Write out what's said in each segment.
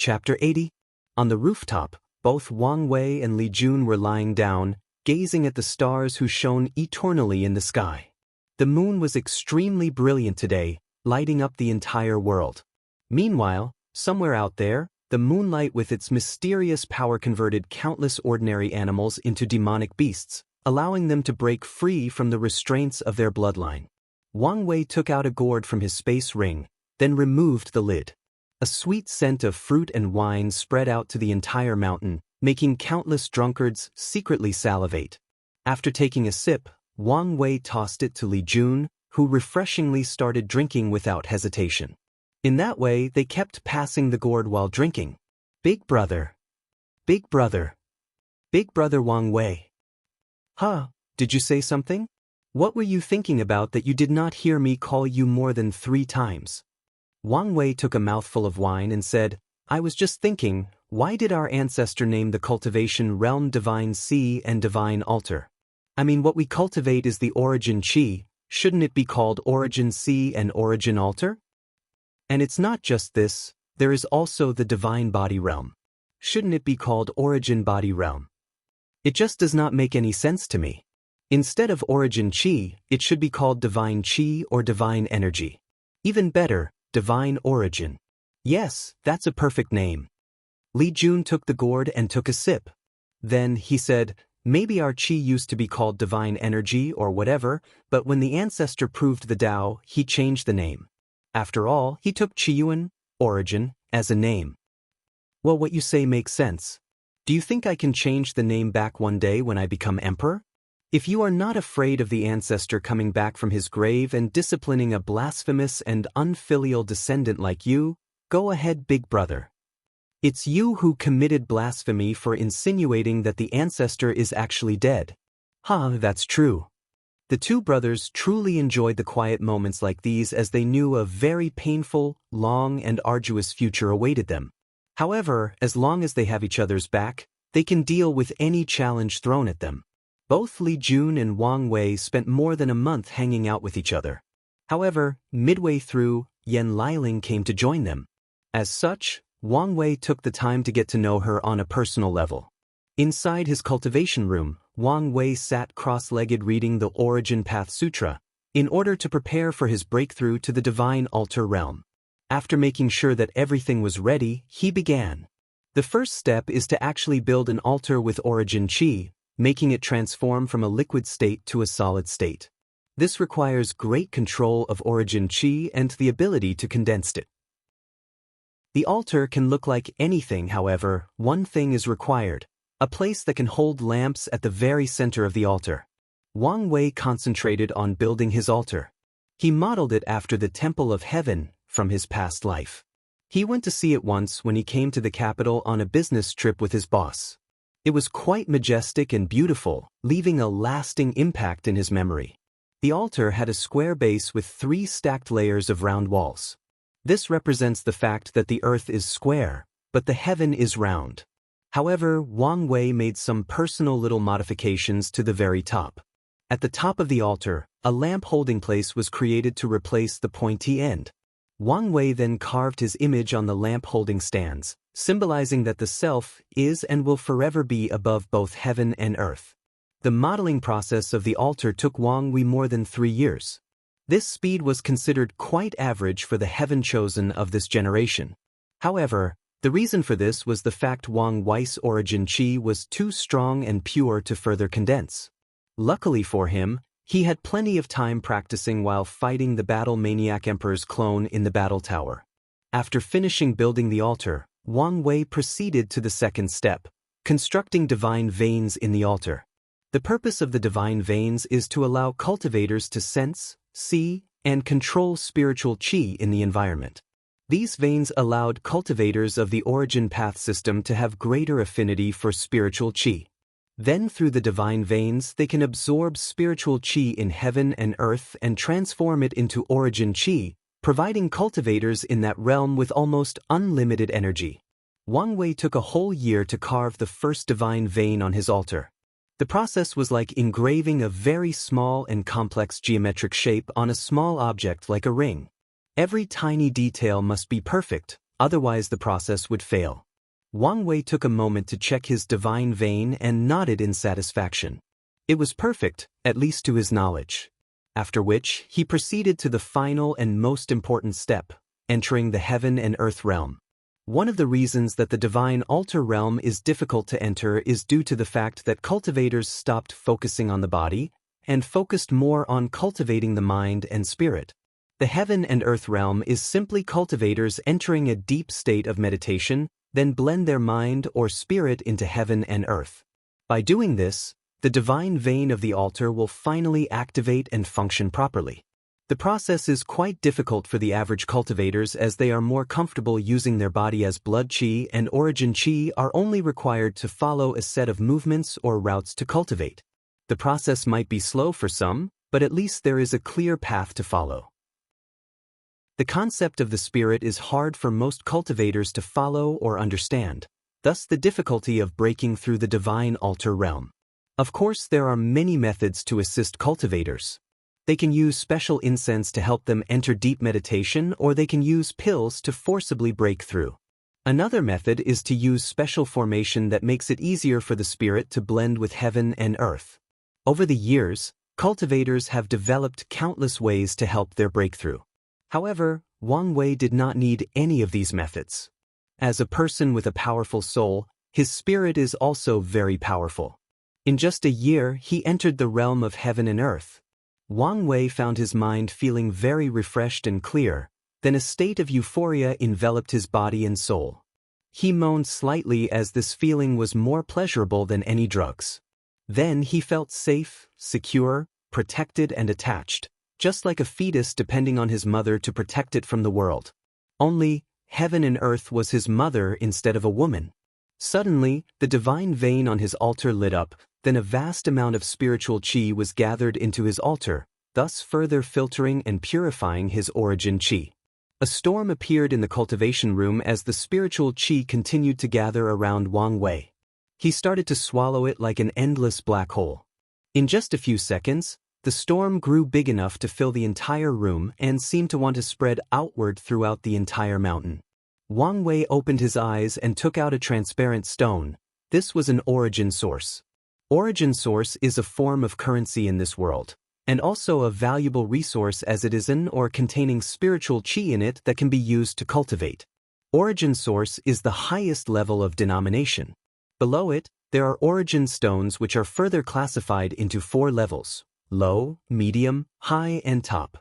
Chapter 80. On the rooftop, both Wang Wei and Li Jun were lying down, gazing at the stars who shone eternally in the sky. The moon was extremely brilliant today, lighting up the entire world. Meanwhile, somewhere out there, the moonlight with its mysterious power converted countless ordinary animals into demonic beasts, allowing them to break free from the restraints of their bloodline. Wang Wei took out a gourd from his space ring, then removed the lid. A sweet scent of fruit and wine spread out to the entire mountain, making countless drunkards secretly salivate. After taking a sip, Wang Wei tossed it to Li Jun, who refreshingly started drinking without hesitation. In that way, they kept passing the gourd while drinking. Big brother. Big brother. Big brother Wang Wei. Huh, did you say something? What were you thinking about that you did not hear me call you more than 3 times? Wang Wei took a mouthful of wine and said, I was just thinking, why did our ancestor name the cultivation realm Divine Sea and Divine Altar? I mean, what we cultivate is the origin Qi, shouldn't it be called Origin Sea and Origin Altar? And it's not just this, there is also the Divine Body Realm. Shouldn't it be called Origin Body Realm? It just does not make any sense to me. Instead of Origin Qi, it should be called Divine Qi or Divine Energy. Even better, Divine Origin. Yes, that's a perfect name. Li Jun took the gourd and took a sip. Then, he said, maybe our Qi used to be called Divine Energy or whatever, but when the ancestor proved the Tao, he changed the name. After all, he took Qiyuan, Origin, as a name. Well, what you say makes sense. Do you think I can change the name back one day when I become emperor? If you are not afraid of the ancestor coming back from his grave and disciplining a blasphemous and unfilial descendant like you, go ahead, big brother. It's you who committed blasphemy for insinuating that the ancestor is actually dead. That's true. The two brothers truly enjoyed the quiet moments like these as they knew a very painful, long and arduous future awaited them. However, as long as they have each other's back, they can deal with any challenge thrown at them. Both Li Jun and Wang Wei spent more than a month hanging out with each other. However, midway through, Yan Liling came to join them. As such, Wang Wei took the time to get to know her on a personal level. Inside his cultivation room, Wang Wei sat cross-legged reading the Origin Path Sutra, in order to prepare for his breakthrough to the Divine Altar realm. After making sure that everything was ready, he began. The first step is to actually build an altar with Origin Qi, making it transform from a liquid state to a solid state. This requires great control of Origin Qi and the ability to condense it. The altar can look like anything, however, one thing is required, a place that can hold lamps at the very center of the altar. Wang Wei concentrated on building his altar. He modeled it after the Temple of Heaven from his past life. He went to see it once when he came to the capital on a business trip with his boss. It was quite majestic and beautiful, leaving a lasting impact in his memory. The altar had a square base with 3 stacked layers of round walls. This represents the fact that the earth is square, but the heaven is round. However, Wang Wei made some personal little modifications to the very top. At the top of the altar, a lamp holding place was created to replace the pointy end. Wang Wei then carved his image on the lamp holding stands, symbolizing that the self is and will forever be above both heaven and earth. The modeling process of the altar took Wang Wei more than 3 years. This speed was considered quite average for the heaven chosen of this generation. However, the reason for this was the fact Wang Wei's origin Qi was too strong and pure to further condense. Luckily for him, he had plenty of time practicing while fighting the Battle Maniac Emperor's clone in the battle tower. After finishing building the altar, Wang Wei proceeded to the second step, constructing divine veins in the altar. The purpose of the divine veins is to allow cultivators to sense, see, and control spiritual Qi in the environment. These veins allowed cultivators of the Origin Path system to have greater affinity for spiritual Qi. Then through the divine veins they can absorb spiritual Qi in heaven and earth and transform it into Origin Qi, providing cultivators in that realm with almost unlimited energy. Wang Wei took a whole year to carve the first divine vein on his altar. The process was like engraving a very small and complex geometric shape on a small object like a ring. Every tiny detail must be perfect, otherwise the process would fail. Wang Wei took a moment to check his divine vein and nodded in satisfaction. It was perfect, at least to his knowledge. After which, he proceeded to the final and most important step, entering the heaven and earth realm. One of the reasons that the divine altar realm is difficult to enter is due to the fact that cultivators stopped focusing on the body and focused more on cultivating the mind and spirit. The heaven and earth realm is simply cultivators entering a deep state of meditation, then blend their mind or spirit into heaven and earth. By doing this, the divine vein of the altar will finally activate and function properly. The process is quite difficult for the average cultivators as they are more comfortable using their body, as blood chi and origin chi are only required to follow a set of movements or routes to cultivate. The process might be slow for some, but at least there is a clear path to follow. The concept of the spirit is hard for most cultivators to follow or understand, thus the difficulty of breaking through the divine altar realm. Of course, there are many methods to assist cultivators. They can use special incense to help them enter deep meditation, or they can use pills to forcibly break through. Another method is to use special formation that makes it easier for the spirit to blend with heaven and earth. Over the years, cultivators have developed countless ways to help their breakthrough. However, Wang Wei did not need any of these methods. As a person with a powerful soul, his spirit is also very powerful. In just a year, he entered the realm of heaven and earth. Wang Wei found his mind feeling very refreshed and clear, then a state of euphoria enveloped his body and soul. He moaned slightly as this feeling was more pleasurable than any drugs. Then he felt safe, secure, protected and attached, just like a fetus depending on his mother to protect it from the world. Only, heaven and earth was his mother instead of a woman. Suddenly, the divine vein on his altar lit up, then a vast amount of spiritual chi was gathered into his altar, thus further filtering and purifying his origin chi. A storm appeared in the cultivation room as the spiritual chi continued to gather around Wang Wei. He started to swallow it like an endless black hole. In just a few seconds, the storm grew big enough to fill the entire room and seemed to want to spread outward throughout the entire mountain. Wang Wei opened his eyes and took out a transparent stone. This was an origin source. Origin source is a form of currency in this world, and also a valuable resource as it is in or containing spiritual chi in it that can be used to cultivate. Origin source is the highest level of denomination. Below it, there are origin stones which are further classified into 4 levels: low, medium, high, and top.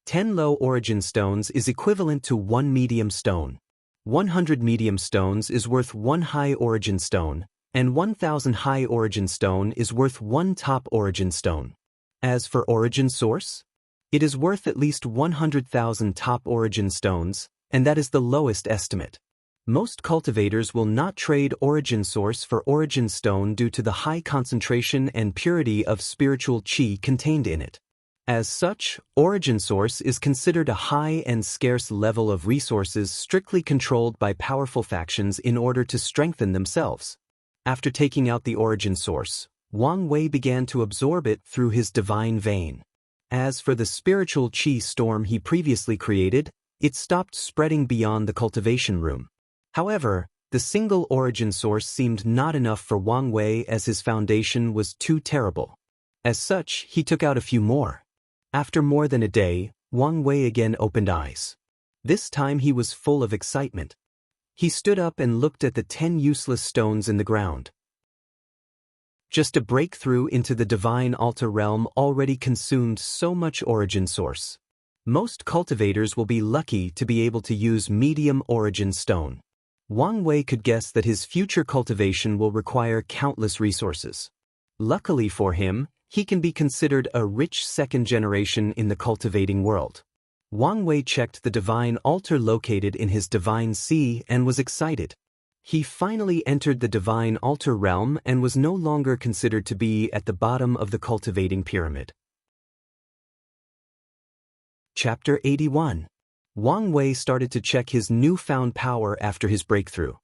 10 low origin stones is equivalent to 1 medium stone. 100 medium stones is worth 1 high origin stone, and 1,000 high origin stone is worth 1 top origin stone. As for origin source, it is worth at least 100,000 top origin stones, and that is the lowest estimate. Most cultivators will not trade origin source for origin stone due to the high concentration and purity of spiritual chi contained in it. As such, origin source is considered a high and scarce level of resources strictly controlled by powerful factions in order to strengthen themselves. After taking out the origin source, Wang Wei began to absorb it through his divine vein. As for the spiritual chi storm he previously created, it stopped spreading beyond the cultivation room. However, the single origin source seemed not enough for Wang Wei as his foundation was too terrible. As such, he took out a few more. After more than a day, Wang Wei again opened eyes. This time he was full of excitement. He stood up and looked at the 10 useless stones in the ground. Just a breakthrough into the divine altar realm already consumed so much origin source. Most cultivators will be lucky to be able to use medium origin stone. Wang Wei could guess that his future cultivation will require countless resources. Luckily for him, he can be considered a rich second generation in the cultivating world. Wang Wei checked the divine altar located in his divine sea and was excited. He finally entered the divine altar realm and was no longer considered to be at the bottom of the cultivating pyramid. Chapter 81. Wang Wei started to check his newfound power after his breakthrough.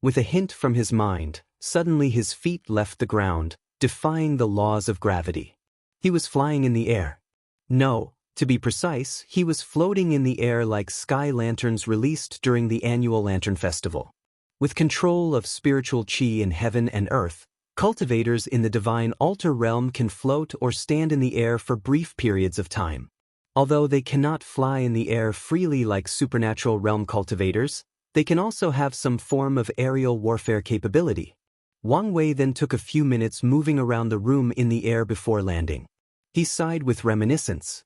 With a hint from his mind, suddenly his feet left the ground, defying the laws of gravity. He was flying in the air. No, To be precise, he was floating in the air like sky lanterns released during the annual Lantern Festival. With control of spiritual chi in heaven and earth, cultivators in the divine altar realm can float or stand in the air for brief periods of time. Although they cannot fly in the air freely like supernatural realm cultivators, they can also have some form of aerial warfare capability. Wang Wei then took a few minutes moving around the room in the air before landing. He sighed with reminiscence.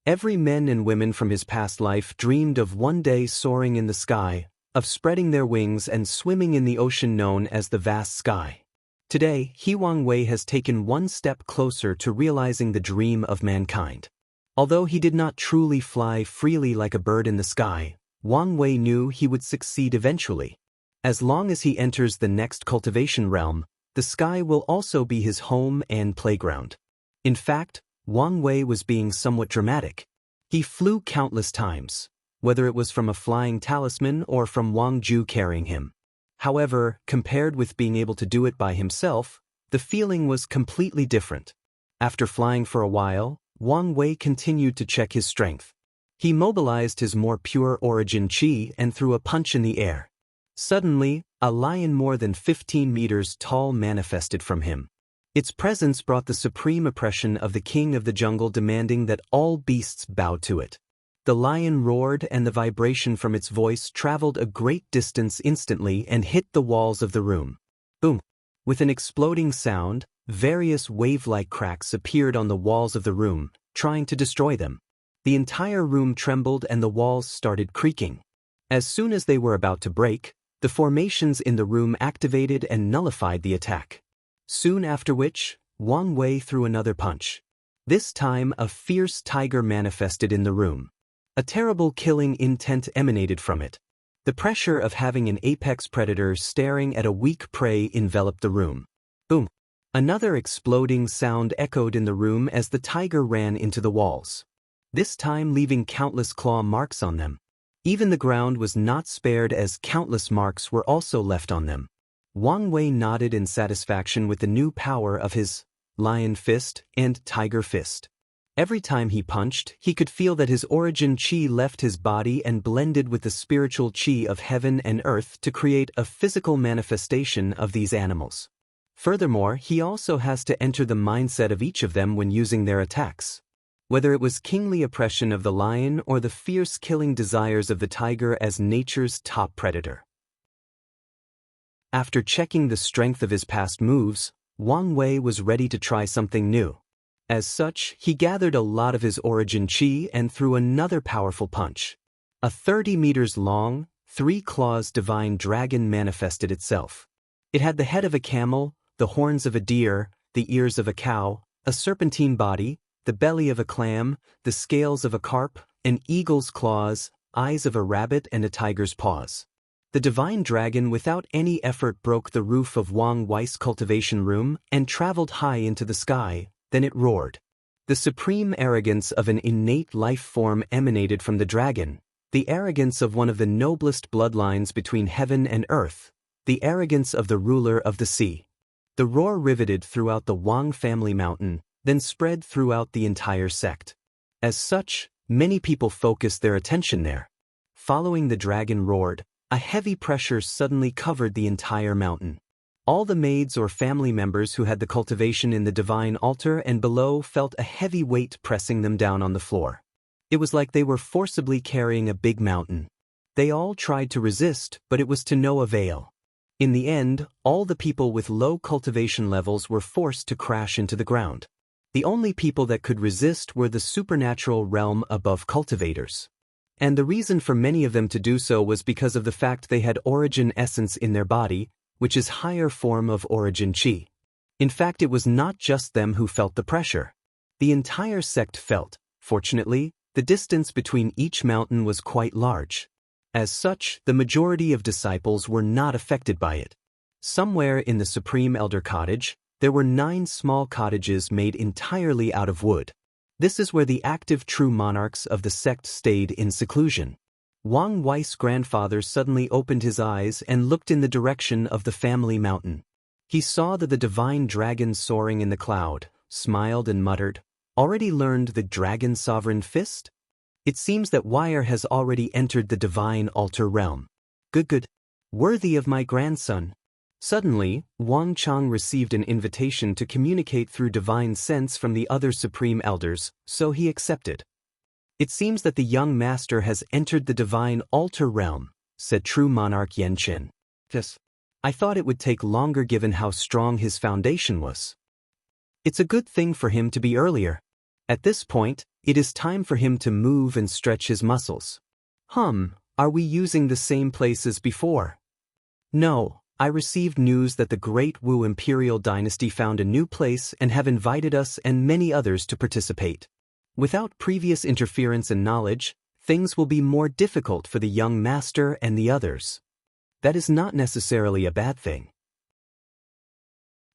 Every men and women from his past life dreamed of one day soaring in the sky, of spreading their wings and swimming in the ocean known as the vast sky. Today, Wang Wei has taken one step closer to realizing the dream of mankind. Although he did not truly fly freely like a bird in the sky, Wang Wei knew he would succeed eventually. As long as he enters the next cultivation realm, the sky will also be his home and playground. In fact, Wang Wei was being somewhat dramatic. He flew countless times, whether it was from a flying talisman or from Wang Ju carrying him. However, compared with being able to do it by himself, the feeling was completely different. After flying for a while, Wang Wei continued to check his strength. He mobilized his more pure origin chi and threw a punch in the air. Suddenly, a lion more than 15 meters tall manifested from him. Its presence brought the supreme oppression of the king of the jungle, demanding that all beasts bow to it. The lion roared, and the vibration from its voice traveled a great distance instantly and hit the walls of the room. Boom! With an exploding sound, various wave-like cracks appeared on the walls of the room, trying to destroy them. The entire room trembled and the walls started creaking. As soon as they were about to break, the formations in the room activated and nullified the attack. Soon after which, Wang Wei threw another punch. This time a fierce tiger manifested in the room. A terrible killing intent emanated from it. The pressure of having an apex predator staring at a weak prey enveloped the room. Boom! Another exploding sound echoed in the room as the tiger ran into the walls, this time leaving countless claw marks on them. Even the ground was not spared, as countless marks were also left on them. Wang Wei nodded in satisfaction with the new power of his lion fist and tiger fist. Every time he punched, he could feel that his origin chi left his body and blended with the spiritual chi of heaven and earth to create a physical manifestation of these animals. Furthermore, he also has to enter the mindset of each of them when using their attacks. Whether it was kingly oppression of the lion or the fierce killing desires of the tiger as nature's top predator. After checking the strength of his past moves, Wang Wei was ready to try something new. As such, he gathered a lot of his origin chi and threw another powerful punch. A 30 meters long, 3-claws divine dragon manifested itself. It had the head of a camel, the horns of a deer, the ears of a cow, a serpentine body, the belly of a clam, the scales of a carp, an eagle's claws, eyes of a rabbit, and a tiger's paws. The divine dragon without any effort broke the roof of Wang Wei's cultivation room and traveled high into the sky. Then it roared. The supreme arrogance of an innate life form emanated from the dragon, the arrogance of one of the noblest bloodlines between heaven and earth, the arrogance of the ruler of the sea. The roar riveted throughout the Wang family mountain, then spread throughout the entire sect. As such, many people focused their attention there. Following the dragon roared, a heavy pressure suddenly covered the entire mountain. All the maids or family members who had the cultivation in the divine altar and below felt a heavy weight pressing them down on the floor. It was like they were forcibly carrying a big mountain. They all tried to resist, but it was to no avail. In the end, all the people with low cultivation levels were forced to crash into the ground. The only people that could resist were the supernatural realm above cultivators. And the reason for many of them to do so was because of the fact they had origin essence in their body, which is higher form of origin chi. In fact, it was not just them who felt the pressure. The entire sect felt. Fortunately, the distance between each mountain was quite large. As such, the majority of disciples were not affected by it. Somewhere in the Supreme Elder Cottage, there were 9 small cottages made entirely out of wood. This is where the active true monarchs of the sect stayed in seclusion. Wang Wei's grandfather suddenly opened his eyes and looked in the direction of the family mountain. He saw that the divine dragon soaring in the cloud, smiled and muttered, Already learned the Dragon Sovereign Fist? It seems that Wire has already entered the Divine Altar realm. Good. Worthy of my grandson. Suddenly, Wang Chang received an invitation to communicate through divine sense from the other supreme elders, so he accepted. It seems that the young master has entered the Divine Altar realm, said true monarch Xianxia. Yes. I thought it would take longer given how strong his foundation was. It's a good thing for him to be earlier. At this point, it is time for him to move and stretch his muscles. Are we using the same place as before? No, I received news that the Great Wu Imperial Dynasty found a new place and have invited us and many others to participate. Without previous interference and knowledge, things will be more difficult for the young master and the others. That is not necessarily a bad thing.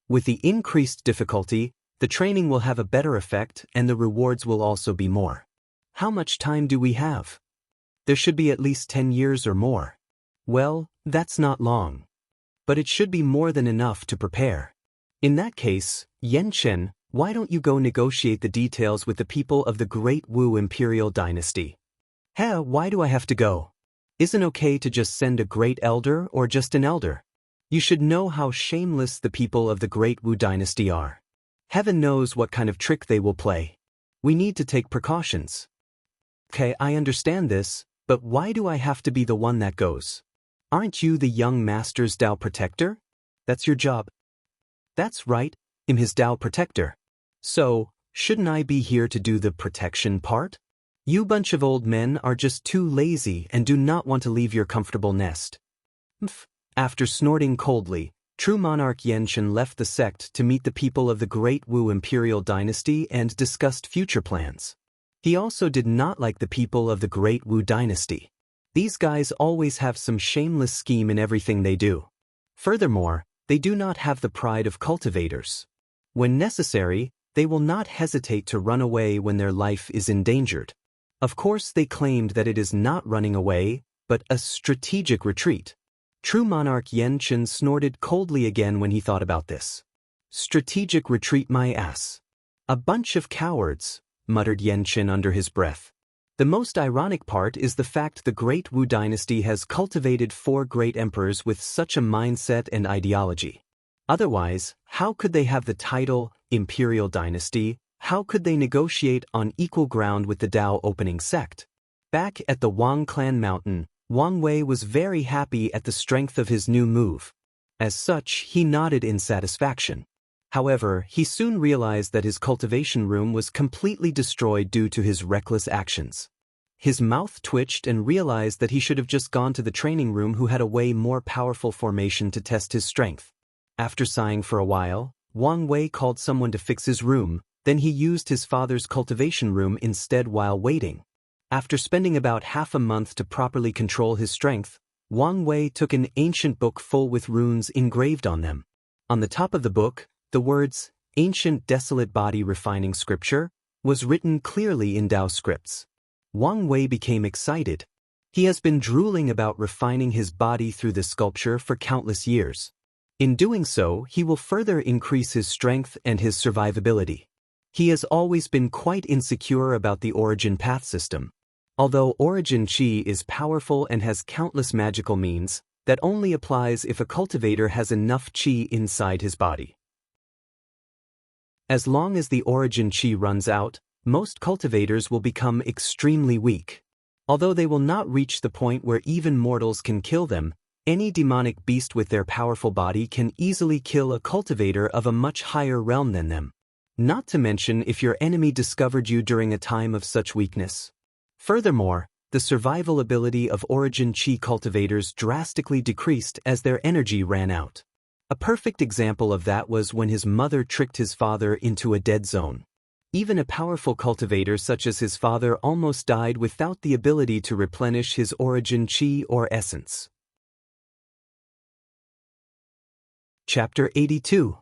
With the increased difficulty, the training will have a better effect and the rewards will also be more. How much time do we have? There should be at least 10 years or more. Well, that's not long. But it should be more than enough to prepare. In that case, Xianxia, why don't you go negotiate the details with the people of the Great Wu Imperial Dynasty? Why do I have to go? Isn't okay to just send a great elder or just an elder? You should know how shameless the people of the Great Wu Dynasty are. Heaven knows what kind of trick they will play. We need to take precautions. Okay, I understand this, but why do I have to be the one that goes? Aren't you the young master's Dao protector? That's your job. That's right, I'm his Dao protector. So, shouldn't I be here to do the protection part? You bunch of old men are just too lazy and do not want to leave your comfortable nest. After snorting coldly, true monarch Xianxia left the sect to meet the people of the Great Wu Imperial Dynasty and discussed future plans. He also did not like the people of the Great Wu Dynasty. These guys always have some shameless scheme in everything they do. Furthermore, they do not have the pride of cultivators. When necessary, they will not hesitate to run away when their life is endangered. Of course, they claimed that it is not running away, but a strategic retreat. True monarch Xianxia snorted coldly again when he thought about this. Strategic retreat my ass. A bunch of cowards, muttered Xianxia under his breath. The most ironic part is the fact the Great Wu Dynasty has cultivated 4 great emperors with such a mindset and ideology. Otherwise, how could they have the title, Imperial Dynasty? How could they negotiate on equal ground with the Dao opening sect? Back at the Wang Clan Mountain, Wang Wei was very happy at the strength of his new move. As such, he nodded in satisfaction. However, he soon realized that his cultivation room was completely destroyed due to his reckless actions. His mouth twitched and realized that he should have just gone to the training room who had a way more powerful formation to test his strength. After sighing for a while, Wang Wei called someone to fix his room, then he used his father's cultivation room instead while waiting. After spending about half a month to properly control his strength, Wang Wei took an ancient book full with runes engraved on them. On the top of the book, the words, Ancient Desolate Body Refining Scripture, was written clearly in Dao scripts. Wang Wei became excited. He has been drooling about refining his body through the sculpture for countless years. In doing so, he will further increase his strength and his survivability. He has always been quite insecure about the origin path system. Although origin chi is powerful and has countless magical means, that only applies if a cultivator has enough chi inside his body. As long as the origin chi runs out, most cultivators will become extremely weak. Although they will not reach the point where even mortals can kill them, any demonic beast with their powerful body can easily kill a cultivator of a much higher realm than them. Not to mention if your enemy discovered you during a time of such weakness. Furthermore, the survival ability of origin chi cultivators drastically decreased as their energy ran out. A perfect example of that was when his mother tricked his father into a dead zone. Even a powerful cultivator such as his father almost died without the ability to replenish his origin chi or essence. Chapter 82.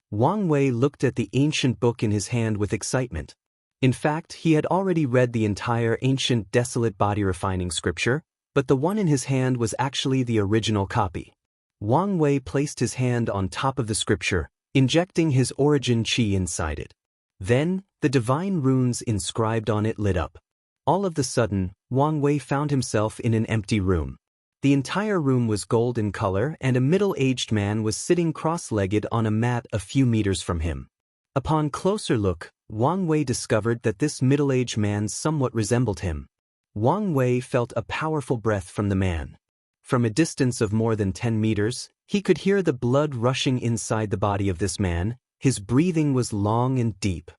Wang Wei looked at the ancient book in his hand with excitement. In fact, he had already read the entire ancient desolate body refining scripture, but the one in his hand was actually the original copy. Wang Wei placed his hand on top of the scripture, injecting his origin chi inside it. Then, the divine runes inscribed on it lit up. All of the sudden, Wang Wei found himself in an empty room. The entire room was gold in color and a middle-aged man was sitting cross-legged on a mat a few meters from him. Upon closer look, Wang Wei discovered that this middle-aged man somewhat resembled him. Wang Wei felt a powerful breath from the man. From a distance of more than 10 meters, he could hear the blood rushing inside the body of this man. His breathing was long and deep.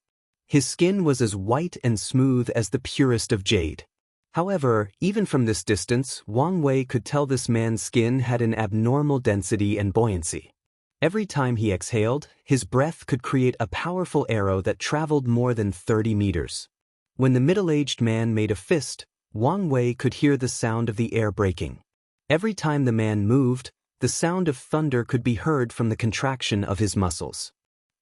His skin was as white and smooth as the purest of jade. However, even from this distance, Wang Wei could tell this man's skin had an abnormal density and buoyancy. Every time he exhaled, his breath could create a powerful arrow that traveled more than 30 meters. When the middle-aged man made a fist, Wang Wei could hear the sound of the air breaking. Every time the man moved, the sound of thunder could be heard from the contraction of his muscles.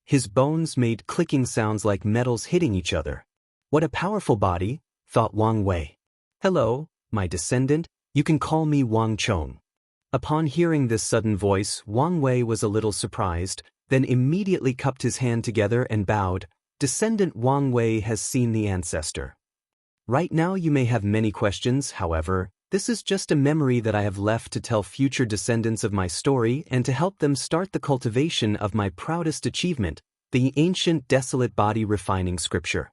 His bones made clicking sounds like metals hitting each other. What a powerful body, thought Wang Wei. Hello, my descendant, you can call me Wang Chong. Upon hearing this sudden voice, Wang Wei was a little surprised, then immediately cupped his hand together and bowed. Descendant Wang Wei has seen the ancestor. Right now you may have many questions, however, this is just a memory that I have left to tell future descendants of my story and to help them start the cultivation of my proudest achievement, the ancient desolate body refining scripture.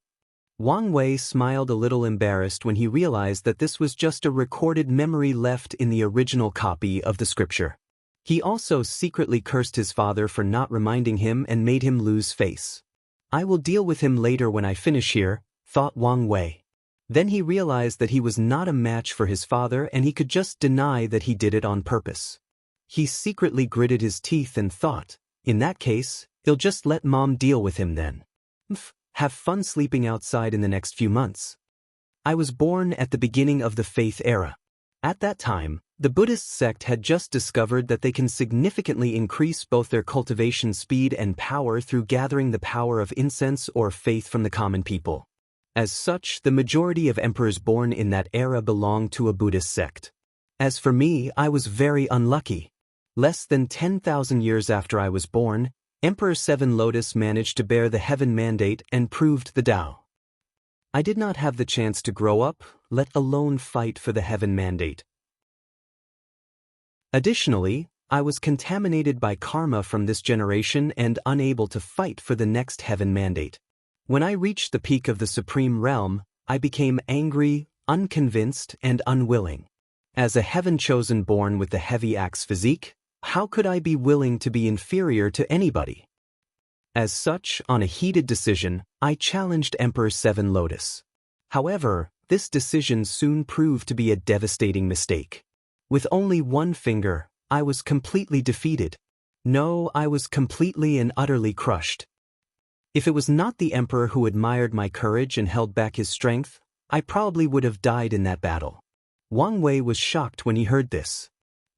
Wang Wei smiled a little embarrassed when he realized that this was just a recorded memory left in the original copy of the scripture. He also secretly cursed his father for not reminding him and made him lose face. I will deal with him later when I finish here, thought Wang Wei. Then he realized that he was not a match for his father and he could just deny that he did it on purpose. He secretly gritted his teeth and thought, in that case, he'll just let mom deal with him then. Have fun sleeping outside in the next few months. I was born at the beginning of the faith era. At that time, the Buddhist sect had just discovered that they can significantly increase both their cultivation speed and power through gathering the power of incense or faith from the common people. As such, the majority of emperors born in that era belonged to a Buddhist sect. As for me, I was very unlucky. Less than 10,000 years after I was born, Emperor Seven Lotus managed to bear the heaven mandate and proved the Tao. I did not have the chance to grow up, let alone fight for the heaven mandate. Additionally, I was contaminated by karma from this generation and unable to fight for the next heaven mandate. When I reached the peak of the supreme realm, I became angry, unconvinced, and unwilling. As a heaven-chosen born with the heavy axe physique, how could I be willing to be inferior to anybody? As such, on a heated decision, I challenged Emperor Seven Lotus. However, this decision soon proved to be a devastating mistake. With only one finger, I was completely defeated. No, I was completely and utterly crushed. If it was not the emperor who admired my courage and held back his strength, I probably would have died in that battle. Wang Wei was shocked when he heard this.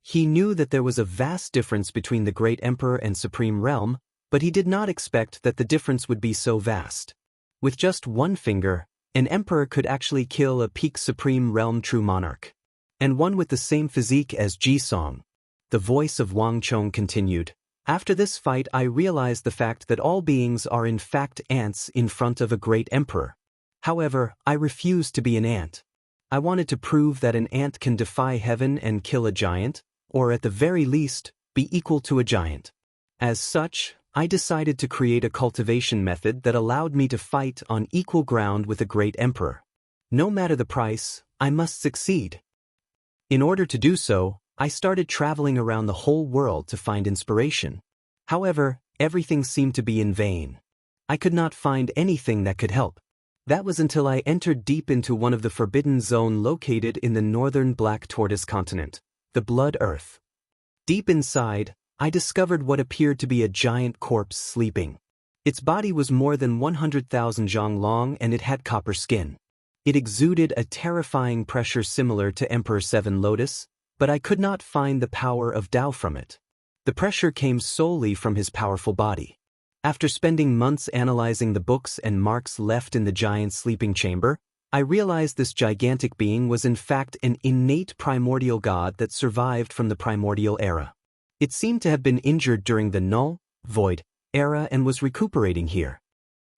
He knew that there was a vast difference between the great emperor and supreme realm, but he did not expect that the difference would be so vast. With just one finger, an emperor could actually kill a peak supreme realm true monarch. And one with the same physique as Ji-song. The voice of Wang Chong continued. After this fight I realized the fact that all beings are in fact ants in front of a great emperor. However, I refused to be an ant. I wanted to prove that an ant can defy heaven and kill a giant, or at the very least, be equal to a giant. As such, I decided to create a cultivation method that allowed me to fight on equal ground with a great emperor. No matter the price, I must succeed. In order to do so, I started traveling around the whole world to find inspiration. However, everything seemed to be in vain. I could not find anything that could help. That was until I entered deep into one of the forbidden zone located in the northern Black Tortoise continent, the Blood Earth. Deep inside, I discovered what appeared to be a giant corpse sleeping. Its body was more than 100,000 zhang long and it had copper skin. It exuded a terrifying pressure similar to Emperor Seven Lotus, but I could not find the power of Tao from it. The pressure came solely from his powerful body. After spending months analyzing the books and marks left in the giant's sleeping chamber, I realized this gigantic being was in fact an innate primordial god that survived from the primordial era. It seemed to have been injured during the null, void, era and was recuperating here.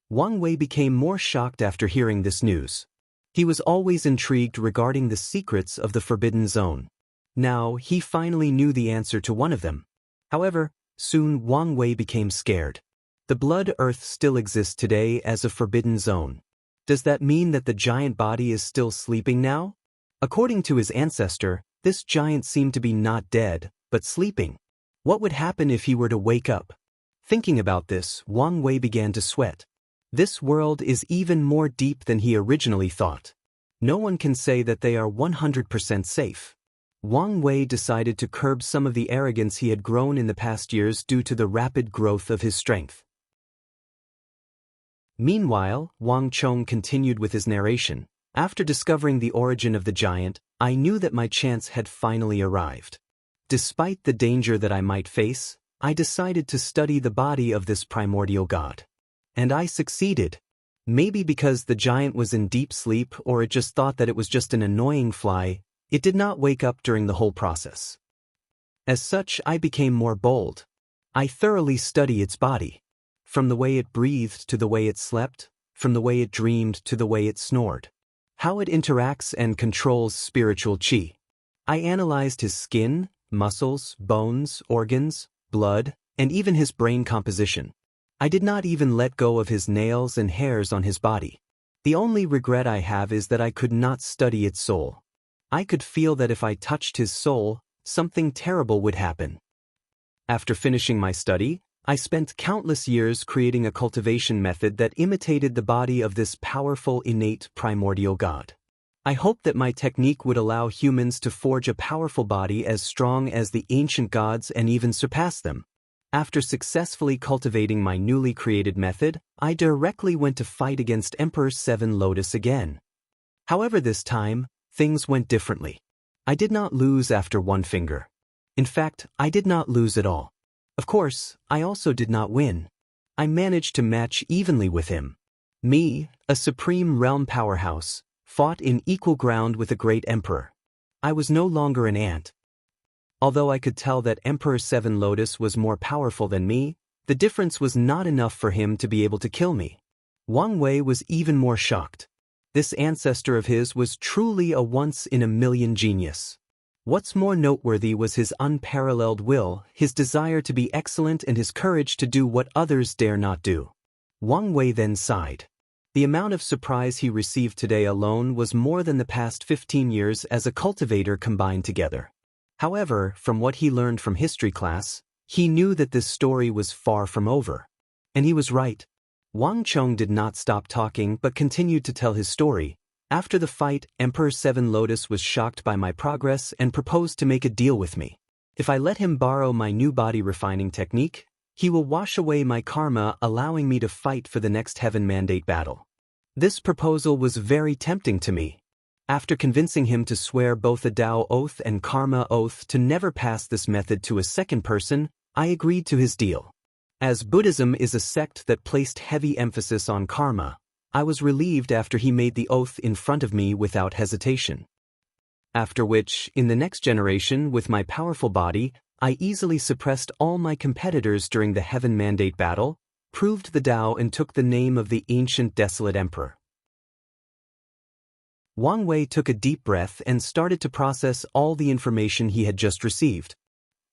Wang Wei became more shocked after hearing this news. He was always intrigued regarding the secrets of the Forbidden Zone. Now, he finally knew the answer to one of them. However, soon Wang Wei became scared. The Blood Earth still exists today as a Forbidden Zone. Does that mean that the giant body is still sleeping now? According to his ancestor, this giant seemed to be not dead, but sleeping. What would happen if he were to wake up? Thinking about this, Wang Wei began to sweat. This world is even more deep than he originally thought. No one can say that they are 100% safe. Wang Wei decided to curb some of the arrogance he had grown in the past years due to the rapid growth of his strength. Meanwhile, Wang Chong continued with his narration. After discovering the origin of the giant, I knew that my chance had finally arrived. Despite the danger that I might face, I decided to study the body of this primordial god. And I succeeded. Maybe because the giant was in deep sleep or it just thought that it was just an annoying fly, it did not wake up during the whole process. As such, I became more bold. I thoroughly study its body. From the way it breathed to the way it slept, from the way it dreamed to the way it snored. How it interacts and controls spiritual qi. I analyzed his skin, muscles, bones, organs, blood, and even his brain composition. I did not even let go of his nails and hairs on his body. The only regret I have is that I could not study its soul. I could feel that if I touched his soul, something terrible would happen. After finishing my study, I spent countless years creating a cultivation method that imitated the body of this powerful innate primordial god. I hoped that my technique would allow humans to forge a powerful body as strong as the ancient gods and even surpass them. After successfully cultivating my newly created method, I directly went to fight against Emperor Seven Lotus again. However, this time, things went differently. I did not lose after one finger. In fact, I did not lose at all. Of course, I also did not win. I managed to match evenly with him. Me, a supreme realm powerhouse, fought in equal ground with a great emperor. I was no longer an ant. Although I could tell that Emperor Seven Lotus was more powerful than me, the difference was not enough for him to be able to kill me. Wang Wei was even more shocked. This ancestor of his was truly a once-in-a-million genius. What's more noteworthy was his unparalleled will, his desire to be excellent and his courage to do what others dare not do. Wang Wei then sighed. The amount of surprise he received today alone was more than the past 15 years as a cultivator combined together. However, from what he learned from history class, he knew that this story was far from over. And he was right. Wang Chong did not stop talking but continued to tell his story. After the fight, Emperor Seven Lotus was shocked by my progress and proposed to make a deal with me. If I let him borrow my new body refining technique, he will wash away my karma, allowing me to fight for the next Heaven Mandate battle. This proposal was very tempting to me. After convincing him to swear both a Tao oath and karma oath to never pass this method to a second person, I agreed to his deal. As Buddhism is a sect that placed heavy emphasis on karma, I was relieved after he made the oath in front of me without hesitation. After which, in the next generation, with my powerful body, I easily suppressed all my competitors during the Heaven Mandate battle, proved the Tao and took the name of the ancient desolate emperor. Wang Wei took a deep breath and started to process all the information he had just received.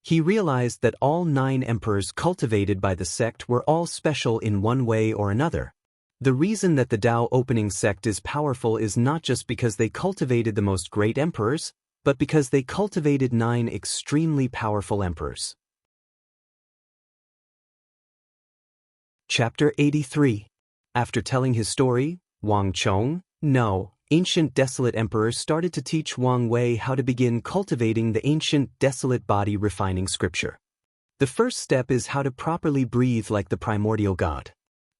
He realized that all 9 emperors cultivated by the sect were all special in one way or another. The reason that the Tao opening sect is powerful is not just because they cultivated the most great emperors, but because they cultivated 9 extremely powerful emperors. Chapter 83. After telling his story, Wang Chong, ancient desolate emperor started to teach Wang Wei how to begin cultivating the ancient desolate body refining scripture. The first step is how to properly breathe like the primordial god.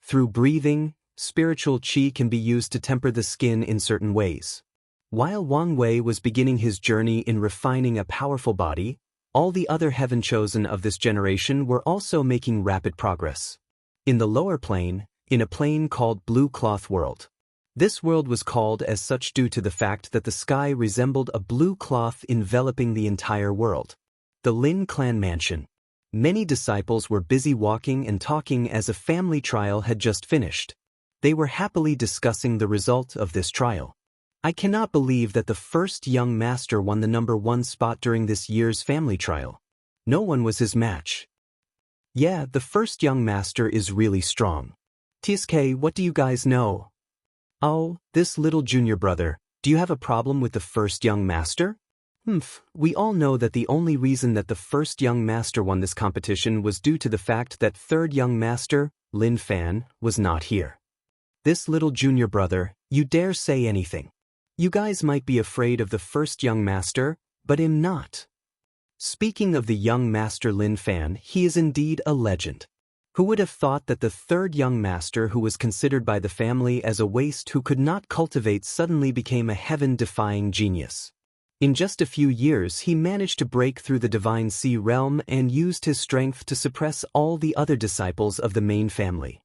Through breathing, spiritual qi can be used to temper the skin in certain ways. While Wang Wei was beginning his journey in refining a powerful body, all the other heaven chosen of this generation were also making rapid progress. In the lower plane, in a plane called Blue Cloth World. This world was called as such due to the fact that the sky resembled a blue cloth enveloping the entire world. The Lin clan mansion. Many disciples were busy walking and talking as a family trial had just finished. They were happily discussing the result of this trial. I cannot believe that the first young master won the #1 spot during this year's family trial. No one was his match. Yeah, the first young master is really strong. TSK, what do you guys know? Oh, this little junior brother, do you have a problem with the first young master? We all know that the only reason that the first young master won this competition was due to the fact that third young master, Lin Fan, was not here. This little junior brother, you dare say anything. You guys might be afraid of the first young master, but I'm not. Speaking of the young master Lin Fan, he is indeed a legend. Who would have thought that the third young master who was considered by the family as a waste who could not cultivate suddenly became a heaven-defying genius? In just a few years he managed to break through the divine sea realm and used his strength to suppress all the other disciples of the main family.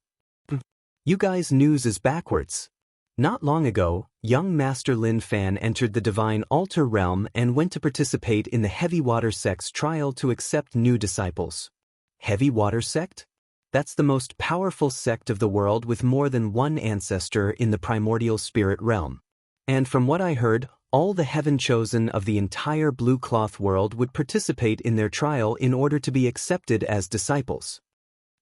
You guys' news is backwards. Not long ago, young Master Lin Fan entered the Divine Altar realm and went to participate in the Heavy Water Sect's trial to accept new disciples. Heavy Water Sect? That's the most powerful sect of the world with more than one ancestor in the primordial spirit realm. And from what I heard, all the heaven chosen of the entire blue cloth world would participate in their trial in order to be accepted as disciples.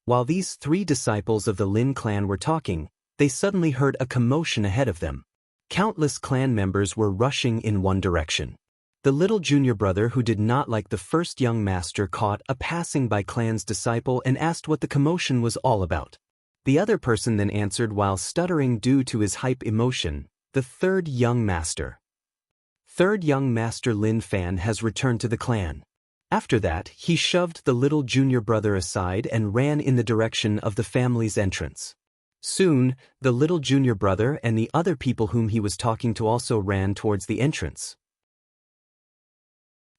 While these 3 disciples of the Lin clan were talking, they suddenly heard a commotion ahead of them. Countless clan members were rushing in one direction. The little junior brother who did not like the first young master caught a passing-by clan's disciple and asked what the commotion was all about. The other person then answered while stuttering due to his hype emotion, the third young master. Third young master Lin Fan has returned to the clan. After that, he shoved the little junior brother aside and ran in the direction of the family's entrance. Soon, the little junior brother and the other people whom he was talking to also ran towards the entrance.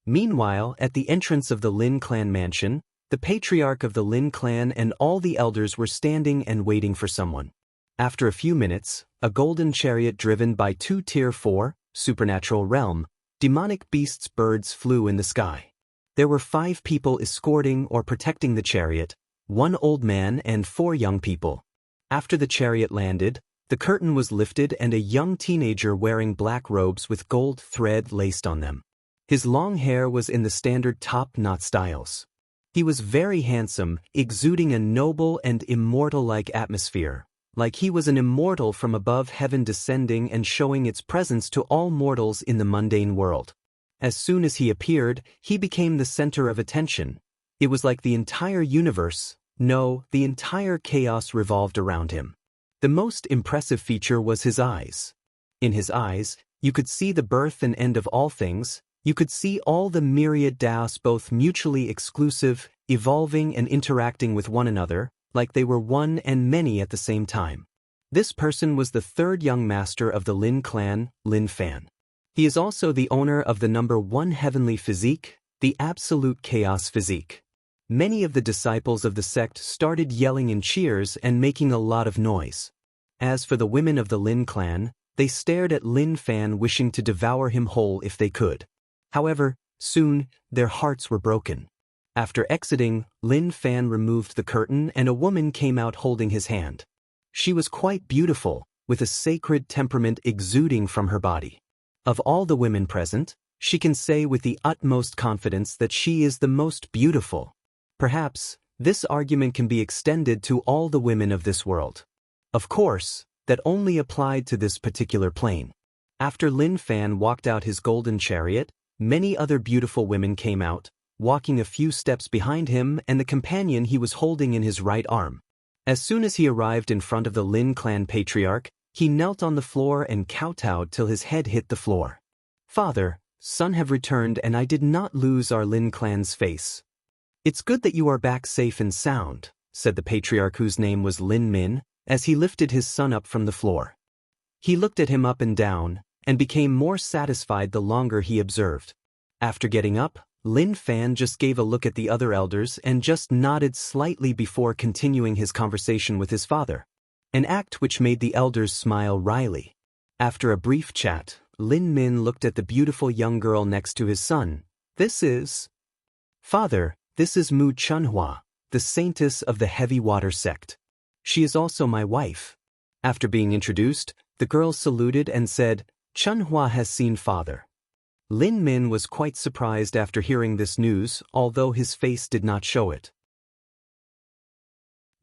Meanwhile, at the entrance of the Lin clan mansion, the patriarch of the Lin clan and all the elders were standing and waiting for someone. After a few minutes, a golden chariot driven by 2 Tier 4, supernatural realm, demonic beasts birds flew in the sky. There were 5 people escorting or protecting the chariot, 1 old man and 4 young people. After the chariot landed, the curtain was lifted and a young teenager wearing black robes with gold thread laced on them. His long hair was in the standard top-knot styles. He was very handsome, exuding a noble and immortal-like atmosphere, like he was an immortal from above heaven descending and showing its presence to all mortals in the mundane world. As soon as he appeared, he became the center of attention. It was like the entire universe, no, the entire chaos revolved around him. The most impressive feature was his eyes. In his eyes, you could see the birth and end of all things. You could see all the myriad Daos both mutually exclusive, evolving and interacting with one another, like they were one and many at the same time. This person was the third young master of the Lin clan, Lin Fan. He is also the owner of the #1 heavenly physique, the absolute chaos physique. Many of the disciples of the sect started yelling in cheers and making a lot of noise. As for the women of the Lin clan, they stared at Lin Fan wishing to devour him whole if they could. However, soon, their hearts were broken. After exiting, Lin Fan removed the curtain and a woman came out holding his hand. She was quite beautiful, with a sacred temperament exuding from her body. Of all the women present, she can say with the utmost confidence that she is the most beautiful. Perhaps, this argument can be extended to all the women of this world. Of course, that only applied to this particular plane. After Lin Fan walked out his golden chariot, many other beautiful women came out, walking a few steps behind him and the companion he was holding in his right arm. As soon as he arrived in front of the Lin clan patriarch, he knelt on the floor and kowtowed till his head hit the floor. "Father, son have returned and I did not lose our Lin clan's face. It's good that you are back safe and sound," said the patriarch whose name was Lin Min, as he lifted his son up from the floor. He looked at him up and down, and became more satisfied the longer he observed. After getting up, Lin Fan just gave a look at the other elders and just nodded slightly before continuing his conversation with his father, an act which made the elders smile wryly. After a brief chat, Lin Min looked at the beautiful young girl next to his son. "This is..." "Father, this is Mu Chunhua, the saintess of the Heavy Water Sect. She is also my wife." After being introduced, the girl saluted and said, "Chunhua has seen father." Lin Min was quite surprised after hearing this news, although his face did not show it.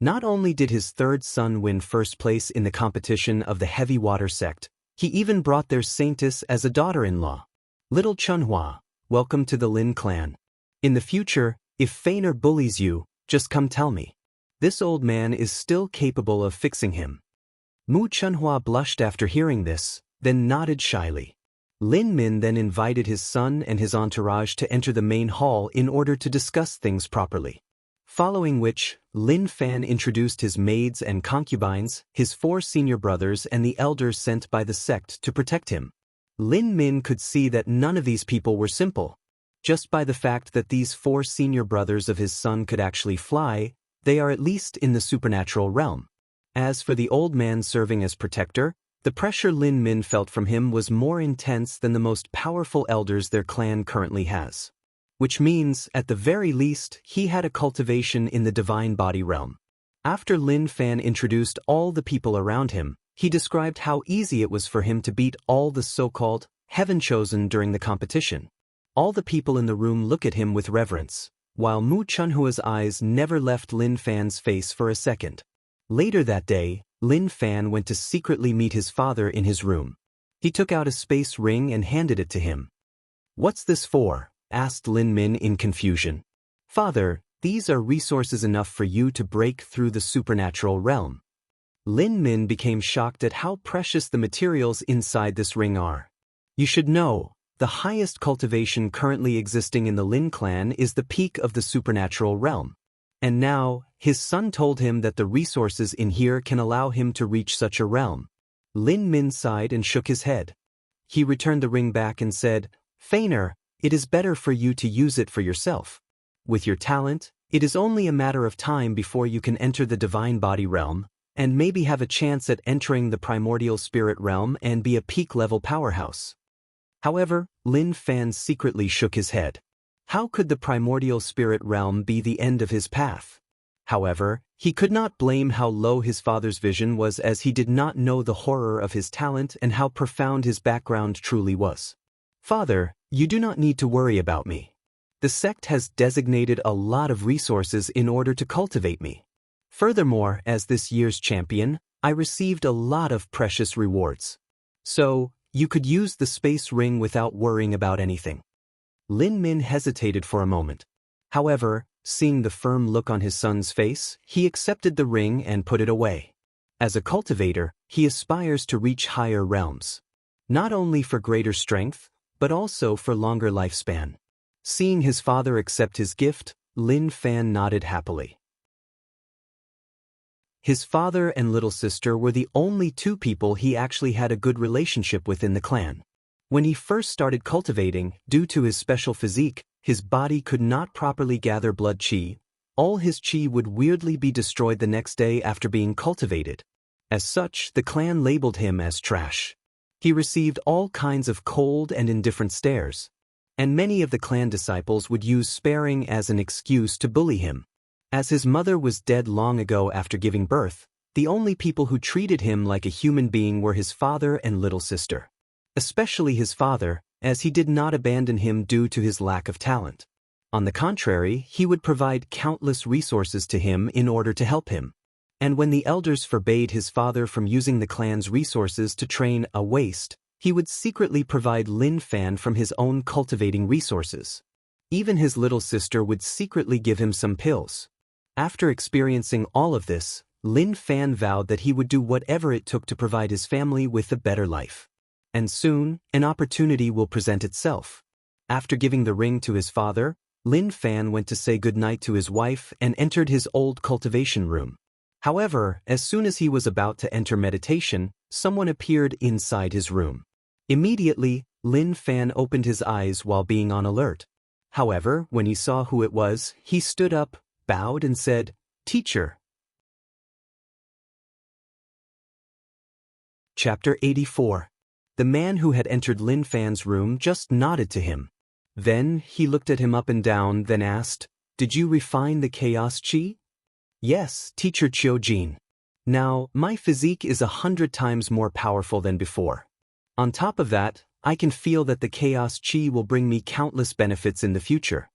Not only did his third son win first place in the competition of the Heavy Water sect, he even brought their saintess as a daughter-in-law. Little Chunhua, welcome to the Lin clan. In the future, if Feiner bullies you, just come tell me. This old man is still capable of fixing him. Mu Chunhua blushed after hearing this, then nodded shyly. Lin Min then invited his son and his entourage to enter the main hall in order to discuss things properly. Following which, Lin Fan introduced his maids and concubines, his 4 senior brothers and the elders sent by the sect to protect him. Lin Min could see that none of these people were simple. Just by the fact that these 4 senior brothers of his son could actually fly, they are at least in the supernatural realm. As for the old man serving as protector, the pressure Lin Min felt from him was more intense than the most powerful elders their clan currently has. Which means, at the very least, he had a cultivation in the divine body realm. After Lin Fan introduced all the people around him, he described how easy it was for him to beat all the so-called heaven-chosen during the competition. All the people in the room look at him with reverence, while Mu Chunhua's eyes never left Lin Fan's face for a second. Later that day, Lin Fan went to secretly meet his father in his room. He took out a space ring and handed it to him. "What's this for?" asked Lin Min in confusion. "Father, these are resources enough for you to break through the supernatural realm." Lin Min became shocked at how precious the materials inside this ring are. You should know, the highest cultivation currently existing in the Lin clan is the peak of the supernatural realm. And now, his son told him that the resources in here can allow him to reach such a realm. Lin Min sighed and shook his head. He returned the ring back and said, "Feiner, it is better for you to use it for yourself. With your talent, it is only a matter of time before you can enter the divine body realm, and maybe have a chance at entering the primordial spirit realm and be a peak-level powerhouse." However, Lin Fan secretly shook his head. How could the primordial spirit realm be the end of his path? However, he could not blame how low his father's vision was, as he did not know the horror of his talent and how profound his background truly was. "Father, you do not need to worry about me. The sect has designated a lot of resources in order to cultivate me. Furthermore, as this year's champion, I received a lot of precious rewards. So, you could use the space ring without worrying about anything." Lin Min hesitated for a moment. However, seeing the firm look on his son's face, he accepted the ring and put it away. As a cultivator, he aspires to reach higher realms. Not only for greater strength, but also for longer lifespan. Seeing his father accept his gift, Lin Fan nodded happily. His father and little sister were the only 2 people he actually had a good relationship with in the clan. When he first started cultivating, due to his special physique, his body could not properly gather blood qi. All his qi would weirdly be destroyed the next day after being cultivated. As such, the clan labeled him as trash. He received all kinds of cold and indifferent stares. And many of the clan disciples would use sparing as an excuse to bully him. As his mother was dead long ago after giving birth, the only people who treated him like a human being were his father and little sister. Especially his father, as he did not abandon him due to his lack of talent. On the contrary, he would provide countless resources to him in order to help him. And when the elders forbade his father from using the clan's resources to train a waste, he would secretly provide Lin Fan from his own cultivating resources. Even his little sister would secretly give him some pills. After experiencing all of this, Lin Fan vowed that he would do whatever it took to provide his family with a better life. And soon, an opportunity will present itself. After giving the ring to his father, Lin Fan went to say goodnight to his wife and entered his old cultivation room. However, as soon as he was about to enter meditation, someone appeared inside his room. Immediately, Lin Fan opened his eyes while being on alert. However, when he saw who it was, he stood up, bowed and said, "Teacher." Chapter 84. The man who had entered Lin Fan's room just nodded to him. Then, he looked at him up and down, then asked, "Did you refine the chaos qi?" "Yes, Teacher Qiujin." Now, my physique is 100 times more powerful than before. On top of that, I can feel that the chaos chi will bring me countless benefits in the future.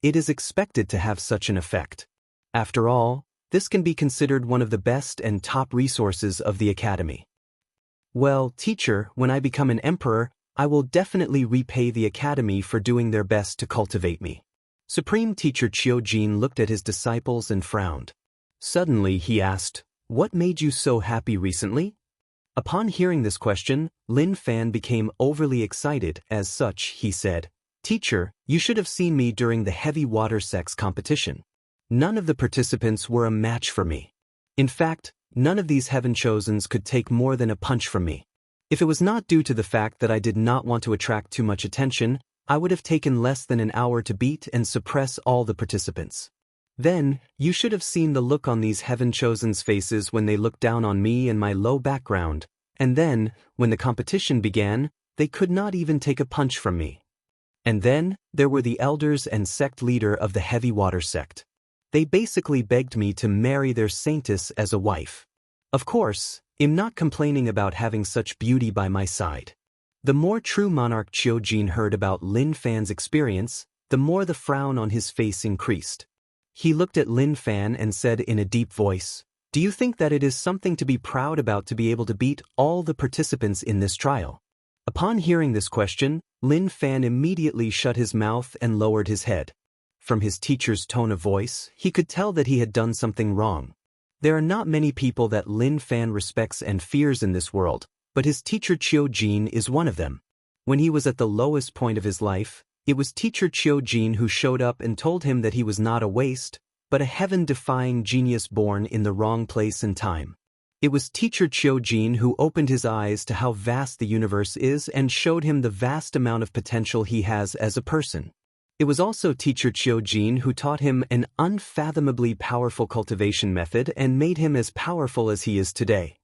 It is expected to have such an effect. After all, this can be considered one of the best and top resources of the academy. Well, teacher, when I become an emperor, I will definitely repay the academy for doing their best to cultivate me. Supreme Teacher Qiujin looked at his disciples and frowned. Suddenly he asked, "What made you so happy recently?" Upon hearing this question, Lin Fan became overly excited. As such, he said, "Teacher, you should have seen me during the heavy water sects competition. None of the participants were a match for me. In fact, none of these heaven chosens could take more than a punch from me. If it was not due to the fact that I did not want to attract too much attention, I would have taken less than an hour to beat and suppress all the participants. Then, you should have seen the look on these heaven chosen's faces when they looked down on me and my low background, and then, when the competition began, they could not even take a punch from me. And then, there were the elders and sect leader of the heavy water sect. They basically begged me to marry their saintess as a wife. Of course, I'm not complaining about having such beauty by my side." The more true Monarch Qiujin heard about Lin Fan's experience, the more the frown on his face increased. He looked at Lin Fan and said in a deep voice, "Do you think that it is something to be proud about to be able to beat all the participants in this trial?" Upon hearing this question, Lin Fan immediately shut his mouth and lowered his head. From his teacher's tone of voice, he could tell that he had done something wrong. There are not many people that Lin Fan respects and fears in this world, but his teacher Qiujin is one of them. When he was at the lowest point of his life, it was teacher Qiujin who showed up and told him that he was not a waste, but a heaven-defying genius born in the wrong place and time. It was teacher Qiujin who opened his eyes to how vast the universe is and showed him the vast amount of potential he has as a person. It was also teacher Qiujin who taught him an unfathomably powerful cultivation method and made him as powerful as he is today.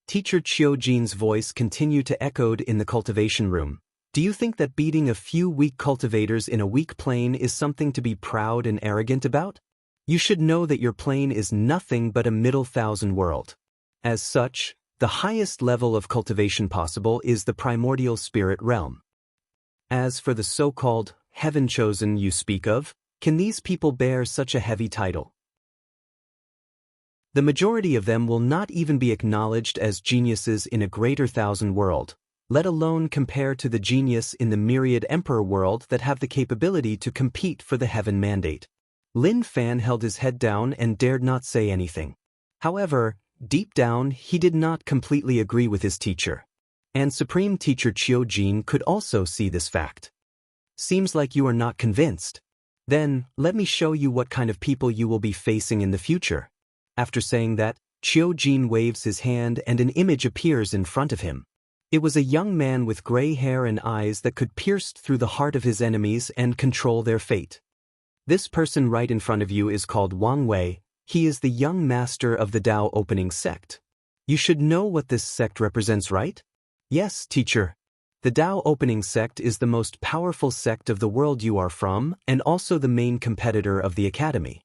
Teacher Qiujin's voice continued to echo in the cultivation room. "Do you think that beating a few weak cultivators in a weak plane is something to be proud and arrogant about? You should know that your plane is nothing but a middle thousand world. As such, the highest level of cultivation possible is the primordial spirit realm. As for the so-called heaven chosen you speak of, can these people bear such a heavy title? The majority of them will not even be acknowledged as geniuses in a greater thousand world, let alone compare to the genius in the myriad emperor world that have the capability to compete for the heaven mandate." Lin Fan held his head down and dared not say anything. However, deep down, he did not completely agree with his teacher. And Supreme Teacher Qiujin could also see this fact. "Seems like you are not convinced. Then, let me show you what kind of people you will be facing in the future." After saying that, Qiujin waves his hand and an image appears in front of him. It was a young man with gray hair and eyes that could pierce through the heart of his enemies and control their fate. This person right in front of you is called Wang Wei. He is the young master of the Dao opening sect. You should know what this sect represents, right? Yes, teacher. The Dao opening sect is the most powerful sect of the world you are from, and also the main competitor of the academy.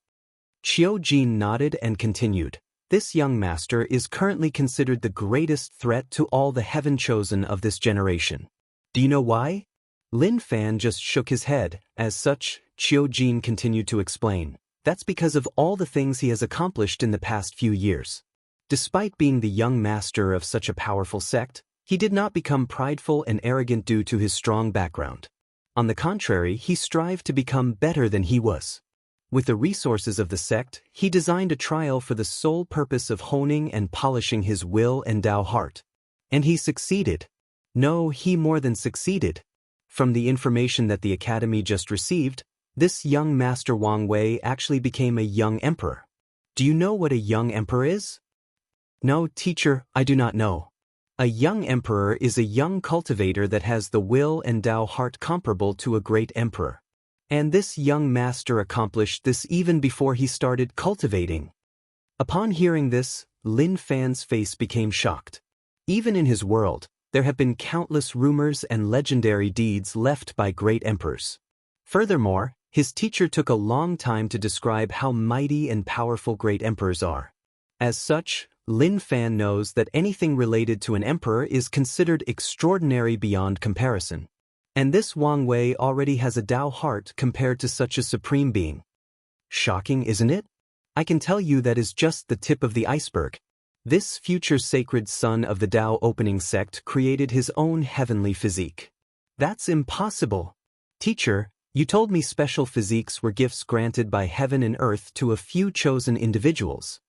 Qiujin nodded and continued. This young master is currently considered the greatest threat to all the heaven chosen of this generation. Do you know why? Lin Fan just shook his head. As such, Qiujin continued to explain. That's because of all the things he has accomplished in the past few years. Despite being the young master of such a powerful sect, he did not become prideful and arrogant due to his strong background. On the contrary, he strived to become better than he was. With the resources of the sect, he designed a trial for the sole purpose of honing and polishing his will and Dao heart. And he succeeded. No, he more than succeeded. From the information that the academy just received, this young master Wang Wei actually became a young emperor. Do you know what a young emperor is? No, teacher, I do not know. A young emperor is a young cultivator that has the will and Dao heart comparable to a great emperor. And this young master accomplished this even before he started cultivating. Upon hearing this, Lin Fan's face became shocked. Even in his world, there have been countless rumors and legendary deeds left by great emperors. Furthermore, his teacher took a long time to describe how mighty and powerful great emperors are. As such, Lin Fan knows that anything related to an emperor is considered extraordinary beyond comparison. And this Wang Wei already has a Tao heart compared to such a supreme being. Shocking, isn't it? I can tell you that is just the tip of the iceberg. This future sacred son of the Tao opening sect created his own heavenly physique. That's impossible. Teacher, you told me special physiques were gifts granted by heaven and earth to a few chosen individuals.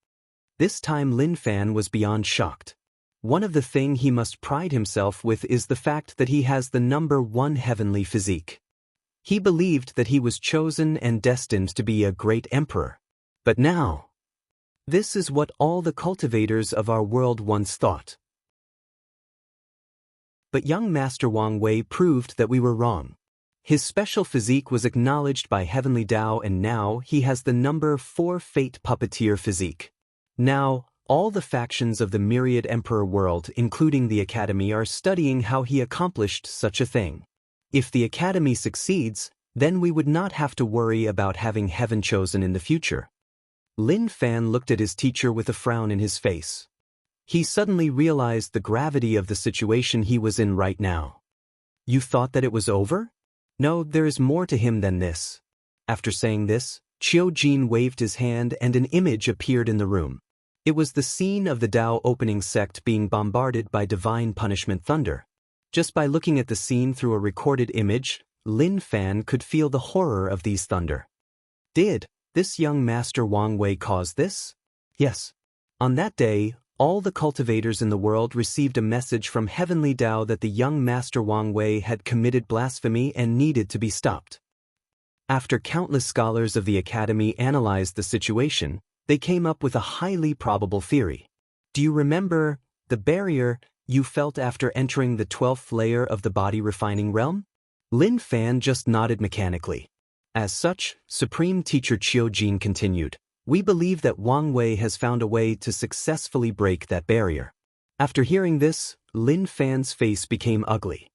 This time Lin Fan was beyond shocked. One of the things he must pride himself with is the fact that he has the number 1 heavenly physique. He believed that he was chosen and destined to be a great emperor. But now, this is what all the cultivators of our world once thought. But young Master Wang Wei proved that we were wrong. His special physique was acknowledged by Heavenly Tao, and now he has the number 4 Fate Puppeteer physique. Now, all the factions of the myriad emperor world, including the Academy, are studying how he accomplished such a thing. If the Academy succeeds, then we would not have to worry about having heaven chosen in the future. Lin Fan looked at his teacher with a frown in his face. He suddenly realized the gravity of the situation he was in right now. You thought that it was over? No, there is more to him than this. After saying this, Qiu Jin waved his hand and an image appeared in the room. It was the scene of the Tao opening sect being bombarded by divine punishment thunder. Just by looking at the scene through a recorded image, Lin Fan could feel the horror of these thunder. Did this young Master Wang Wei cause this? Yes. On that day, all the cultivators in the world received a message from Heavenly Tao that the young Master Wang Wei had committed blasphemy and needed to be stopped. After countless scholars of the Academy analyzed the situation, they came up with a highly probable theory. Do you remember the barrier you felt after entering the 12th layer of the body refining realm? Lin Fan just nodded mechanically. As such, Supreme Teacher Qiu Jin continued, we believe that Wang Wei has found a way to successfully break that barrier. After hearing this, Lin Fan's face became ugly.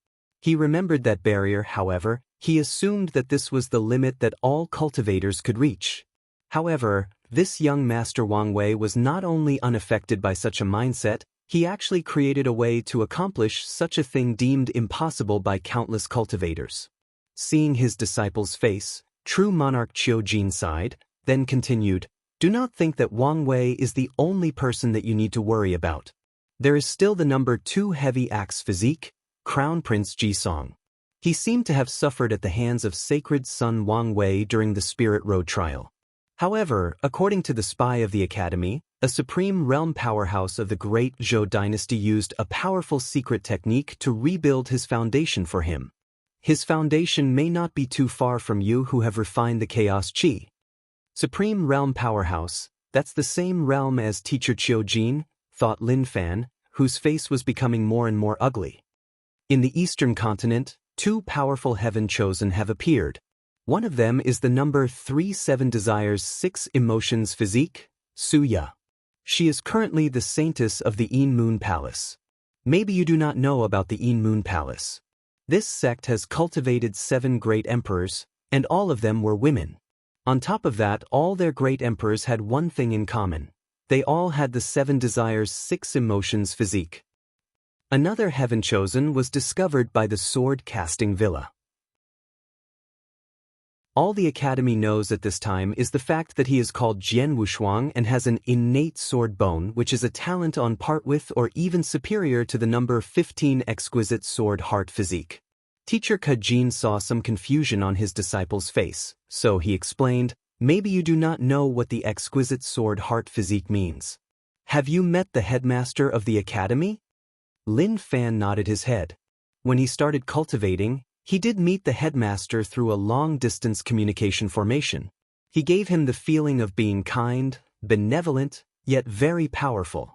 He remembered that barrier, however, he assumed that this was the limit that all cultivators could reach. However, this young Master Wang Wei was not only unaffected by such a mindset, he actually created a way to accomplish such a thing deemed impossible by countless cultivators. Seeing his disciple's face, true Monarch Qiu Jin sighed, then continued, do not think that Wang Wei is the only person that you need to worry about. There is still the number 2 heavy axe physique, Crown Prince Jisong. He seemed to have suffered at the hands of sacred son Wang Wei during the Spirit Road trial. However, according to the spy of the Academy, a supreme realm powerhouse of the great Zhou dynasty used a powerful secret technique to rebuild his foundation for him. His foundation may not be too far from you who have refined the chaos chi. Supreme realm powerhouse, that's the same realm as Teacher Qiu Jin, thought Lin Fan, whose face was becoming more and more ugly. In the eastern continent, 2 powerful heaven chosen have appeared. One of them is the number 3 7 Desires 6 Emotions physique, Suya. She is currently the saintess of the Yin Moon Palace. Maybe you do not know about the Yin Moon Palace. This sect has cultivated 7 great emperors, and all of them were women. On top of that, all their great emperors had one thing in common. They all had the 7 Desires 6 Emotions physique. Another heaven chosen was discovered by the sword casting villa. All the Academy knows at this time is the fact that he is called Jian Wushuang and has an innate sword bone, which is a talent on part with or even superior to the number 15 exquisite sword heart physique. Teacher Kajin saw some confusion on his disciple's face, so he explained, maybe you do not know what the exquisite sword heart physique means. Have you met the headmaster of the Academy? Lin Fan nodded his head. When he started cultivating, he did meet the headmaster through a long-distance communication formation. He gave him the feeling of being kind, benevolent, yet very powerful.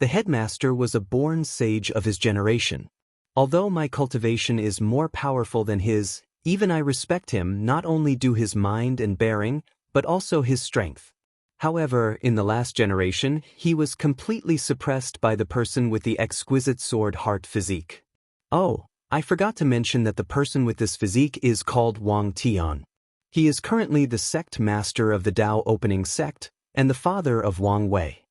The headmaster was a born sage of his generation. Although my cultivation is more powerful than his, even I respect him not only due his mind and bearing, but also his strength. However, in the last generation, he was completely suppressed by the person with the exquisite sword heart physique. Oh, I forgot to mention that the person with this physique is called Wang Tian. He is currently the sect master of the Tao opening sect, and the father of Wang Wei.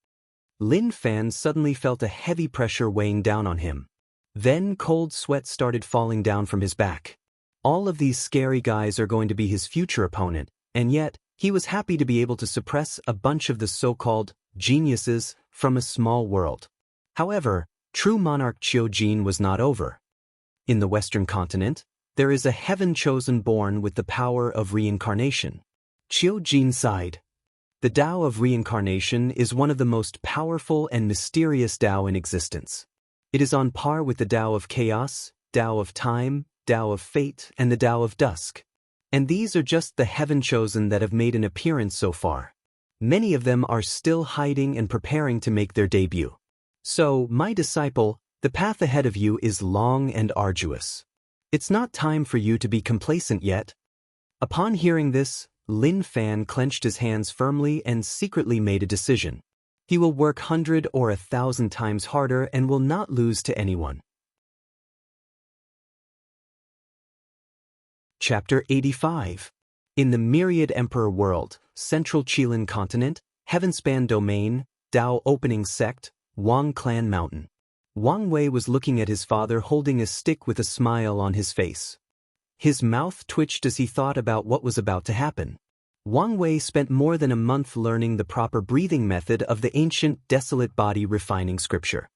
Lin Fan suddenly felt a heavy pressure weighing down on him. Then cold sweat started falling down from his back. All of these scary guys are going to be his future opponent, and yet, he was happy to be able to suppress a bunch of the so-called geniuses from a small world. However, true Monarch Qiujin was not over. In the Western continent, there is a heaven chosen born with the power of reincarnation. Qiujin sighed. The Tao of reincarnation is one of the most powerful and mysterious Tao in existence. It is on par with the Tao of chaos, Tao of time, Tao of fate, and the Tao of dusk. And these are just the heaven chosen that have made an appearance so far. Many of them are still hiding and preparing to make their debut. So, my disciple, the path ahead of you is long and arduous. It's not time for you to be complacent yet. Upon hearing this, Lin Fan clenched his hands firmly and secretly made a decision. He will work 100 or 1,000 times harder and will not lose to anyone. Chapter 85. In the Myriad Emperor World, Central Qilin Continent, Heavenspan Domain, Tao Opening Sect, Wang Clan Mountain. Wang Wei was looking at his father holding a stick with a smile on his face. His mouth twitched as he thought about what was about to happen. Wang Wei spent more than a month learning the proper breathing method of the ancient desolate body refining scripture.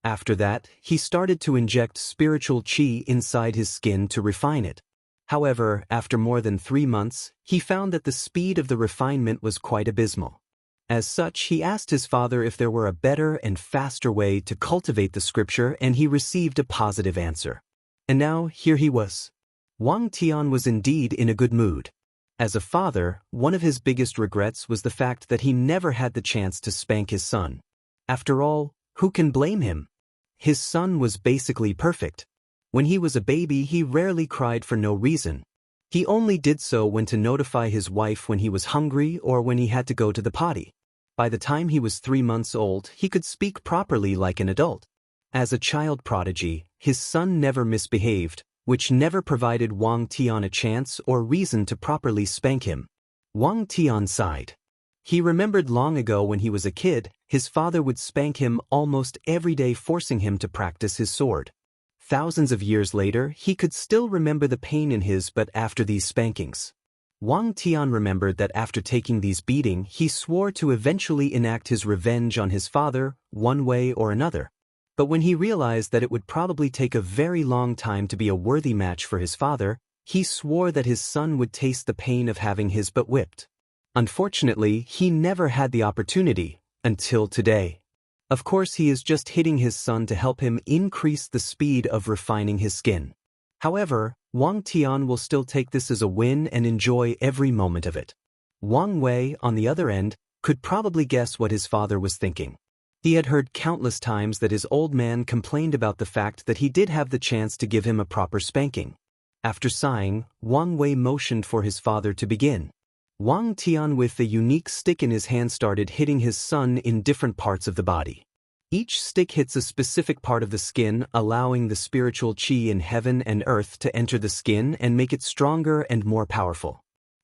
After that, he started to inject spiritual qi inside his skin to refine it. However, after more than 3 months, he found that the speed of the refinement was quite abysmal. As such, he asked his father if there were a better and faster way to cultivate the scripture, and he received a positive answer. And now, here he was. Wang Tian was indeed in a good mood. As a father, one of his biggest regrets was the fact that he never had the chance to spank his son. After all, who can blame him? His son was basically perfect. When he was a baby, he rarely cried for no reason. He only did so when to notify his wife when he was hungry or when he had to go to the potty. By the time he was 3 months old, he could speak properly like an adult. As a child prodigy, his son never misbehaved, which never provided Wang Tian a chance or reason to properly spank him. Wang Tian sighed. He remembered long ago when he was a kid, his father would spank him almost every day, forcing him to practice his sword. Thousands of years later, he could still remember the pain in his butt after these spankings. Wang Tian remembered that after taking these beatings, he swore to eventually enact his revenge on his father, one way or another. But when he realized that it would probably take a very long time to be a worthy match for his father, he swore that his son would taste the pain of having his butt whipped. Unfortunately, he never had the opportunity, until today. Of course, he is just hitting his son to help him increase the speed of refining his skin. However, Wang Tian will still take this as a win and enjoy every moment of it. Wang Wei, on the other end, could probably guess what his father was thinking. He had heard countless times that his old man complained about the fact that he did have the chance to give him a proper spanking. After sighing, Wang Wei motioned for his father to begin. Wang Tian with the unique stick in his hand started hitting his son in different parts of the body. Each stick hits a specific part of the skin, allowing the spiritual qi in heaven and earth to enter the skin and make it stronger and more powerful.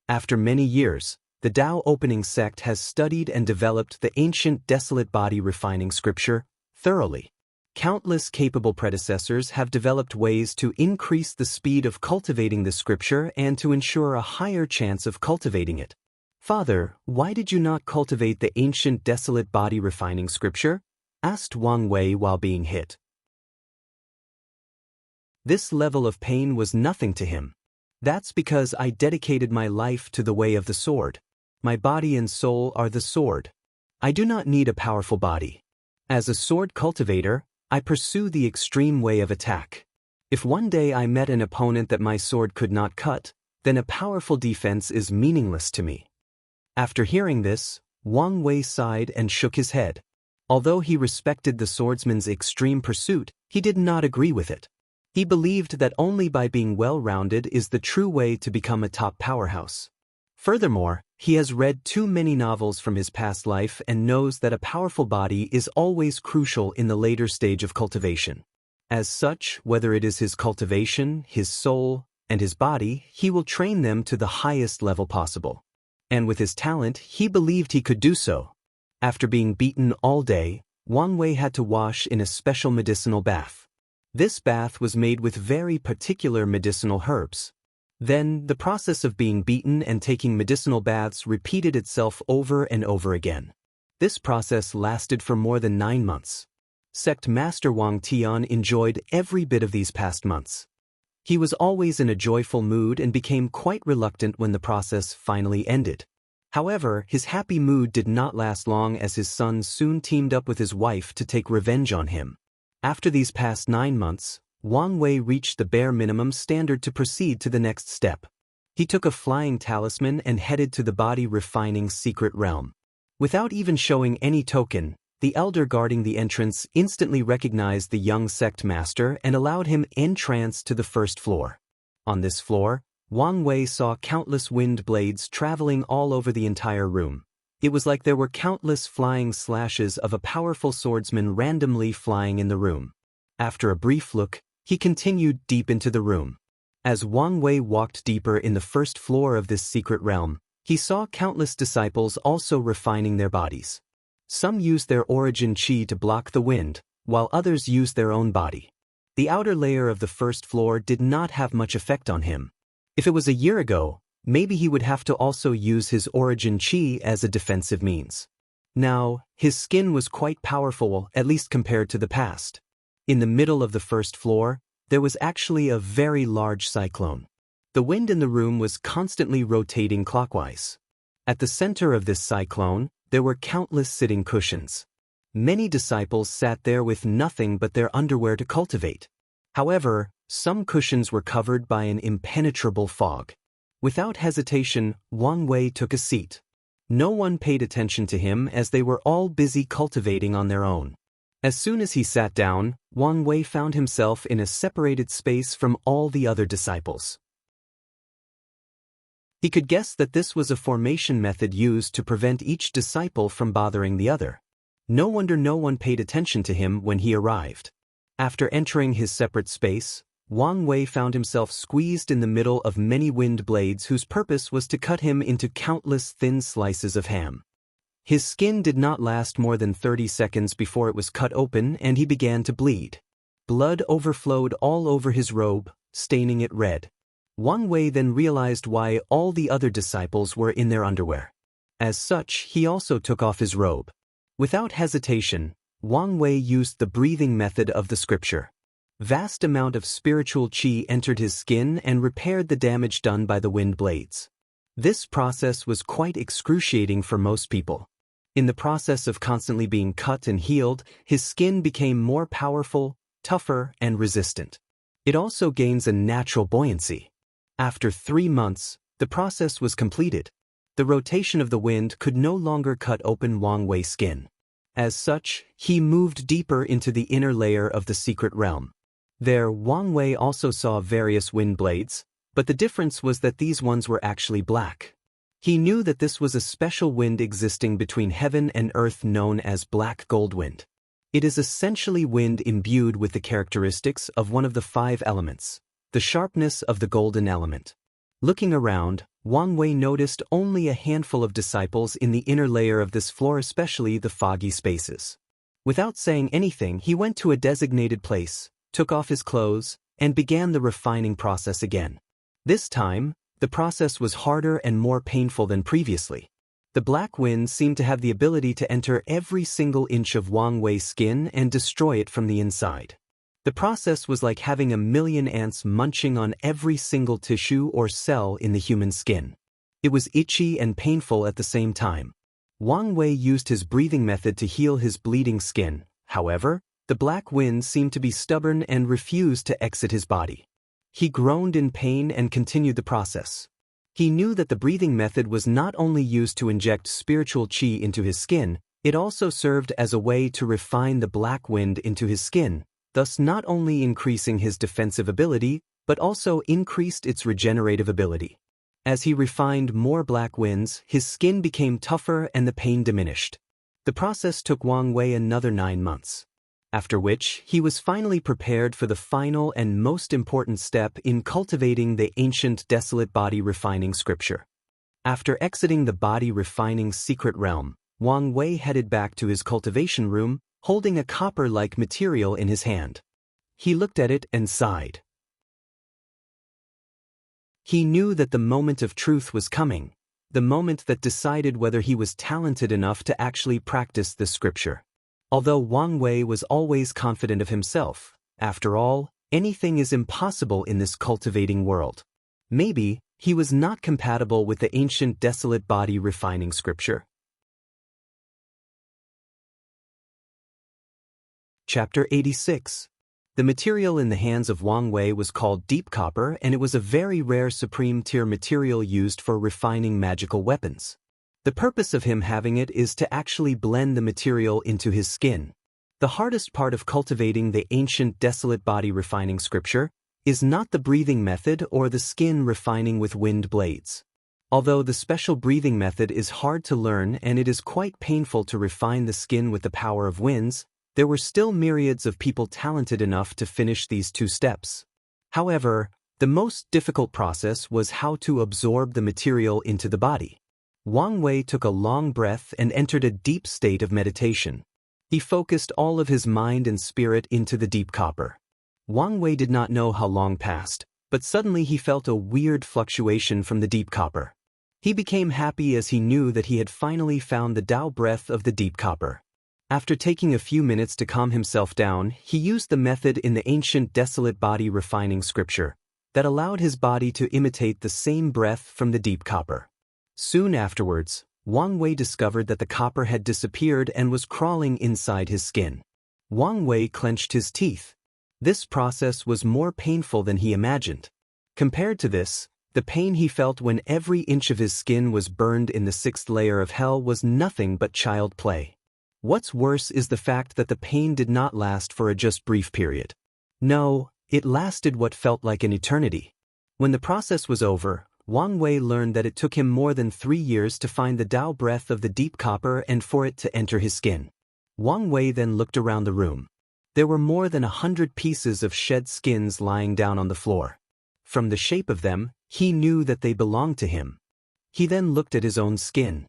After many years, the Tao Opening Sect has studied and developed the ancient desolate body refining scripture thoroughly. Countless capable predecessors have developed ways to increase the speed of cultivating the scripture and to ensure a higher chance of cultivating it. Father, why did you not cultivate the ancient desolate body refining scripture? Asked Wang Wei while being hit. This level of pain was nothing to him. That's because I dedicated my life to the way of the sword. My body and soul are the sword. I do not need a powerful body. As a sword cultivator, I pursue the extreme way of attack. If one day I met an opponent that my sword could not cut, then a powerful defense is meaningless to me. After hearing this, Wang Wei sighed and shook his head. Although he respected the swordsman's extreme pursuit, he did not agree with it. He believed that only by being well-rounded is the true way to become a top powerhouse. Furthermore, he has read too many novels from his past life and knows that a powerful body is always crucial in the later stage of cultivation. As such, whether it is his cultivation, his soul, and his body, he will train them to the highest level possible. And with his talent, he believed he could do so. After being beaten all day, Wang Wei had to wash in a special medicinal bath. This bath was made with very particular medicinal herbs. Then, the process of being beaten and taking medicinal baths repeated itself over and over again. This process lasted for more than 9 months. Sect Master Wang Tian enjoyed every bit of these past months. He was always in a joyful mood and became quite reluctant when the process finally ended. However, his happy mood did not last long as his son soon teamed up with his wife to take revenge on him. After these past 9 months, Wang Wei reached the bare minimum standard to proceed to the next step. He took a flying talisman and headed to the body refining secret realm. Without even showing any token, the elder guarding the entrance instantly recognized the young sect master and allowed him entrance to the first floor. On this floor, Wang Wei saw countless wind blades traveling all over the entire room. It was like there were countless flying slashes of a powerful swordsman randomly flying in the room. After a brief look, he continued deep into the room. As Wang Wei walked deeper in the first floor of this secret realm, he saw countless disciples also refining their bodies. Some used their origin chi to block the wind, while others used their own body. The outer layer of the first floor did not have much effect on him. If it was a year ago, maybe he would have to also use his origin chi as a defensive means. Now, his skin was quite powerful, at least compared to the past. In the middle of the first floor, there was actually a very large cyclone. The wind in the room was constantly rotating clockwise. At the center of this cyclone, there were countless sitting cushions. Many disciples sat there with nothing but their underwear to cultivate. However, some cushions were covered by an impenetrable fog. Without hesitation, Wang Wei took a seat. No one paid attention to him as they were all busy cultivating on their own. As soon as he sat down, Wang Wei found himself in a separated space from all the other disciples. He could guess that this was a formation method used to prevent each disciple from bothering the other. No wonder no one paid attention to him when he arrived. After entering his separate space, Wang Wei found himself squeezed in the middle of many wind blades whose purpose was to cut him into countless thin slices of ham. His skin did not last more than 30 seconds before it was cut open and he began to bleed. Blood overflowed all over his robe, staining it red. Wang Wei then realized why all the other disciples were in their underwear. As such, he also took off his robe. Without hesitation, Wang Wei used the breathing method of the scripture. Vast amount of spiritual qi entered his skin and repaired the damage done by the wind blades. This process was quite excruciating for most people. In the process of constantly being cut and healed, his skin became more powerful, tougher, and resistant. It also gains a natural buoyancy. After 3 months, the process was completed. The rotation of the wind could no longer cut open Wang Wei's skin. As such, he moved deeper into the inner layer of the secret realm. There, Wang Wei also saw various wind blades, but the difference was that these ones were actually black. He knew that this was a special wind existing between heaven and earth known as black gold wind. It is essentially wind imbued with the characteristics of one of the 5 elements, the sharpness of the golden element. Looking around, Wang Wei noticed only a handful of disciples in the inner layer of this floor, especially the foggy spaces. Without saying anything, he went to a designated place, took off his clothes, and began the refining process again. This time, the process was harder and more painful than previously. The black wind seemed to have the ability to enter every single inch of Wang Wei's skin and destroy it from the inside. The process was like having a million ants munching on every single tissue or cell in the human skin. It was itchy and painful at the same time. Wang Wei used his breathing method to heal his bleeding skin. However, the black wind seemed to be stubborn and refused to exit his body. He groaned in pain and continued the process. He knew that the breathing method was not only used to inject spiritual qi into his skin, it also served as a way to refine the black wind into his skin, thus not only increasing his defensive ability, but also increased its regenerative ability. As he refined more black winds, his skin became tougher and the pain diminished. The process took Wang Wei another 9 months. After which, he was finally prepared for the final and most important step in cultivating the ancient desolate body refining scripture. After exiting the body refining secret realm, Wang Wei headed back to his cultivation room, holding a copper-like material in his hand. He looked at it and sighed. He knew that the moment of truth was coming, the moment that decided whether he was talented enough to actually practice the scripture. Although Wang Wei was always confident of himself, after all, anything is impossible in this cultivating world. Maybe he was not compatible with the ancient desolate body refining scripture. Chapter 86. The material in the hands of Wang Wei was called deep copper, and it was a very rare supreme-tier material used for refining magical weapons. The purpose of him having it is to actually blend the material into his skin. The hardest part of cultivating the ancient desolate body refining scripture is not the breathing method or the skin refining with wind blades. Although the special breathing method is hard to learn and it is quite painful to refine the skin with the power of winds, there were still myriads of people talented enough to finish these two steps. However, the most difficult process was how to absorb the material into the body. Wang Wei took a long breath and entered a deep state of meditation. He focused all of his mind and spirit into the deep copper. Wang Wei did not know how long passed, but suddenly he felt a weird fluctuation from the deep copper. He became happy as he knew that he had finally found the Tao breath of the deep copper. After taking a few minutes to calm himself down, he used the method in the ancient desolate body refining scripture that allowed his body to imitate the same breath from the deep copper. Soon afterwards, Wang Wei discovered that the copper had disappeared and was crawling inside his skin. Wang Wei clenched his teeth. This process was more painful than he imagined. Compared to this, the pain he felt when every inch of his skin was burned in the 6th layer of hell was nothing but child play. What's worse is the fact that the pain did not last for a just brief period. No, it lasted what felt like an eternity. When the process was over, Wang Wei learned that it took him more than 3 years to find the Tao breath of the deep copper and for it to enter his skin. Wang Wei then looked around the room. There were more than 100 pieces of shed skins lying down on the floor. From the shape of them, he knew that they belonged to him. He then looked at his own skin.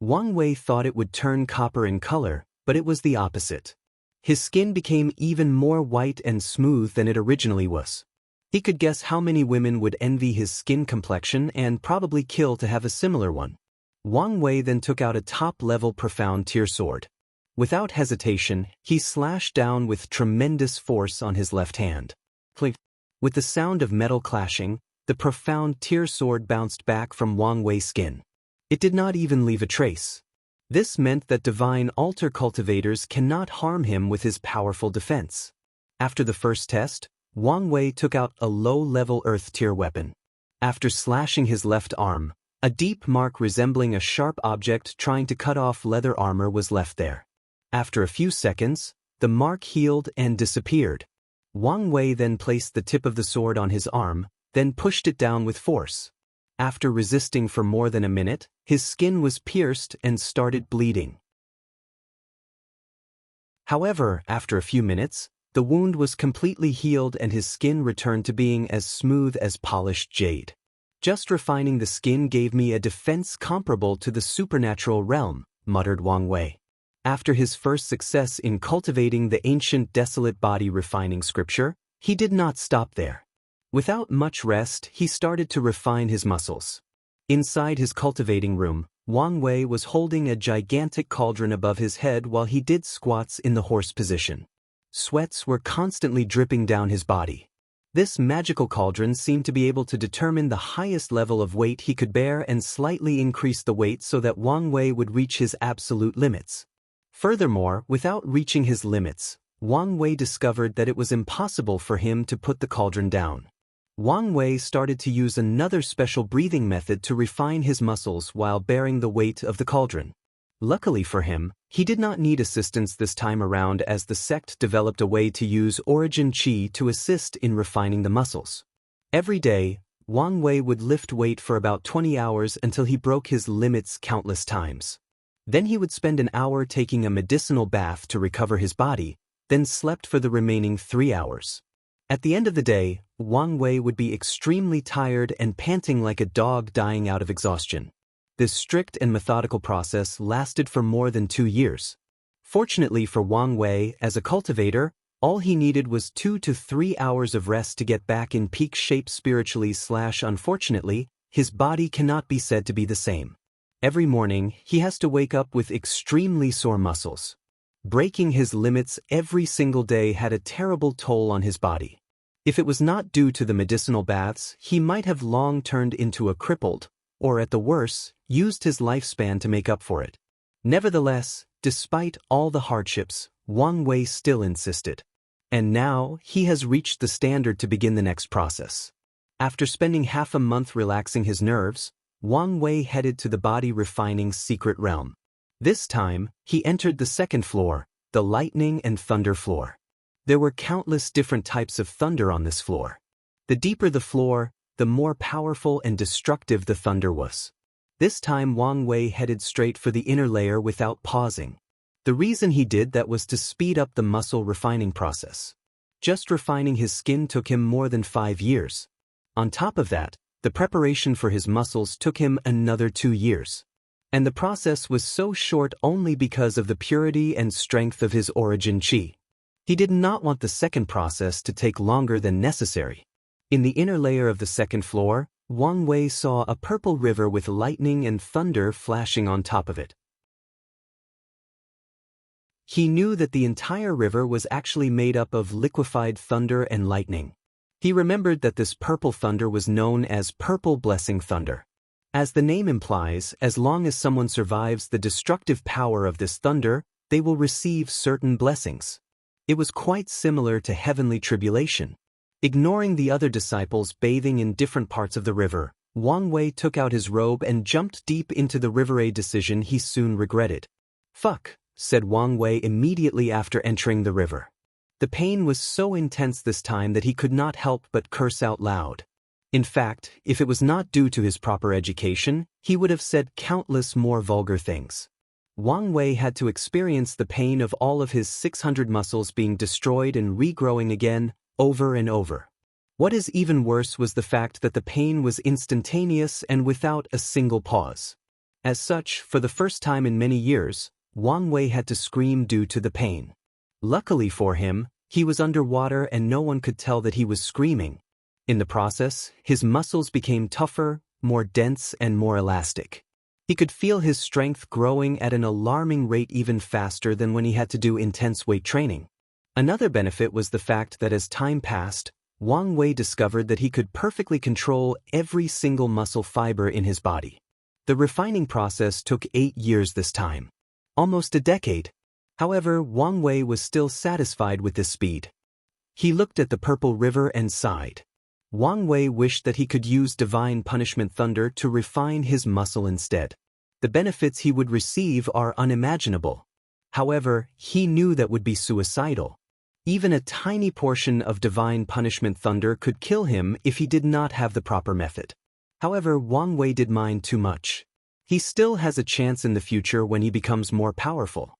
Wang Wei thought it would turn copper in color, but it was the opposite. His skin became even more white and smooth than it originally was. He could guess how many women would envy his skin complexion and probably kill to have a similar one. Wang Wei then took out a top-level profound tier sword. Without hesitation, he slashed down with tremendous force on his left hand. Clink. With the sound of metal clashing, the profound tier sword bounced back from Wang Wei's skin. It did not even leave a trace. This meant that divine altar cultivators cannot harm him with his powerful defense. After the first test, Wang Wei took out a low-level earth-tier weapon. After slashing his left arm, a deep mark resembling a sharp object trying to cut off leather armor was left there. After a few seconds, the mark healed and disappeared. Wang Wei then placed the tip of the sword on his arm, then pushed it down with force. After resisting for more than a minute, his skin was pierced and started bleeding. However, after a few minutes, the wound was completely healed and his skin returned to being as smooth as polished jade. Just refining the skin gave me a defense comparable to the supernatural realm, muttered Wang Wei. After his first success in cultivating the ancient desolate body refining scripture, he did not stop there. Without much rest, he started to refine his muscles. Inside his cultivating room, Wang Wei was holding a gigantic cauldron above his head while he did squats in the horse position. Sweats were constantly dripping down his body. This magical cauldron seemed to be able to determine the highest level of weight he could bear and slightly increase the weight so that Wang Wei would reach his absolute limits. Furthermore, without reaching his limits, Wang Wei discovered that it was impossible for him to put the cauldron down. Wang Wei started to use another special breathing method to refine his muscles while bearing the weight of the cauldron. Luckily for him, he did not need assistance this time around as the sect developed a way to use origin qi to assist in refining the muscles. Every day, Wang Wei would lift weight for about 20 hours until he broke his limits countless times. Then he would spend an hour taking a medicinal bath to recover his body, then slept for the remaining 3 hours. At the end of the day, Wang Wei would be extremely tired and panting like a dog dying out of exhaustion. This strict and methodical process lasted for more than 2 years. Fortunately for Wang Wei, as a cultivator, all he needed was 2 to 3 hours of rest to get back in peak shape spiritually. Unfortunately, his body cannot be said to be the same. Every morning, he has to wake up with extremely sore muscles. Breaking his limits every single day had a terrible toll on his body. If it was not due to the medicinal baths, he might have long turned into a crippled, or at the worst, used his lifespan to make up for it. Nevertheless, despite all the hardships, Wang Wei still insisted. And now, he has reached the standard to begin the next process. After spending half a month relaxing his nerves, Wang Wei headed to the body refining secret realm. This time, he entered the second floor, the lightning and thunder floor. There were countless different types of thunder on this floor. The deeper the floor, the more powerful and destructive the thunder was. This time Wang Wei headed straight for the inner layer without pausing. The reason he did that was to speed up the muscle refining process. Just refining his skin took him more than 5 years. On top of that, the preparation for his muscles took him another 2 years. And the process was so short only because of the purity and strength of his origin qi. He did not want the second process to take longer than necessary. In the inner layer of the second floor, Wang Wei saw a purple river with lightning and thunder flashing on top of it. He knew that the entire river was actually made up of liquefied thunder and lightning. He remembered that this purple thunder was known as Purple Blessing Thunder. As the name implies, as long as someone survives the destructive power of this thunder, they will receive certain blessings. It was quite similar to heavenly tribulation. Ignoring the other disciples bathing in different parts of the river, Wang Wei took out his robe and jumped deep into the river, a decision he soon regretted. "Fuck," said Wang Wei immediately after entering the river. The pain was so intense this time that he could not help but curse out loud. In fact, if it was not due to his proper education, he would have said countless more vulgar things. Wang Wei had to experience the pain of all of his 600 muscles being destroyed and regrowing again, over and over. What is even worse was the fact that the pain was instantaneous and without a single pause. As such, for the first time in many years, Wang Wei had to scream due to the pain. Luckily for him, he was underwater and no one could tell that he was screaming. In the process, his muscles became tougher, more dense and more elastic. He could feel his strength growing at an alarming rate, even faster than when he had to do intense weight training. Another benefit was the fact that as time passed, Wang Wei discovered that he could perfectly control every single muscle fiber in his body. The refining process took 8 years this time. Almost a decade. However, Wang Wei was still satisfied with this speed. He looked at the purple river and sighed. Wang Wei wished that he could use divine punishment thunder to refine his muscle instead. The benefits he would receive are unimaginable. However, he knew that would be suicidal. Even a tiny portion of divine punishment thunder could kill him if he did not have the proper method. However, Wang Wei did mind too much. He still has a chance in the future when he becomes more powerful.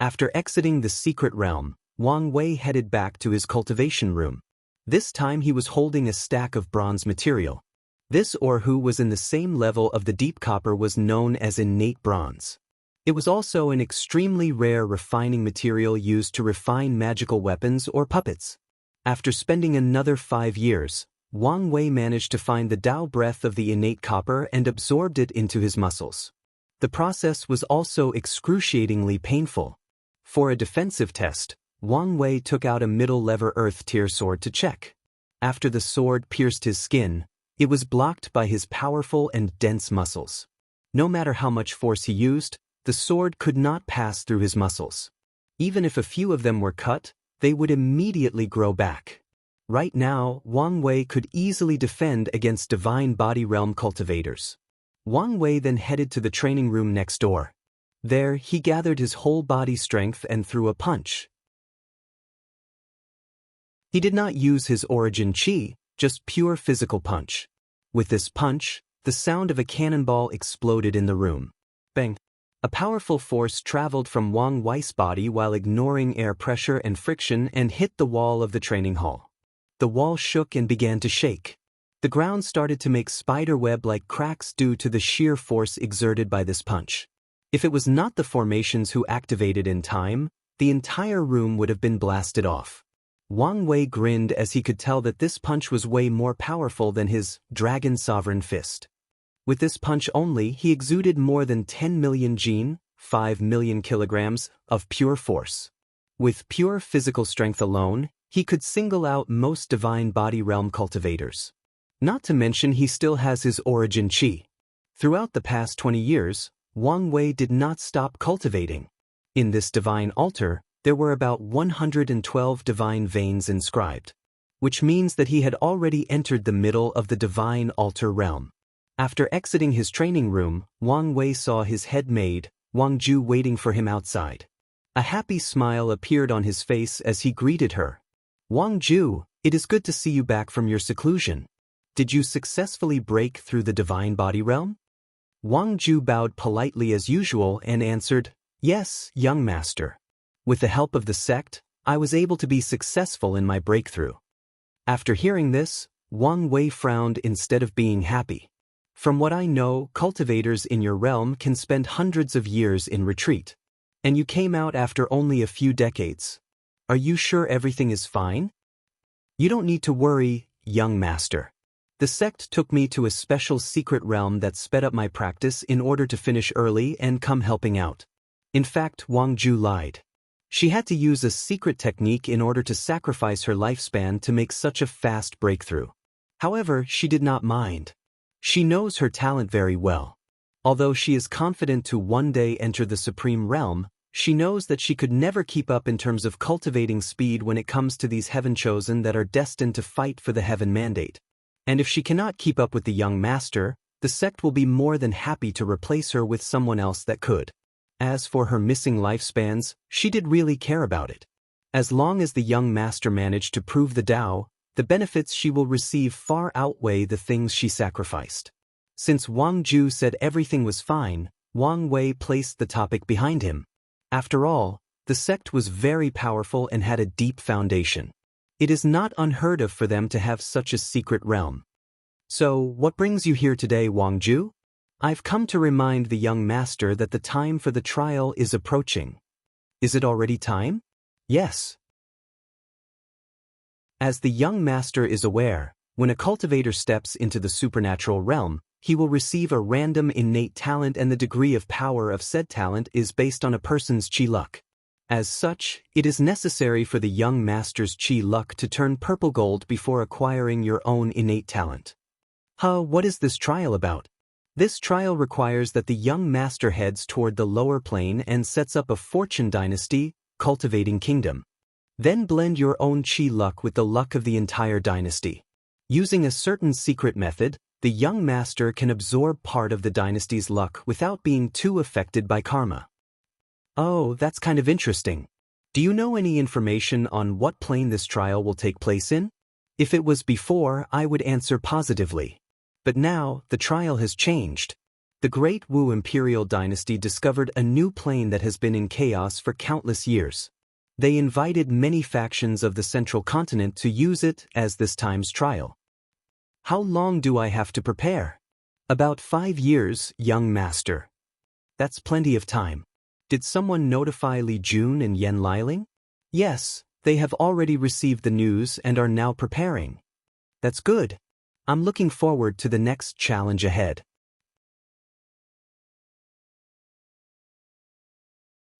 After exiting the secret realm, Wang Wei headed back to his cultivation room. This time he was holding a stack of bronze material. This ore was in the same level of the deep copper, was known as innate bronze. It was also an extremely rare refining material used to refine magical weapons or puppets. After spending another 5 years, Wang Wei managed to find the Tao breath of the innate copper and absorbed it into his muscles. The process was also excruciatingly painful. For a defensive test, Wang Wei took out a middle-level earth-tier sword to check. After the sword pierced his skin, it was blocked by his powerful and dense muscles. No matter how much force he used, the sword could not pass through his muscles. Even if a few of them were cut, they would immediately grow back. Right now, Wang Wei could easily defend against divine body realm cultivators. Wang Wei then headed to the training room next door. There, he gathered his whole body strength and threw a punch. He did not use his origin qi, just pure physical punch. With this punch, the sound of a cannonball exploded in the room. Bang! A powerful force traveled from Wang Wei's body while ignoring air pressure and friction and hit the wall of the training hall. The wall shook and began to shake. The ground started to make spiderweb-like cracks due to the sheer force exerted by this punch. If it was not the formations who activated in time, the entire room would have been blasted off. Wang Wei grinned as he could tell that this punch was way more powerful than his Dragon Sovereign Fist. With this punch only, he exuded more than 10 million jin, 5 million kilograms, of pure force. With pure physical strength alone, he could single out most divine body realm cultivators. Not to mention he still has his origin chi. Throughout the past 20 years, Wang Wei did not stop cultivating. In this divine altar, there were about 112 divine veins inscribed, which means that he had already entered the middle of the divine altar realm. After exiting his training room, Wang Wei saw his head maid, Wang Ju, waiting for him outside. A happy smile appeared on his face as he greeted her. Wang Ju, it is good to see you back from your seclusion. Did you successfully break through the divine body realm? Wang Ju bowed politely as usual and answered, Yes, young master. With the help of the sect, I was able to be successful in my breakthrough. After hearing this, Wang Wei frowned instead of being happy. From what I know, cultivators in your realm can spend hundreds of years in retreat. And you came out after only a few decades. Are you sure everything is fine? You don't need to worry, young master. The sect took me to a special secret realm that sped up my practice in order to finish early and come helping out. In fact, Wang Ju lied. She had to use a secret technique in order to sacrifice her lifespan to make such a fast breakthrough. However, she did not mind. She knows her talent very well. Although she is confident to one day enter the supreme realm, she knows that she could never keep up in terms of cultivating speed when it comes to these heaven chosen that are destined to fight for the heaven mandate. And if she cannot keep up with the young master, the sect will be more than happy to replace her with someone else that could. As for her missing lifespans, she did really care about it. As long as the young master managed to prove the Tao, the benefits she will receive far outweigh the things she sacrificed. Since Wang Ju said everything was fine, Wang Wei placed the topic behind him. After all, the sect was very powerful and had a deep foundation. It is not unheard of for them to have such a secret realm. So, what brings you here today, Wang Ju? I've come to remind the young master that the time for the trial is approaching. Is it already time? Yes. As the young master is aware, when a cultivator steps into the supernatural realm, he will receive a random innate talent, and the degree of power of said talent is based on a person's chi luck. As such, it is necessary for the young master's chi luck to turn purple gold before acquiring your own innate talent. What is this trial about? This trial requires that the young master heads toward the lower plane and sets up a fortune dynasty, cultivating kingdom. Then blend your own chi luck with the luck of the entire dynasty. Using a certain secret method, the young master can absorb part of the dynasty's luck without being too affected by karma. Oh, that's kind of interesting. Do you know any information on what plane this trial will take place in? If it was before, I would answer positively. But now, the trial has changed. The Great Wu Imperial Dynasty discovered a new plane that has been in chaos for countless years. They invited many factions of the central continent to use it as this time's trial. How long do I have to prepare? About 5 years, young master. That's plenty of time. Did someone notify Li Jun and Yan Liling? Yes, they have already received the news and are now preparing. That's good. I'm looking forward to the next challenge ahead.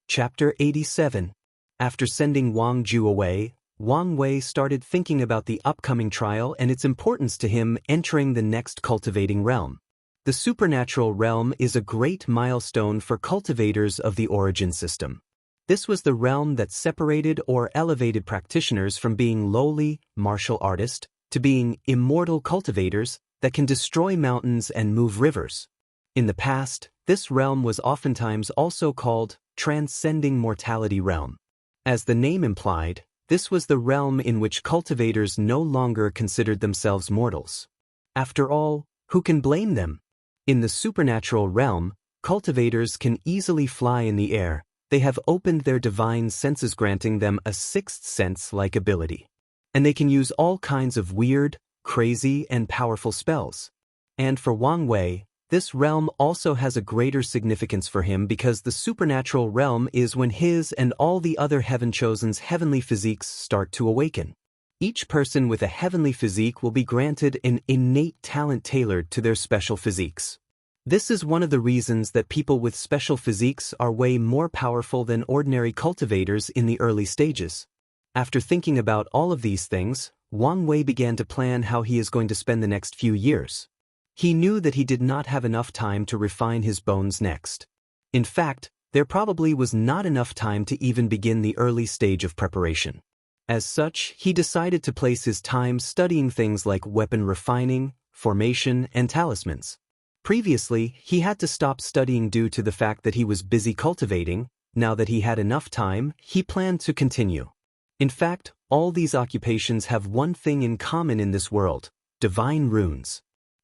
Chapter 87. After sending Wang Ju away, Wang Wei started thinking about the upcoming trial and its importance to him entering the next cultivating realm. The supernatural realm is a great milestone for cultivators of the origin system. This was the realm that separated or elevated practitioners from being lowly, martial artists, to being immortal cultivators that can destroy mountains and move rivers. In the past, this realm was oftentimes also called Transcending Mortality Realm. As the name implied, this was the realm in which cultivators no longer considered themselves mortals. After all, who can blame them? In the supernatural realm, cultivators can easily fly in the air. They have opened their divine senses, granting them a sixth sense-like ability. And they can use all kinds of weird, crazy, and powerful spells. And for Wang Wei, this realm also has a greater significance for him because the supernatural realm is when his and all the other Heaven Chosen's heavenly physiques start to awaken. Each person with a heavenly physique will be granted an innate talent tailored to their special physiques. This is one of the reasons that people with special physiques are way more powerful than ordinary cultivators in the early stages. After thinking about all of these things, Wang Wei began to plan how he is going to spend the next few years. He knew that he did not have enough time to refine his bones next. In fact, there probably was not enough time to even begin the early stage of preparation. As such, he decided to place his time studying things like weapon refining, formation, and talismans. Previously, he had to stop studying due to the fact that he was busy cultivating. Now that he had enough time, he planned to continue. In fact, all these occupations have one thing in common in this world: divine runes.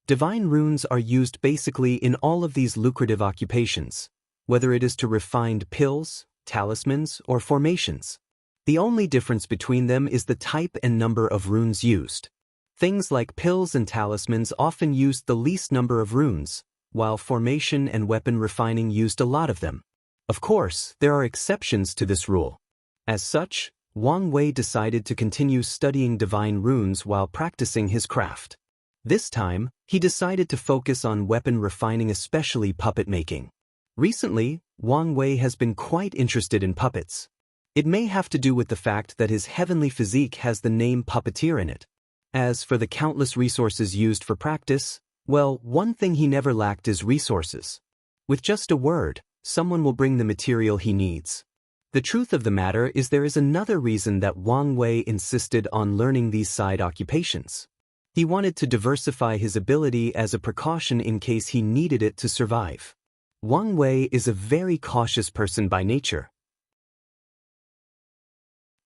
Divine runes are used basically in all of these lucrative occupations, whether it is to refine pills, talismans, or formations. The only difference between them is the type and number of runes used. Things like pills and talismans often used the least number of runes, while formation and weapon refining used a lot of them. Of course, there are exceptions to this rule. As such, Wang Wei decided to continue studying divine runes while practicing his craft. This time, he decided to focus on weapon refining, especially puppet making. Recently, Wang Wei has been quite interested in puppets. It may have to do with the fact that his heavenly physique has the name puppeteer in it. As for the countless resources used for practice, well, one thing he never lacked is resources. With just a word, someone will bring the material he needs. The truth of the matter is there is another reason that Wang Wei insisted on learning these side occupations. He wanted to diversify his ability as a precaution in case he needed it to survive. Wang Wei is a very cautious person by nature.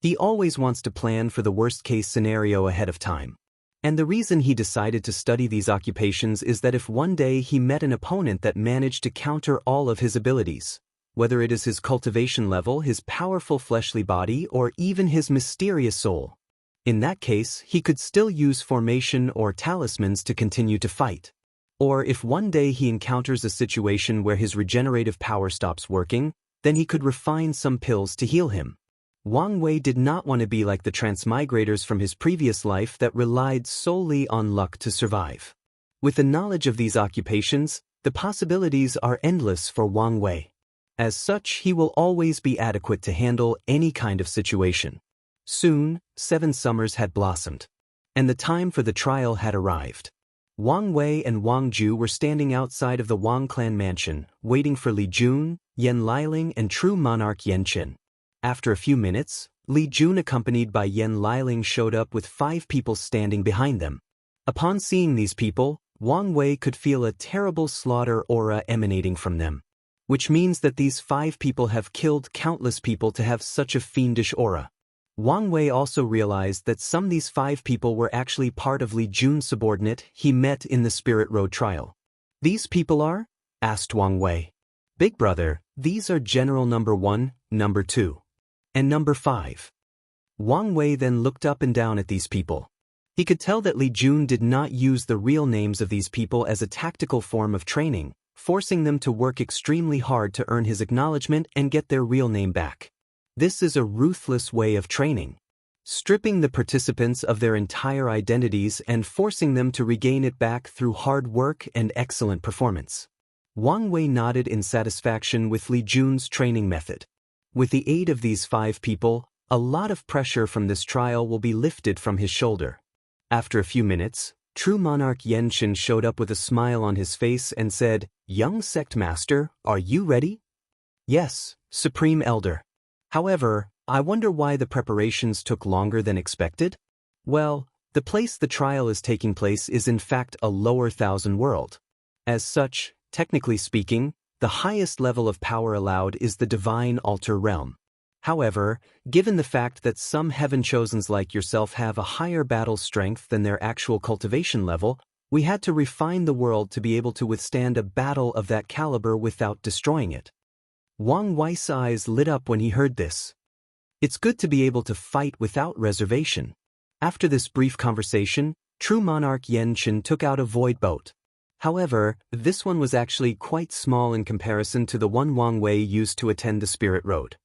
He always wants to plan for the worst-case scenario ahead of time. And the reason he decided to study these occupations is that if one day he met an opponent that managed to counter all of his abilities, whether it is his cultivation level, his powerful fleshly body, or even his mysterious soul, in that case, he could still use formation or talismans to continue to fight. Or if one day he encounters a situation where his regenerative power stops working, then he could refine some pills to heal him. Wang Wei did not want to be like the transmigrators from his previous life that relied solely on luck to survive. With the knowledge of these occupations, the possibilities are endless for Wang Wei. As such, he will always be adequate to handle any kind of situation. Soon, 7 summers had blossomed, and the time for the trial had arrived. Wang Wei and Wang Ju were standing outside of the Wang clan mansion, waiting for Li Jun, Yan Liling, and true monarch Yan Qin. After a few minutes, Li Jun accompanied by Yan Liling showed up with 5 people standing behind them. Upon seeing these people, Wang Wei could feel a terrible slaughter aura emanating from them, which means that these 5 people have killed countless people to have such a fiendish aura. Wang Wei also realized that some of these 5 people were actually part of Li Jun's subordinate he met in the Spirit Road trial. These people are? Asked Wang Wei. Big brother, these are General Number 1, Number 2, and Number 5. Wang Wei then looked up and down at these people. He could tell that Li Jun did not use the real names of these people as a tactical form of training, forcing them to work extremely hard to earn his acknowledgement and get their real name back. This is a ruthless way of training, stripping the participants of their entire identities and forcing them to regain it back through hard work and excellent performance. Wang Wei nodded in satisfaction with Li Jun's training method. With the aid of these 5 people, a lot of pressure from this trial will be lifted from his shoulder. After a few minutes, true monarch Yan Qin showed up with a smile on his face and said, "Young sect master, are you ready?" "Yes, Supreme Elder. However, I wonder why the preparations took longer than expected?" "Well, the place the trial is taking place is in fact a lower thousand world. As such, technically speaking, the highest level of power allowed is the divine altar realm. However, given the fact that some heaven chosens like yourself have a higher battle strength than their actual cultivation level, we had to refine the world to be able to withstand a battle of that caliber without destroying it." Wang Wei's eyes lit up when he heard this. It's good to be able to fight without reservation. After this brief conversation, True Monarch Xianxia took out a void boat. However, this one was actually quite small in comparison to the one Wang Wei used to attend the Spirit Road.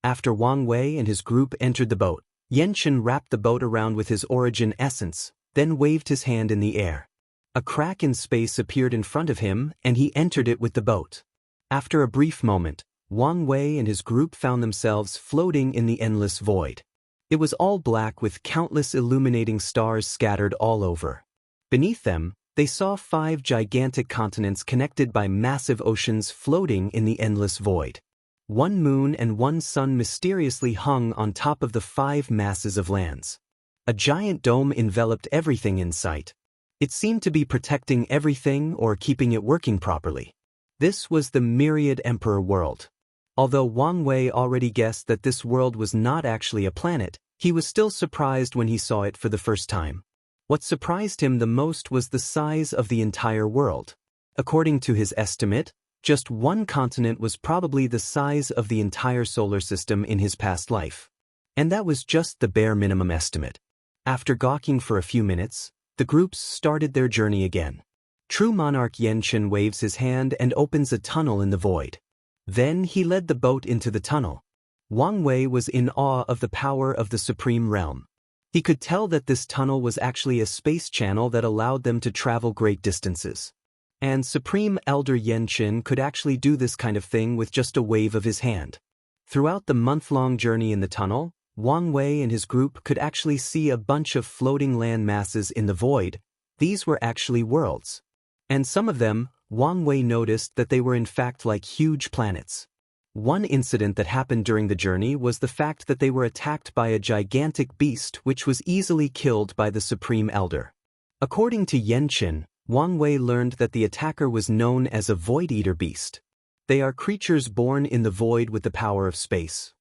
After Wang Wei and his group entered the boat, Xianxia wrapped the boat around with his origin essence, then waved his hand in the air. A crack in space appeared in front of him, and he entered it with the boat. After a brief moment, Wang Wei and his group found themselves floating in the endless void. It was all black with countless illuminating stars scattered all over. Beneath them, they saw 5 gigantic continents connected by massive oceans floating in the endless void. 1 moon and 1 sun mysteriously hung on top of the 5 masses of lands. A giant dome enveloped everything in sight. It seemed to be protecting everything or keeping it working properly. This was the Myriad Emperor world. Although Wang Wei already guessed that this world was not actually a planet, he was still surprised when he saw it for the first time. What surprised him the most was the size of the entire world. According to his estimate, just 1 continent was probably the size of the entire solar system in his past life. And that was just the bare minimum estimate. After gawking for a few minutes, the groups started their journey again. True Monarch Xianxia waves his hand and opens a tunnel in the void. Then he led the boat into the tunnel. Wang Wei was in awe of the power of the Supreme Realm. He could tell that this tunnel was actually a space channel that allowed them to travel great distances. And Supreme Elder Xianxia could actually do this kind of thing with just a wave of his hand. Throughout the month-long journey in the tunnel, Wang Wei and his group could actually see a bunch of floating land masses in the void. These were actually worlds. And some of them, Wang Wei noticed that they were in fact like huge planets. One incident that happened during the journey was the fact that they were attacked by a gigantic beast which was easily killed by the Supreme Elder. According to Xianxia, Wang Wei learned that the attacker was known as a Void-Eater beast. They are creatures born in the void with the power of space.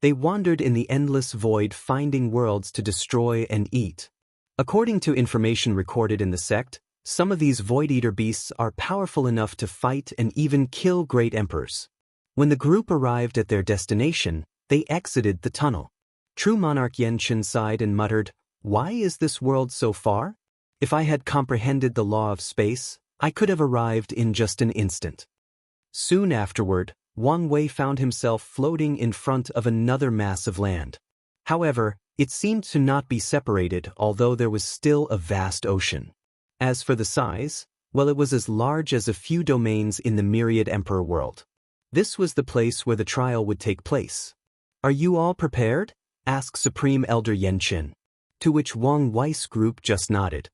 They wandered in the endless void finding worlds to destroy and eat. According to information recorded in the sect, some of these Void-Eater beasts are powerful enough to fight and even kill great emperors. When the group arrived at their destination, they exited the tunnel. True Monarch Xianxia sighed and muttered, "Why is this world so far? If I had comprehended the law of space, I could have arrived in just an instant." Soon afterward, Wang Wei found himself floating in front of another mass of land. However, it seemed to not be separated, although there was still a vast ocean. As for the size, well, it was as large as a few domains in the Myriad Emperor world. This was the place where the trial would take place. "Are you all prepared?" asked Supreme Elder Xianxia, to which Wang Wei's group just nodded.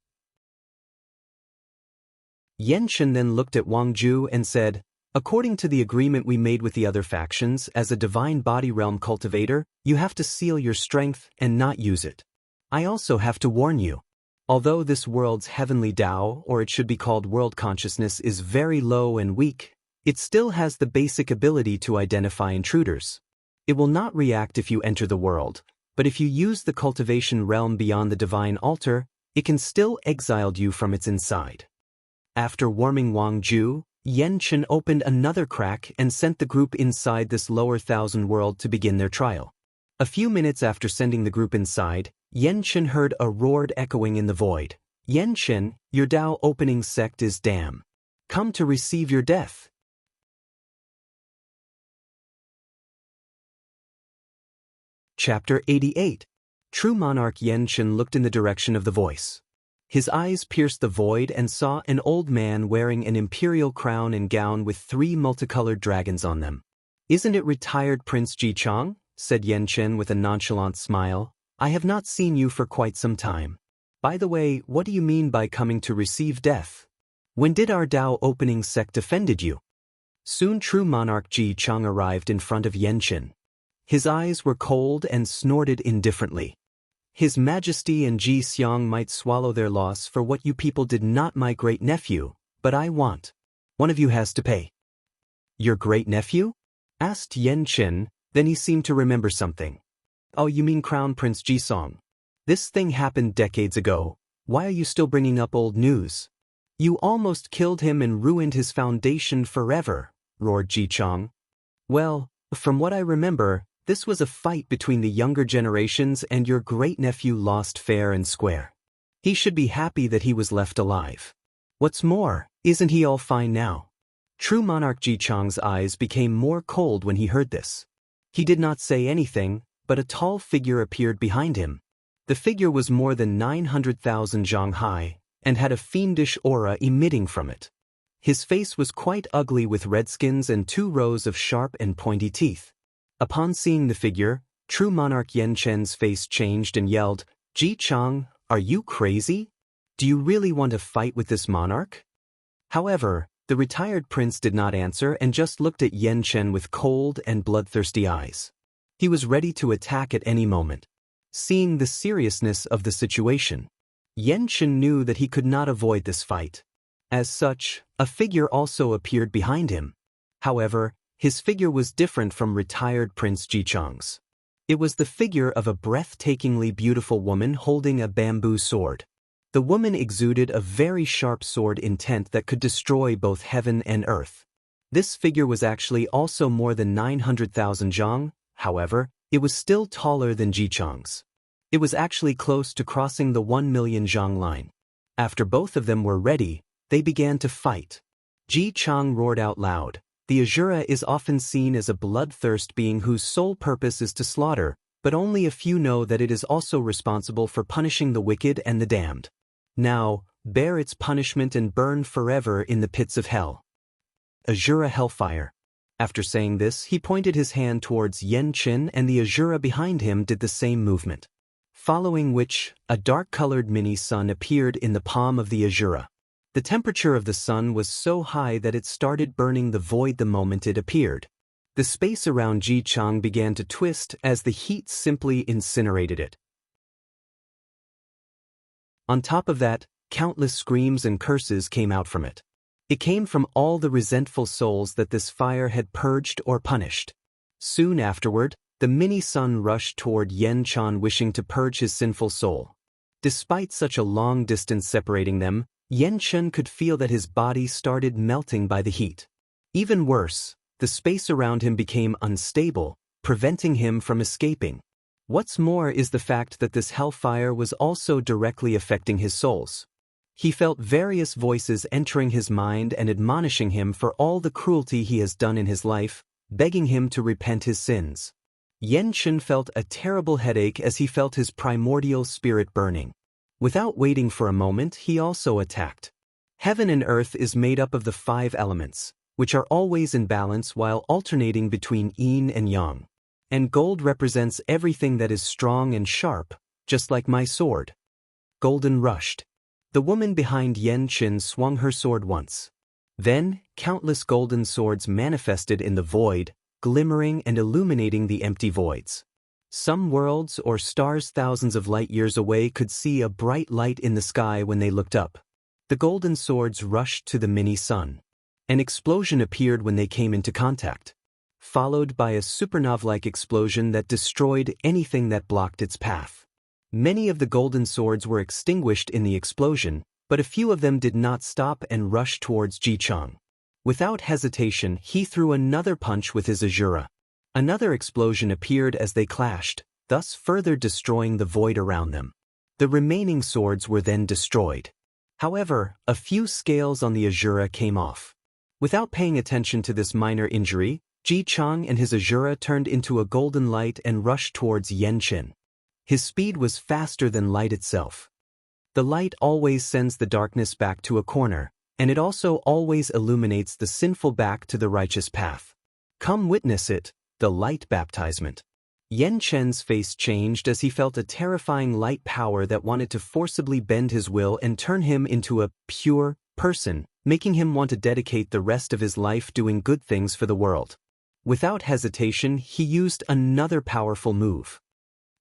Xianxia then looked at Wang Ju and said, "According to the agreement we made with the other factions, as a divine body realm cultivator, you have to seal your strength and not use it. I also have to warn you. Although this world's heavenly Tao, or it should be called world consciousness, is very low and weak, it still has the basic ability to identify intruders. It will not react if you enter the world, but if you use the cultivation realm beyond the divine altar, it can still exile you from its inside." After warming Wang Ju, Xianxia opened another crack and sent the group inside this lower thousand world to begin their trial. A few minutes after sending the group inside, Xianxia heard a roar echoing in the void. "Xianxia, your Tao opening sect is damn. Come to receive your death." Chapter 88. True Monarch Xianxia looked in the direction of the voice. His eyes pierced the void and saw an old man wearing an imperial crown and gown with 3 multicolored dragons on them. "Isn't it retired Prince Jichang?" said Xianxia with a nonchalant smile. "I have not seen you for quite some time. By the way, what do you mean by coming to receive death? When did our Tao opening sect offended you?" Soon True Monarch Jichang arrived in front of Xianxia. His eyes were cold and snorted indifferently. "His Majesty and Xiang might swallow their loss for what you people did not my great-nephew, but I want. One of you has to pay." "Your great-nephew?" asked Xianxia, then he seemed to remember something. "Oh, you mean Crown Prince Jisong. This thing happened decades ago. Why are you still bringing up old news? You almost killed him and ruined his foundation forever," roared Jichang. "Well, from what I remember, This was a fight between the younger generations, and your great-nephew lost fair and square. He should be happy that he was left alive. What's more, isn't he all fine now? True Monarch Xianxia's eyes became more cold when he heard this. He did not say anything, but a tall figure appeared behind him. The figure was more than 900,000 zhang high, and had a fiendish aura emitting from it. His face was quite ugly with redskins and 2 rows of sharp and pointy teeth. Upon seeing the figure, True Monarch Xianxia's face changed and yelled, "Xianxia, are you crazy? Do you really want to fight with this monarch?" However, the retired prince did not answer and just looked at Xianxia with cold and bloodthirsty eyes. He was ready to attack at any moment. Seeing the seriousness of the situation, Xianxia knew that he could not avoid this fight. As such, a figure also appeared behind him. However, his figure was different from retired Prince Xianxia's. It was the figure of a breathtakingly beautiful woman holding a bamboo sword. The woman exuded a very sharp sword intent that could destroy both heaven and earth. This figure was actually also more than 900,000 zhang, however, it was still taller than Xianxia's. It was actually close to crossing the 1 million zhang line. After both of them were ready, they began to fight. Xianxia roared out loud. The Asura is often seen as a bloodthirst being whose sole purpose is to slaughter, but only a few know that it is also responsible for punishing the wicked and the damned. Now, bear its punishment and burn forever in the pits of hell. Asura Hellfire. After saying this, he pointed his hand towards Xianxia, and the Asura behind him did the same movement. Following which, a dark-colored mini-sun appeared in the palm of the Asura. The temperature of the sun was so high that it started burning the void the moment it appeared. The space around Xianxia began to twist as the heat simply incinerated it. On top of that, countless screams and curses came out from it. It came from all the resentful souls that this fire had purged or punished. Soon afterward, the mini-sun rushed toward Xianxia wishing to purge his sinful soul. Despite such a long distance separating them, Xianxia could feel that his body started melting by the heat. Even worse, the space around him became unstable, preventing him from escaping. What's more is the fact that this hellfire was also directly affecting his souls. He felt various voices entering his mind and admonishing him for all the cruelty he has done in his life, begging him to repent his sins. Xianxia felt a terrible headache as he felt his primordial spirit burning. Without waiting for a moment, he also attacked. Heaven and earth is made up of the 5 elements, which are always in balance while alternating between yin and yang. And gold represents everything that is strong and sharp, just like my sword. Golden rushed. The woman behind Xianxia swung her sword once. Then, countless golden swords manifested in the void, glimmering and illuminating the empty voids. Some worlds or stars thousands of light years away could see a bright light in the sky when they looked up. The golden swords rushed to the mini-sun. An explosion appeared when they came into contact, followed by a supernova-like explosion that destroyed anything that blocked its path. Many of the golden swords were extinguished in the explosion, but a few of them did not stop and rushed towards Xianxia. Without hesitation, he threw another punch with his Asura. Another explosion appeared as they clashed, thus further destroying the void around them. The remaining swords were then destroyed. However, a few scales on the Asura came off. Without paying attention to this minor injury, Xianxia and his Asura turned into a golden light and rushed towards Xianxia. His speed was faster than light itself. The light always sends the darkness back to a corner, and it also always illuminates the sinful back to the righteous path. Come witness it, the light baptizement. Xianxia's face changed as he felt a terrifying light power that wanted to forcibly bend his will and turn him into a pure person, making him want to dedicate the rest of his life doing good things for the world. Without hesitation, he used another powerful move.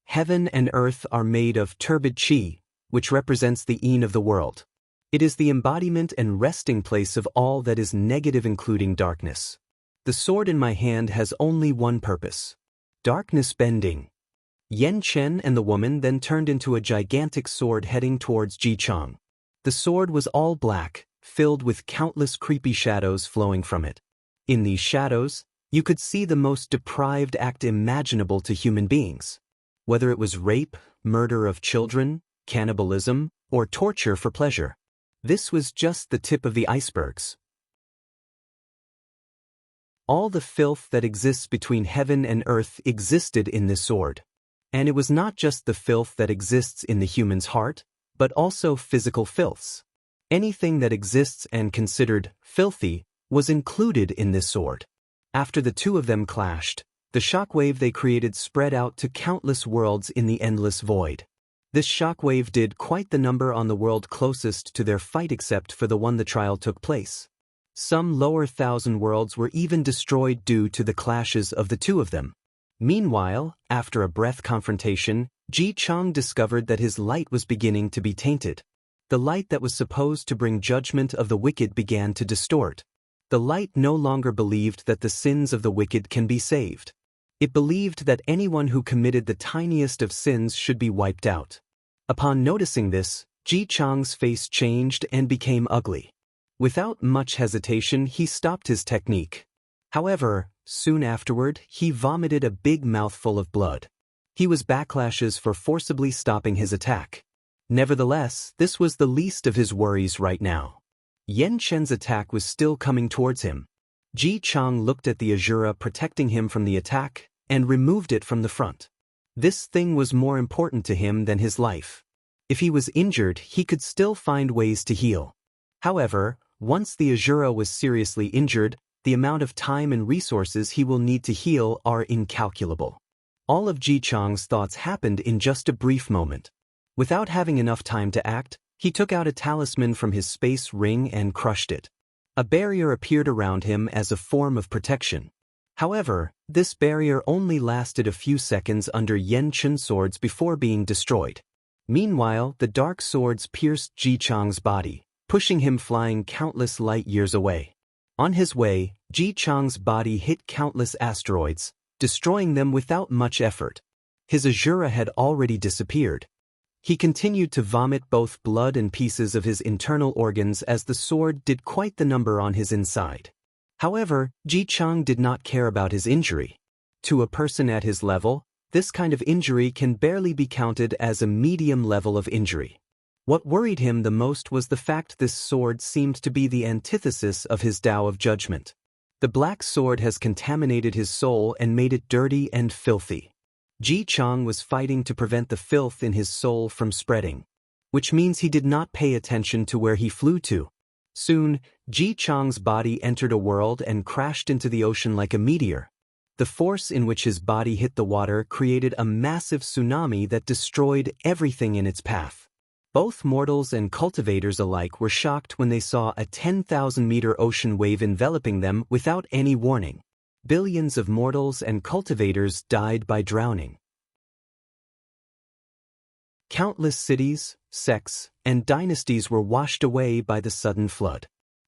Heaven and earth are made of turbid qi, which represents the yin of the world. It is the embodiment and resting place of all that is negative, including darkness. The sword in my hand has only one purpose: darkness bending. Xianxia and the woman then turned into a gigantic sword heading towards Xianxia. The sword was all black, filled with countless creepy shadows flowing from it. In these shadows, You could see the most deprived act imaginable to human beings. Whether it was rape, murder of children, cannibalism, or torture for pleasure. This was just the tip of the icebergs. All the filth that exists between heaven and earth existed in this sword. And it was not just the filth that exists in the human's heart, but also physical filths. Anything that exists and considered filthy was included in this sword. After the two of them clashed, the shockwave they created spread out to countless worlds in the endless void. This shockwave did quite the number on the world closest to their fight except for the one the trial took place. Some lower 1,000 worlds were even destroyed due to the clashes of the two of them. Meanwhile, after a breath confrontation, Ji Chang discovered that his light was beginning to be tainted. The light that was supposed to bring judgment of the wicked began to distort. The light no longer believed that the sins of the wicked can be saved. It believed that anyone who committed the tiniest of sins should be wiped out. Upon noticing this, Ji Chang's face changed and became ugly. Without much hesitation, he stopped his technique. However, soon afterward, he vomited a big mouthful of blood. He was backlashes for forcibly stopping his attack. Nevertheless, this was the least of his worries right now. Yan Chen's attack was still coming towards him. Ji Chang looked at the Azura protecting him from the attack and removed it from the front. This thing was more important to him than his life. If he was injured, he could still find ways to heal. However, once the Azura was seriously injured, the amount of time and resources he will need to heal are incalculable. All of Ji Chang's thoughts happened in just a brief moment. Without having enough time to act, he took out a talisman from his space ring and crushed it. A barrier appeared around him as a form of protection. However, this barrier only lasted a few seconds under Yan Chen's swords before being destroyed. Meanwhile, the dark swords pierced Ji Chang's body, pushing him flying countless light years away. On his way, Ji Chang's body hit countless asteroids, destroying them without much effort. His Azura had already disappeared. He continued to vomit both blood and pieces of his internal organs as the sword did quite the number on his inside. However, Ji Chang did not care about his injury. To a person at his level, this kind of injury can barely be counted as a medium level of injury. What worried him the most was the fact this sword seemed to be the antithesis of his Tao of Judgment. The black sword has contaminated his soul and made it dirty and filthy. Ji Chang was fighting to prevent the filth in his soul from spreading, which means he did not pay attention to where he flew to. Soon, Ji Chang's body entered a world and crashed into the ocean like a meteor. The force in which his body hit the water created a massive tsunami that destroyed everything in its path. Both mortals and cultivators alike were shocked when they saw a 10,000-meter ocean wave enveloping them without any warning. Billions of mortals and cultivators died by drowning. Countless cities, sects, and dynasties were washed away by the sudden flood.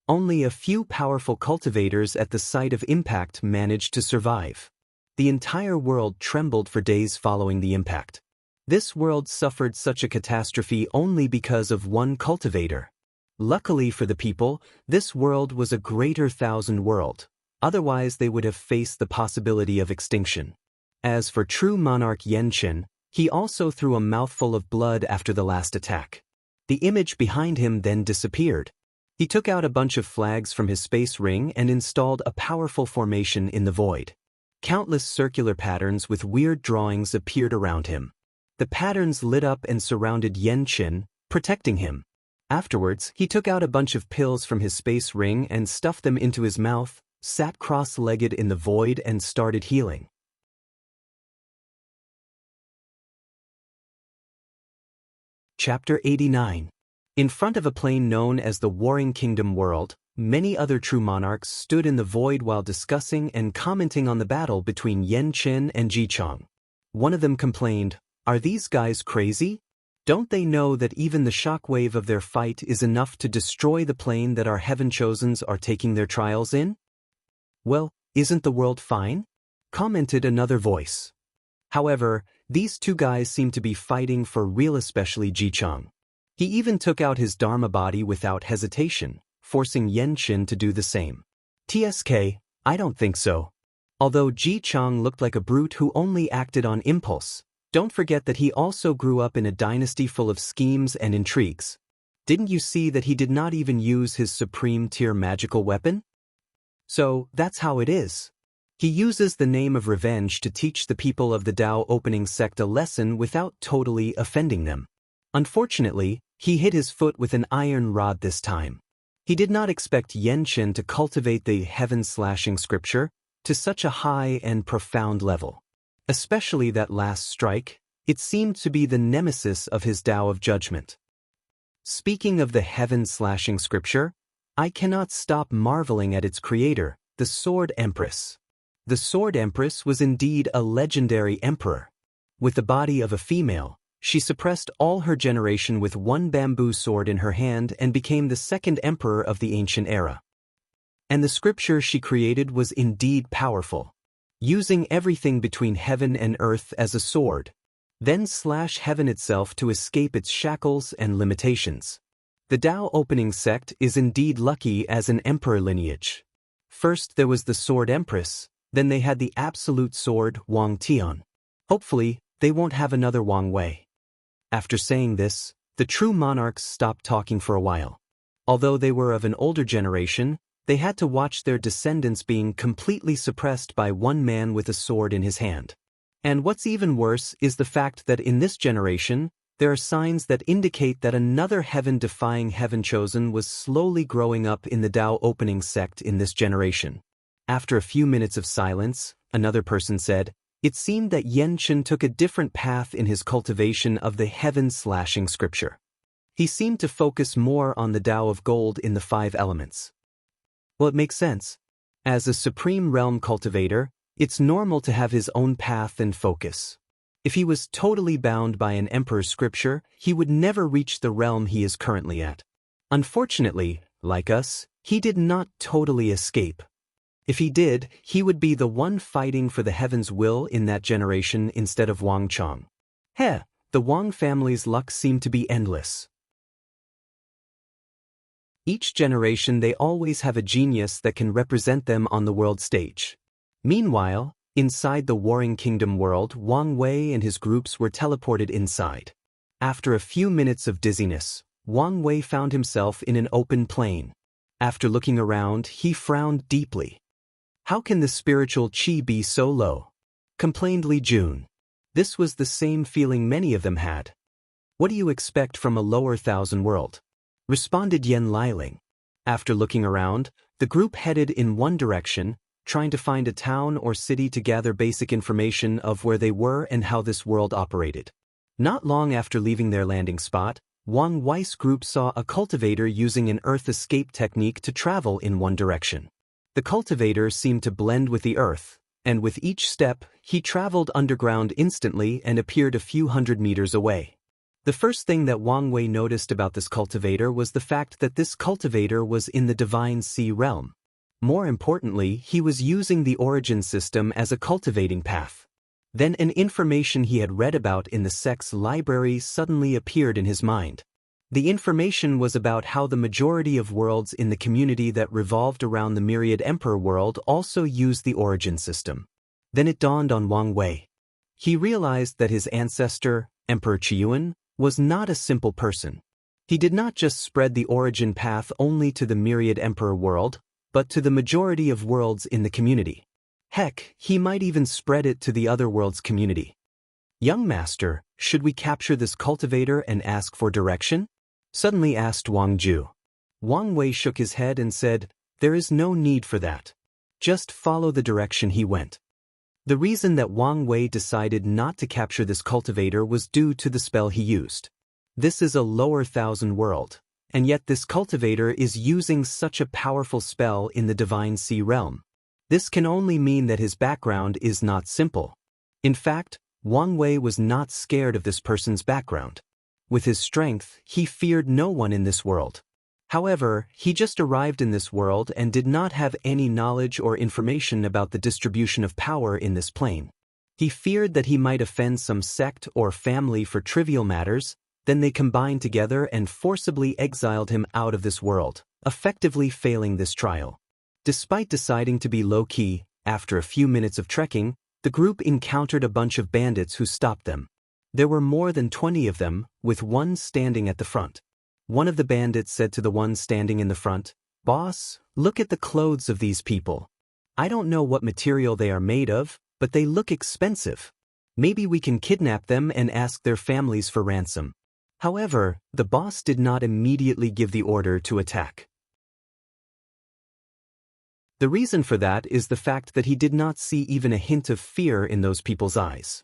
Only a few powerful cultivators at the site of impact managed to survive. The entire world trembled for days following the impact. This world suffered such a catastrophe only because of one cultivator. Luckily for the people, this world was a greater thousand world. Otherwise they would have faced the possibility of extinction. As for true monarch Yan Chen, he also threw a mouthful of blood after the last attack. The image behind him then disappeared. He took out a bunch of flags from his space ring and installed a powerful formation in the void. Countless circular patterns with weird drawings appeared around him. The patterns lit up and surrounded Yan Chen, protecting him. Afterwards, he took out a bunch of pills from his space ring and stuffed them into his mouth, sat cross-legged in the void and started healing. Chapter 89. In front of a plain known as the Warring Kingdom world, many other true monarchs stood in the void while discussing and commenting on the battle between Yan Chen and Ji Chang. One of them complained, "Are these guys crazy? Don't they know that even the shockwave of their fight is enough to destroy the plane that our heaven-chosens are taking their trials in?" "Well, isn't the world fine?" commented another voice. However, these two guys seemed to be fighting for real, especially Ji Chang. He even took out his Dharma body without hesitation, forcing Yan Chen to do the same. "TSK, I don't think so." Although Ji Chang looked like a brute who only acted on impulse, don't forget that he also grew up in a dynasty full of schemes and intrigues. Didn't you see that he did not even use his supreme tier magical weapon? So, that's how it is. He uses the name of revenge to teach the people of the Dao opening sect a lesson without totally offending them. Unfortunately, he hit his foot with an iron rod this time. He did not expect Xianxia to cultivate the heaven-slashing scripture to such a high and profound level. Especially that last strike, it seemed to be the nemesis of his Dao of judgment. Speaking of the heaven-slashing scripture, I cannot stop marveling at its creator, the Sword Empress. The Sword Empress was indeed a legendary emperor. With the body of a female, she suppressed all her generation with one bamboo sword in her hand and became the second emperor of the ancient era. And the scripture she created was indeed powerful. Using everything between heaven and earth as a sword, then slash heaven itself to escape its shackles and limitations. The Dao opening sect is indeed lucky as an emperor lineage. First there was the Sword Empress, then they had the absolute sword Wang Tian. Hopefully, they won't have another Wang Wei. After saying this, the true monarchs stopped talking for a while. Although they were of an older generation, they had to watch their descendants being completely suppressed by one man with a sword in his hand. And what's even worse is the fact that in this generation, there are signs that indicate that another heaven-defying heaven chosen was slowly growing up in the Dao opening sect in this generation. After a few minutes of silence, another person said, it seemed that Xianxia took a different path in his cultivation of the heaven-slashing scripture. He seemed to focus more on the Dao of gold in the 5 elements. Well, it makes sense. As a supreme realm cultivator, it's normal to have his own path and focus. If he was totally bound by an emperor's scripture, he would never reach the realm he is currently at. Unfortunately, like us, he did not totally escape. If he did, he would be the one fighting for the heaven's will in that generation instead of Wang Chang. The Wang family's luck seemed to be endless. Each generation they always have a genius that can represent them on the world stage. Meanwhile, inside the Warring Kingdom world, Wang Wei and his groups were teleported inside. After a few minutes of dizziness, Wang Wei found himself in an open plain. After looking around, he frowned deeply. How can the spiritual qi be so low? Complained Li Jun. This was the same feeling many of them had. What do you expect from a lower thousand world? Responded Yen Liling. After looking around, the group headed in one direction, trying to find a town or city to gather basic information of where they were and how this world operated. Not long after leaving their landing spot, Wang Wei's group saw a cultivator using an earth escape technique to travel in one direction. The cultivator seemed to blend with the earth, and with each step, he traveled underground instantly and appeared a few hundred meters away. The first thing that Wang Wei noticed about this cultivator was the fact that this cultivator was in the Divine Sea realm. More importantly, he was using the origin system as a cultivating path. Then an information he had read about in the sect's library suddenly appeared in his mind. The information was about how the majority of worlds in the community that revolved around the Myriad Emperor world also used the origin system. Then it dawned on Wang Wei. He realized that his ancestor, Emperor Qiyuan, was not a simple person. He did not just spread the origin path only to the Myriad Emperor world, but to the majority of worlds in the community. Heck, he might even spread it to the other world's community. Young master, should we capture this cultivator and ask for direction? Suddenly asked Wang Ju. Wang Wei shook his head and said, there is no need for that. Just follow the direction he went. The reason that Wang Wei decided not to capture this cultivator was due to the spell he used. This is a lower thousand world, and yet this cultivator is using such a powerful spell in the Divine Sea realm. This can only mean that his background is not simple. In fact, Wang Wei was not scared of this person's background. With his strength, he feared no one in this world. However, he just arrived in this world and did not have any knowledge or information about the distribution of power in this plane. He feared that he might offend some sect or family for trivial matters, then they combined together and forcibly exiled him out of this world, effectively failing this trial. Despite deciding to be low-key, After a few minutes of trekking, the group encountered a bunch of bandits who stopped them. There were more than 20 of them, with one standing at the front. One of the bandits said to the one standing in the front, "Boss, look at the clothes of these people. I don't know what material they are made of, but they look expensive. Maybe we can kidnap them and ask their families for ransom." However, the boss did not immediately give the order to attack. The reason for that is the fact that he did not see even a hint of fear in those people's eyes.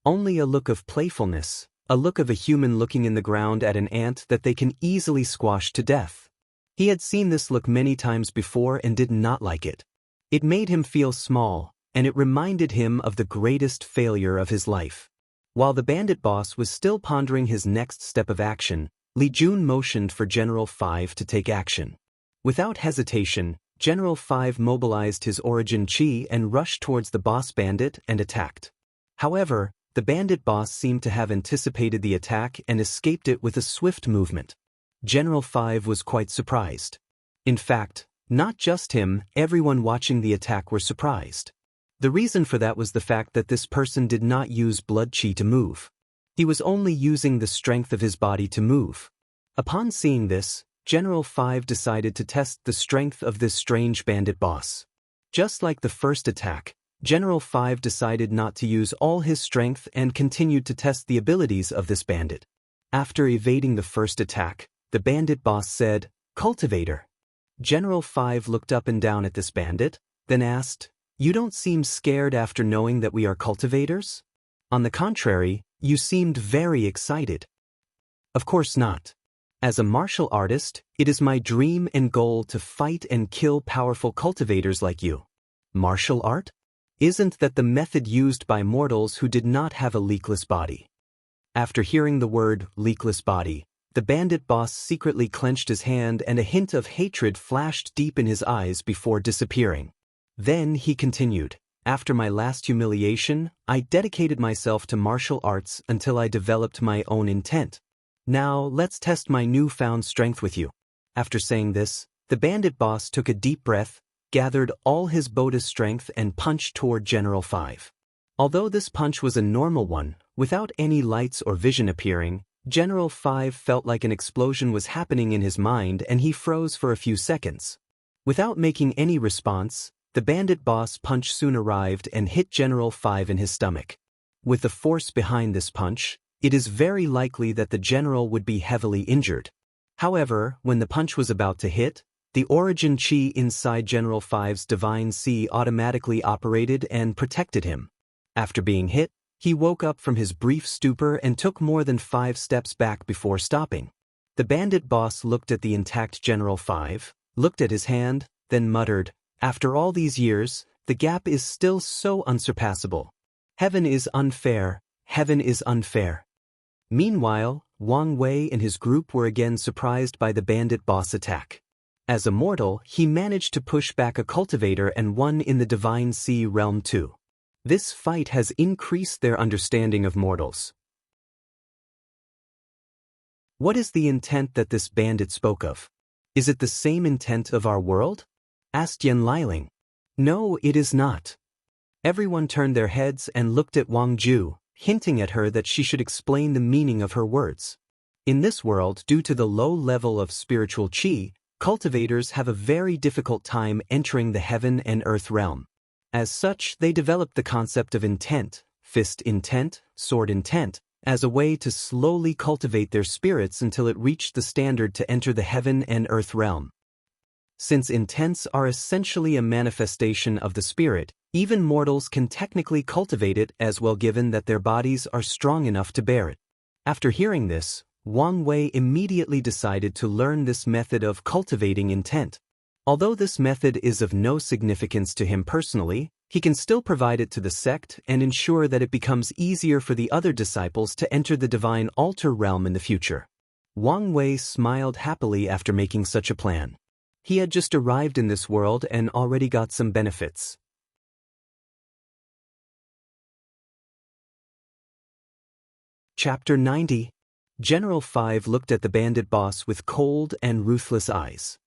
Only a look of playfulness, a look of a human looking in the ground at an ant that they can easily squash to death. He had seen this look many times before and did not like it. It made him feel small, and it reminded him of the greatest failure of his life. While the bandit boss was still pondering his next step of action, Li Jun motioned for General 5 to take action. Without hesitation, General 5 mobilized his origin chi and rushed towards the boss bandit and attacked. However, the bandit boss seemed to have anticipated the attack and escaped it with a swift movement. General 5 was quite surprised. In fact, not just him, everyone watching the attack were surprised. The reason for that was the fact that this person did not use blood chi to move. He was only using the strength of his body to move. Upon seeing this, General 5 decided to test the strength of this strange bandit boss. Just like the first attack, General 5 decided not to use all his strength and continued to test the abilities of this bandit. After evading the first attack, the bandit boss said, "Cultivator." General 5 looked up and down at this bandit, then asked, "You don't seem scared after knowing that we are cultivators? On the contrary, you seemed very excited." "Of course not. As a martial artist, it is my dream and goal to fight and kill powerful cultivators like you." "Martial art? Isn't that the method used by mortals who did not have a leakless body?" After hearing the word leakless body, the bandit boss secretly clenched his hand and a hint of hatred flashed deep in his eyes before disappearing. Then he continued, "After my last humiliation, I dedicated myself to martial arts until I developed my own intent. Now, let's test my newfound strength with you." After saying this, the bandit boss took a deep breath, gathered all his Buddha strength and punched toward General 5. Although this punch was a normal one, without any lights or vision appearing, General 5 felt like an explosion was happening in his mind and he froze for a few seconds. Without making any response, the bandit boss punch soon arrived and hit General 5 in his stomach. With the force behind this punch, it is very likely that the general would be heavily injured. However, when the punch was about to hit, the origin chi inside General 5's divine C automatically operated and protected him. After being hit, he woke up from his brief stupor and took more than 5 steps back before stopping. The bandit boss looked at the intact General 5, looked at his hand, then muttered, "After all these years, the gap is still so unsurpassable. Heaven is unfair, heaven is unfair." Meanwhile, Wang Wei and his group were again surprised by the bandit boss attack. As a mortal, he managed to push back a cultivator and won in the Divine Sea realm too. This fight has increased their understanding of mortals. What is the intent that this bandit spoke of? Is it the same intent of our world? Asked Yan Liling. No, it is not. Everyone turned their heads and looked at Wang Ju, hinting at her that she should explain the meaning of her words. In this world, due to the low level of spiritual qi, cultivators have a very difficult time entering the heaven and earth realm. As such, they developed the concept of intent, fist intent, sword intent, as a way to slowly cultivate their spirits until it reached the standard to enter the heaven and earth realm. Since intents are essentially a manifestation of the spirit, even mortals can technically cultivate it as well, given that their bodies are strong enough to bear it. After hearing this, Wang Wei immediately decided to learn this method of cultivating intent. Although this method is of no significance to him personally, he can still provide it to the sect and ensure that it becomes easier for the other disciples to enter the divine altar realm in the future. Wang Wei smiled happily after making such a plan. He had just arrived in this world and already got some benefits. Chapter 90. General 5 looked at the bandit boss with cold and ruthless eyes.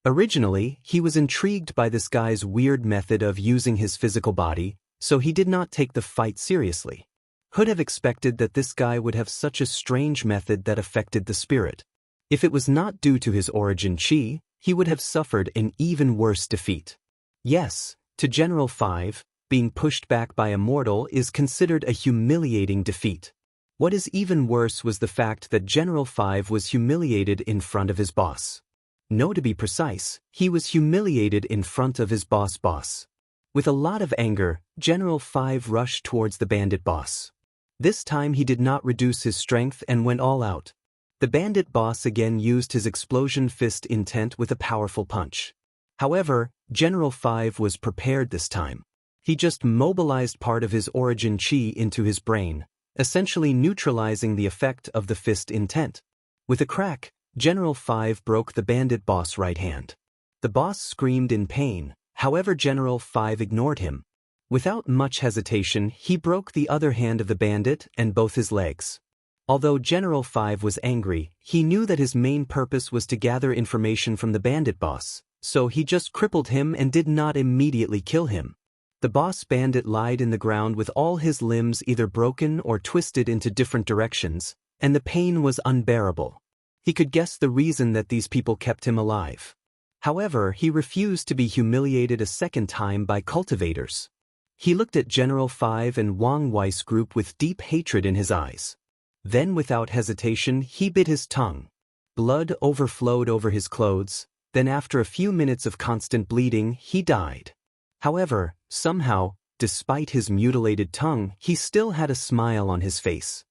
Originally, he was intrigued by this guy's weird method of using his physical body, so he did not take the fight seriously. Who'd have expected that this guy would have such a strange method that affected the spirit? If it was not due to his origin chi, he would have suffered an even worse defeat. Yes, to General 5, being pushed back by Immortal is considered a humiliating defeat. What is even worse was the fact that General 5 was humiliated in front of his boss. No, to be precise, he was humiliated in front of his boss. With a lot of anger, General 5 rushed towards the bandit boss. This time he did not reduce his strength and went all out. The bandit boss again used his explosion fist intent with a powerful punch. However, General 5 was prepared this time. He just mobilized part of his origin chi into his brain, essentially neutralizing the effect of the fist intent. With a crack, General 5 broke the bandit boss' right hand. The boss screamed in pain, however General 5 ignored him. Without much hesitation, he broke the other hand of the bandit and both his legs. Although General 5 was angry, he knew that his main purpose was to gather information from the bandit boss, so he just crippled him and did not immediately kill him. The boss bandit lied in the ground with all his limbs either broken or twisted into different directions, and the pain was unbearable. He could guess the reason that these people kept him alive. However, he refused to be humiliated a second time by cultivators. He looked at General 5 and Wang Wei's group with deep hatred in his eyes. Then without hesitation he bit his tongue. Blood overflowed over his clothes, then after a few minutes of constant bleeding he died. However, somehow, despite his mutilated tongue, he still had a smile on his face.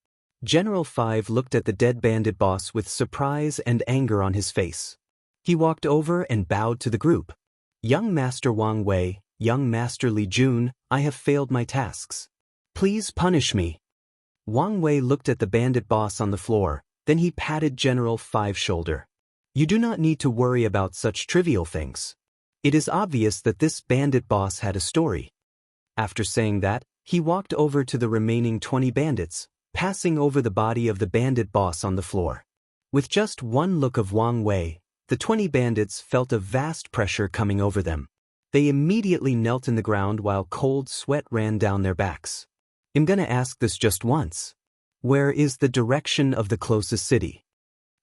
General 5 looked at the dead bandit boss with surprise and anger on his face. He walked over and bowed to the group. "Young Master Wang Wei, young Master Li Jun, I have failed my tasks. Please punish me." Wang Wei looked at the bandit boss on the floor, then he patted General 5's shoulder. "You do not need to worry about such trivial things. It is obvious that this bandit boss had a story." After saying that, he walked over to the remaining 20 bandits, passing over the body of the bandit boss on the floor. With just one look of Wang Wei, the 20 bandits felt a vast pressure coming over them. They immediately knelt in the ground while cold sweat ran down their backs. "I'm gonna ask this just once. Where is the direction of the closest city?"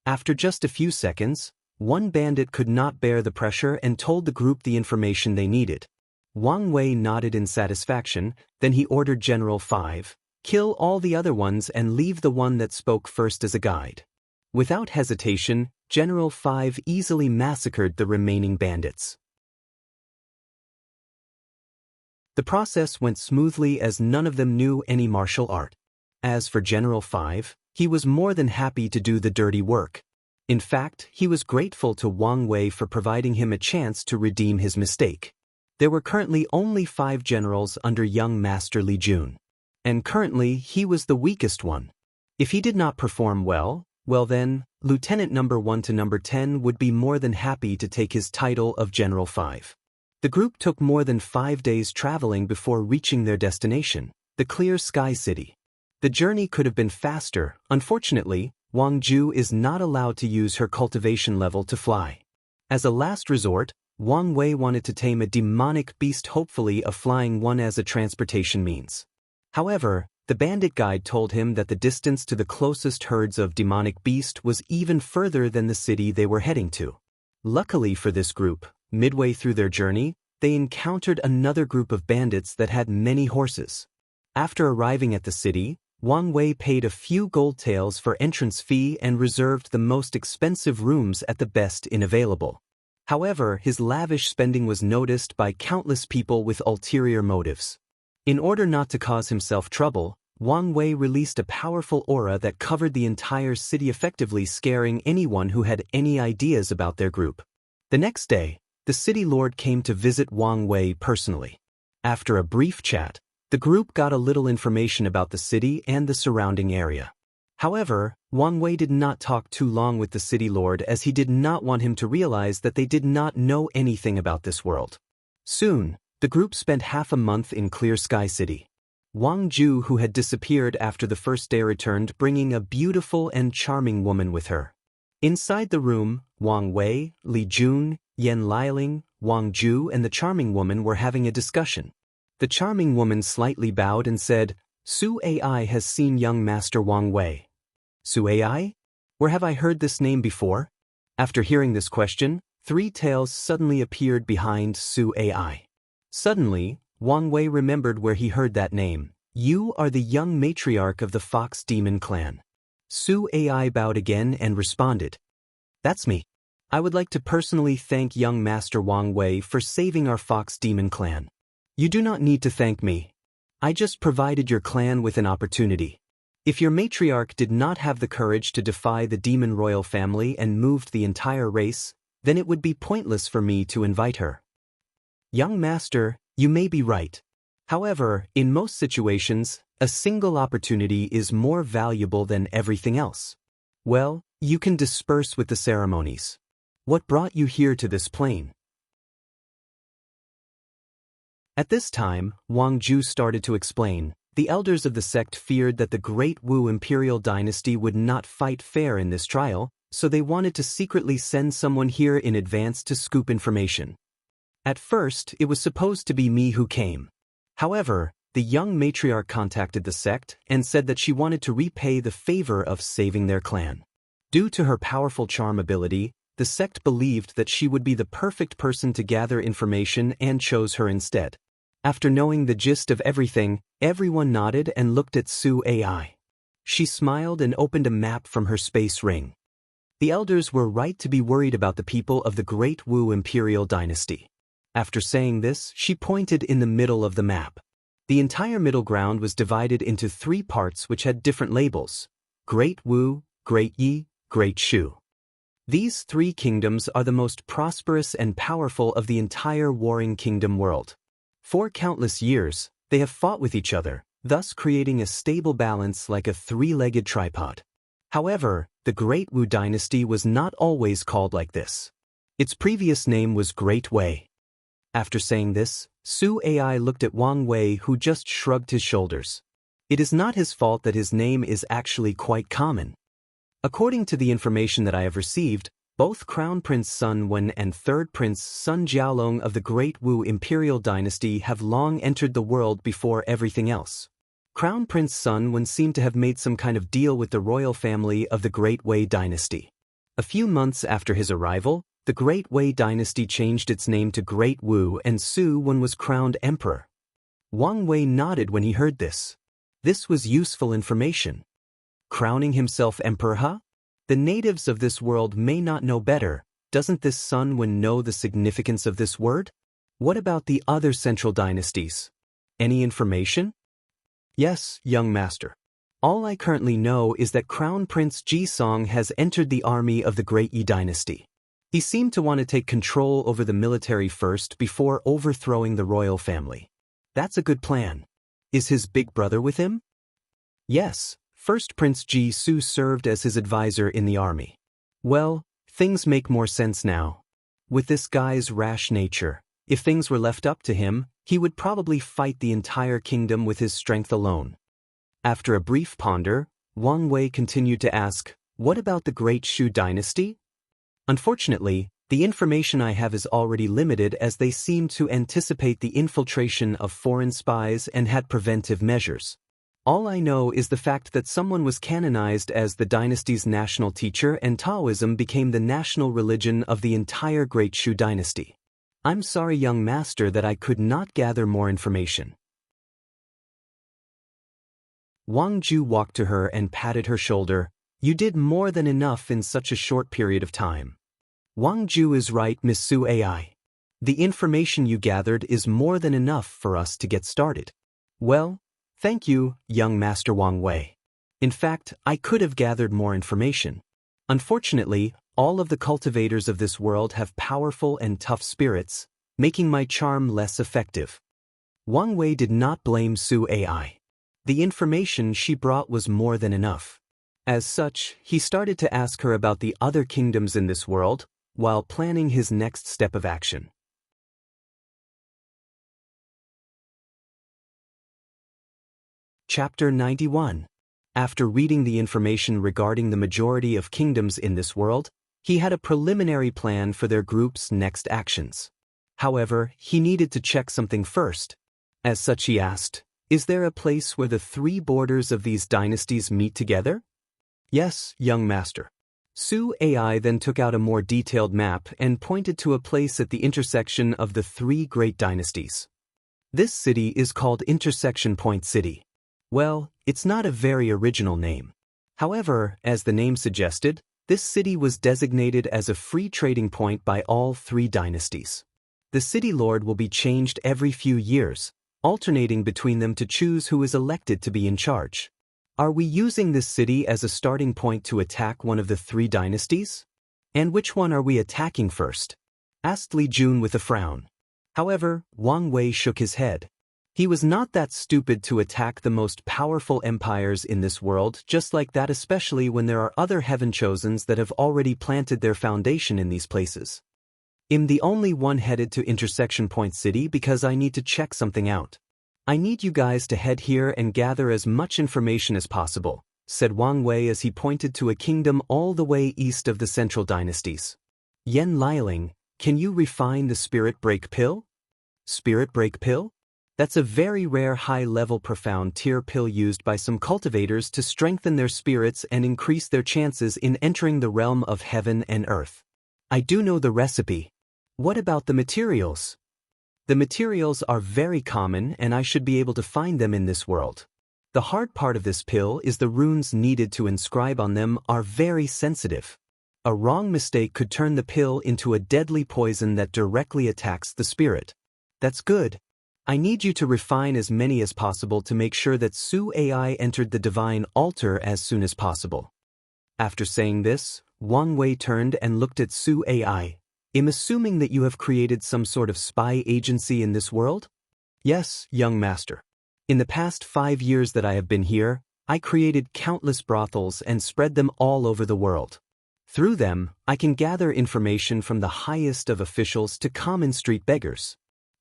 After just a few seconds, one bandit could not bear the pressure and told the group the information they needed. Wang Wei nodded in satisfaction, then he ordered General 5, "Kill all the other ones and leave the one that spoke first as a guide." Without hesitation, General 5 easily massacred the remaining bandits. The process went smoothly as none of them knew any martial art. As for General 5, he was more than happy to do the dirty work. In fact, he was grateful to Wang Wei for providing him a chance to redeem his mistake. There were currently only 5 generals under young Master Li Jun. And currently he was the weakest one. If he did not perform well then, Lieutenant number 1 to number 10 would be more than happy to take his title of General 5. The group took more than 5 days traveling before reaching their destination, the Clear Sky City. The journey could have been faster. Unfortunately, Wang Ju is not allowed to use her cultivation level to fly. As a last resort, Wang Wei wanted to tame a demonic beast, hopefully a flying one as a transportation means. However, the bandit guide told him that the distance to the closest herds of demonic beast was even further than the city they were heading to. Luckily for this group, midway through their journey, they encountered another group of bandits that had many horses. After arriving at the city, Wang Wei paid a few gold taels for entrance fee and reserved the most expensive rooms at the best inn available. However, his lavish spending was noticed by countless people with ulterior motives. In order not to cause himself trouble, Wang Wei released a powerful aura that covered the entire city, effectively scaring anyone who had any ideas about their group. The next day, the city lord came to visit Wang Wei personally. After a brief chat, the group got a little information about the city and the surrounding area. However, Wang Wei did not talk too long with the city lord as he did not want him to realize that they did not know anything about this world. Soon, the group spent half a month in Clear Sky City. Wang Ju, who had disappeared after the first day, returned bringing a beautiful and charming woman with her. Inside the room, Wang Wei, Li Jun, Yan Liling, Wang Ju and the charming woman were having a discussion. The charming woman slightly bowed and said, Su Ai has seen young Master Wang Wei. Su Ai? Where have I heard this name before? After hearing this question, three tails suddenly appeared behind Su Ai. Suddenly, Wang Wei remembered where he heard that name. You are the young matriarch of the Fox Demon clan. Su Ai bowed again and responded, That's me. I would like to personally thank young Master Wang Wei for saving our Fox Demon clan. You do not need to thank me. I just provided your clan with an opportunity. If your matriarch did not have the courage to defy the demon royal family and moved the entire race, then it would be pointless for me to invite her. Young master, you may be right. However, in most situations, a single opportunity is more valuable than everything else. Well, you can disperse with the ceremonies. What brought you here to this plane? At this time, Wang Ju started to explain. The elders of the sect feared that the Great Wu Imperial Dynasty would not fight fair in this trial, so they wanted to secretly send someone here in advance to scoop information. At first, it was supposed to be me who came. However, the young matriarch contacted the sect and said that she wanted to repay the favor of saving their clan. Due to her powerful charm ability, the sect believed that she would be the perfect person to gather information and chose her instead. After knowing the gist of everything, everyone nodded and looked at Su Ai. She smiled and opened a map from her space ring. The elders were right to be worried about the people of the Great Wu Imperial Dynasty. After saying this, she pointed in the middle of the map. The entire middle ground was divided into 3 parts which had different labels: Great Wu, Great Yi, Great Shu. These 3 kingdoms are the most prosperous and powerful of the entire warring kingdom world. For countless years, they have fought with each other, thus creating a stable balance like a 3-legged tripod. However, the Great Wu Dynasty was not always called like this. Its previous name was Great Wei. After saying this, Su Ai looked at Wang Wei, who just shrugged his shoulders. It is not his fault that his name is actually quite common. According to the information that I have received, both Crown Prince Sun Wen and Third Prince Sun Jialong of the Great Wu Imperial Dynasty have long entered the world before everything else. Crown Prince Sun Wen seemed to have made some kind of deal with the royal family of the Great Wei Dynasty. A few months after his arrival, the Great Wei Dynasty changed its name to Great Wu and Su Wen was crowned emperor. Wang Wei nodded when he heard this. This was useful information. Crowning himself emperor, huh? The natives of this world may not know better. Doesn't this Sun Wen know the significance of this word? What about the other central dynasties? Any information? Yes, young master. All I currently know is that Crown Prince Jisong has entered the army of the Great Yi Dynasty. He seemed to want to take control over the military first before overthrowing the royal family. That's a good plan. Is his big brother with him? Yes, First Prince Ji Su served as his advisor in the army. Well, things make more sense now. With this guy's rash nature, if things were left up to him, he would probably fight the entire kingdom with his strength alone. After a brief ponder, Wang Wei continued to ask, what about the Great Shu Dynasty? Unfortunately, the information I have is already limited as they seem to anticipate the infiltration of foreign spies and had preventive measures. All I know is the fact that someone was canonized as the dynasty's national teacher and Taoism became the national religion of the entire Great Shu Dynasty. I'm sorry, young master, that I could not gather more information. Wang Ju walked to her and patted her shoulder. You did more than enough in such a short period of time. Wang Ju is right, Miss Su Ai. The information you gathered is more than enough for us to get started. Well, thank you, young Master Wang Wei. In fact, I could have gathered more information. Unfortunately, all of the cultivators of this world have powerful and tough spirits, making my charm less effective. Wang Wei did not blame Su Ai. The information she brought was more than enough. As such, he started to ask her about the other kingdoms in this world, while planning his next step of action. Chapter 91. After reading the information regarding the majority of kingdoms in this world, He had a preliminary plan for their group's next actions. However, he needed to check something first. As such, he asked, "Is there a place where the three borders of these dynasties meet together?" "Yes, young master." Su AI then took out a more detailed map and pointed to a place at the intersection of the three great dynasties. This city is called Intersection Point City. Well, it's not a very original name. However, as the name suggested, this city was designated as a free trading point by all three dynasties. The city lord will be changed every few years, alternating between them to choose who is elected to be in charge. Are we using this city as a starting point to attack one of the three dynasties? And which one are we attacking first? Asked Li Jun with a frown. However, Wang Wei shook his head. He was not that stupid to attack the most powerful empires in this world just like that, especially when there are other heaven chosens that have already planted their foundation in these places. I'm the only one headed to Intersection Point City because I need to check something out. I need you guys to head here and gather as much information as possible, said Wang Wei as he pointed to a kingdom all the way east of the central dynasties. Yen Liling, can you refine the Spirit Break Pill? Spirit Break Pill? That's a very rare high-level profound tier pill used by some cultivators to strengthen their spirits and increase their chances in entering the realm of heaven and earth. I do know the recipe. What about the materials? The materials are very common and I should be able to find them in this world. The hard part of this pill is the runes needed to inscribe on them are very sensitive. A wrong mistake could turn the pill into a deadly poison that directly attacks the spirit. That's good. I need you to refine as many as possible to make sure that Su AI entered the divine altar as soon as possible. After saying this, Wang Wei turned and looked at Su AI. I'm assuming that you have created some sort of spy agency in this world? Yes, young master. In the past 5 years that I have been here, I created countless brothels and spread them all over the world. Through them, I can gather information from the highest of officials to common street beggars.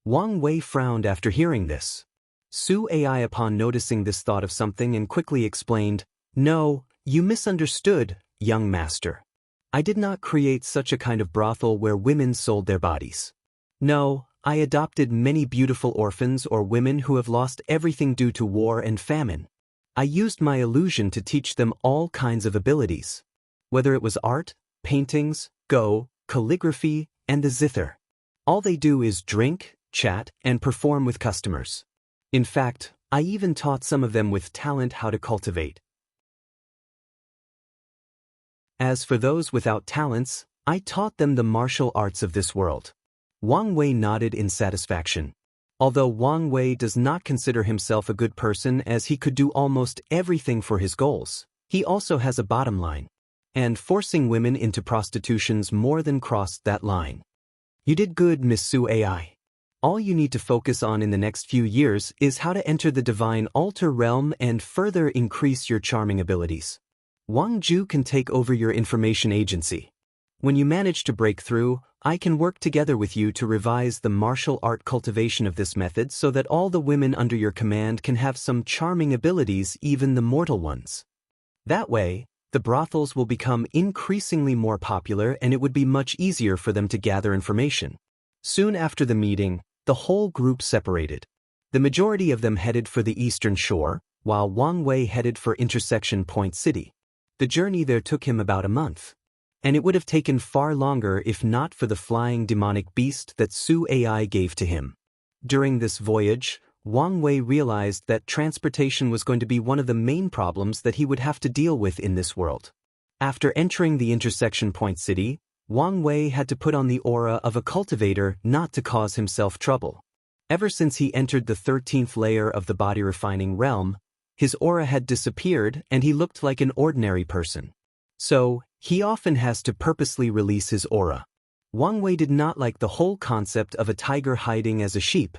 Wang Wei frowned after hearing this. Su AI upon noticing this thought of something and quickly explained, "No, you misunderstood, young master. I did not create such a kind of brothel where women sold their bodies. No, I adopted many beautiful orphans or women who have lost everything due to war and famine. I used my illusion to teach them all kinds of abilities. Whether it was art, paintings, Go, calligraphy, and the zither. All they do is drink, chat, and perform with customers. In fact, I even taught some of them with talent how to cultivate. As for those without talents, I taught them the martial arts of this world." Wang Wei nodded in satisfaction. Although Wang Wei does not consider himself a good person as he could do almost everything for his goals, he also has a bottom line. And forcing women into prostitutions more than crossed that line. You did good, Miss Su AI. All you need to focus on in the next few years is how to enter the divine altar realm and further increase your charming abilities. Wang Ju can take over your information agency. When you manage to break through, I can work together with you to revise the martial art cultivation of this method so that all the women under your command can have some charming abilities, even the mortal ones. That way, the brothels will become increasingly more popular and it would be much easier for them to gather information. Soon after the meeting, the whole group separated. The majority of them headed for the eastern shore, while Wang Wei headed for Intersection Point City. The journey there took him about a month. And it would have taken far longer if not for the flying demonic beast that Su AI gave to him. During this voyage, Wang Wei realized that transportation was going to be one of the main problems that he would have to deal with in this world. After entering the Intersection Point City, Wang Wei had to put on the aura of a cultivator not to cause himself trouble. Ever since he entered the 13th layer of the body refining realm, his aura had disappeared and he looked like an ordinary person. So, he often has to purposely release his aura. Wang Wei did not like the whole concept of a tiger hiding as a sheep.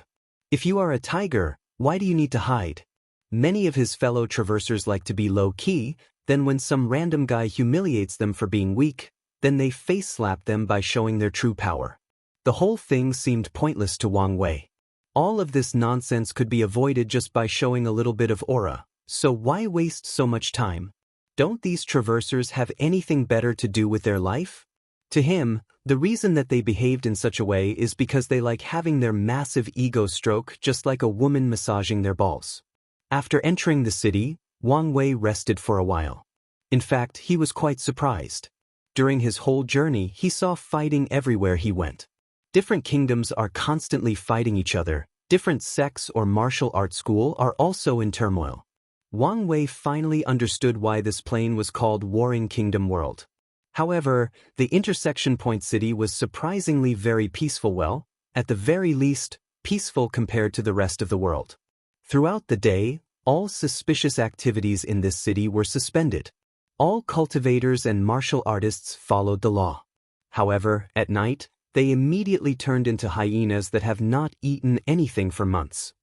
If you are a tiger, why do you need to hide? Many of his fellow traversers like to be low-key, then when some random guy humiliates them for being weak, then they face-slap them by showing their true power. The whole thing seemed pointless to Wang Wei. All of this nonsense could be avoided just by showing a little bit of aura, so why waste so much time? Don't these traversers have anything better to do with their life? To him, the reason that they behaved in such a way is because they like having their massive ego stroke just like a woman massaging their balls. After entering the city, Wang Wei rested for a while. In fact, he was quite surprised. During his whole journey, he saw fighting everywhere he went. Different kingdoms are constantly fighting each other. Different sects or martial arts school are also in turmoil. Wang Wei finally understood why this plane was called Warring Kingdom World. However, the intersection point city was surprisingly very peaceful, at the very least, peaceful compared to the rest of the world. Throughout the day, all suspicious activities in this city were suspended. All cultivators and martial artists followed the law. However, at night, they immediately turned into hyenas that have not eaten anything for months.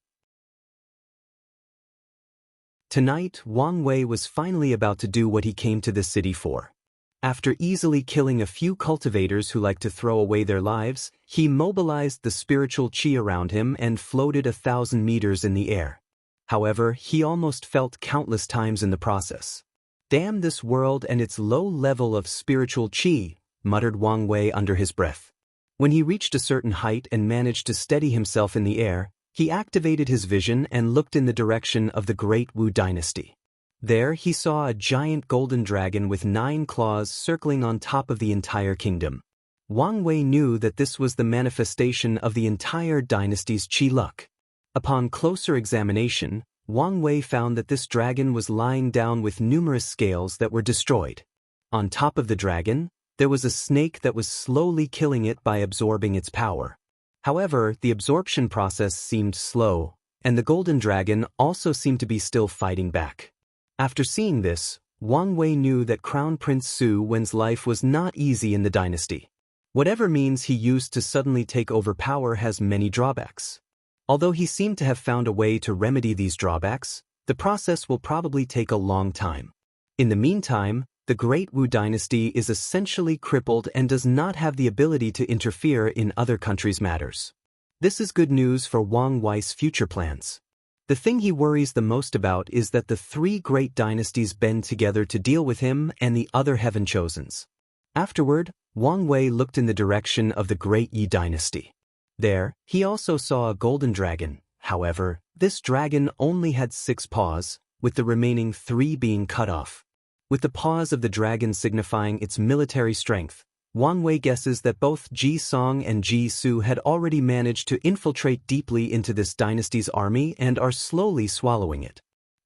Tonight, Wang Wei was finally about to do what he came to this city for. After easily killing a few cultivators who like to throw away their lives, he mobilized the spiritual qi around him and floated 1,000 meters in the air. However, he almost felt countless times in the process. "Damn this world and its low level of spiritual qi," muttered Wang Wei under his breath. When he reached a certain height and managed to steady himself in the air, he activated his vision and looked in the direction of the Great Wu Dynasty. There he saw a giant golden dragon with 9 claws circling on top of the entire kingdom. Wang Wei knew that this was the manifestation of the entire dynasty's qi luck. Upon closer examination, Wang Wei found that this dragon was lying down with numerous scales that were destroyed. On top of the dragon, there was a snake that was slowly killing it by absorbing its power. However, the absorption process seemed slow, and the golden dragon also seemed to be still fighting back. After seeing this, Wang Wei knew that Crown Prince Su Wen's life was not easy in the dynasty. Whatever means he used to suddenly take over power has many drawbacks. Although he seemed to have found a way to remedy these drawbacks, the process will probably take a long time. In the meantime, the Great Wu Dynasty is essentially crippled and does not have the ability to interfere in other countries' matters. This is good news for Wang Wei's future plans. The thing he worries the most about is that the 3 great dynasties bend together to deal with him and the other heaven chosens. Afterward, Wang Wei looked in the direction of the Great Yi Dynasty. There, he also saw a golden dragon. However, this dragon only had 6 paws, with the remaining 3 being cut off. With the paws of the dragon signifying its military strength, Wang Wei guesses that both Ji Song and Ji Su had already managed to infiltrate deeply into this dynasty's army and are slowly swallowing it.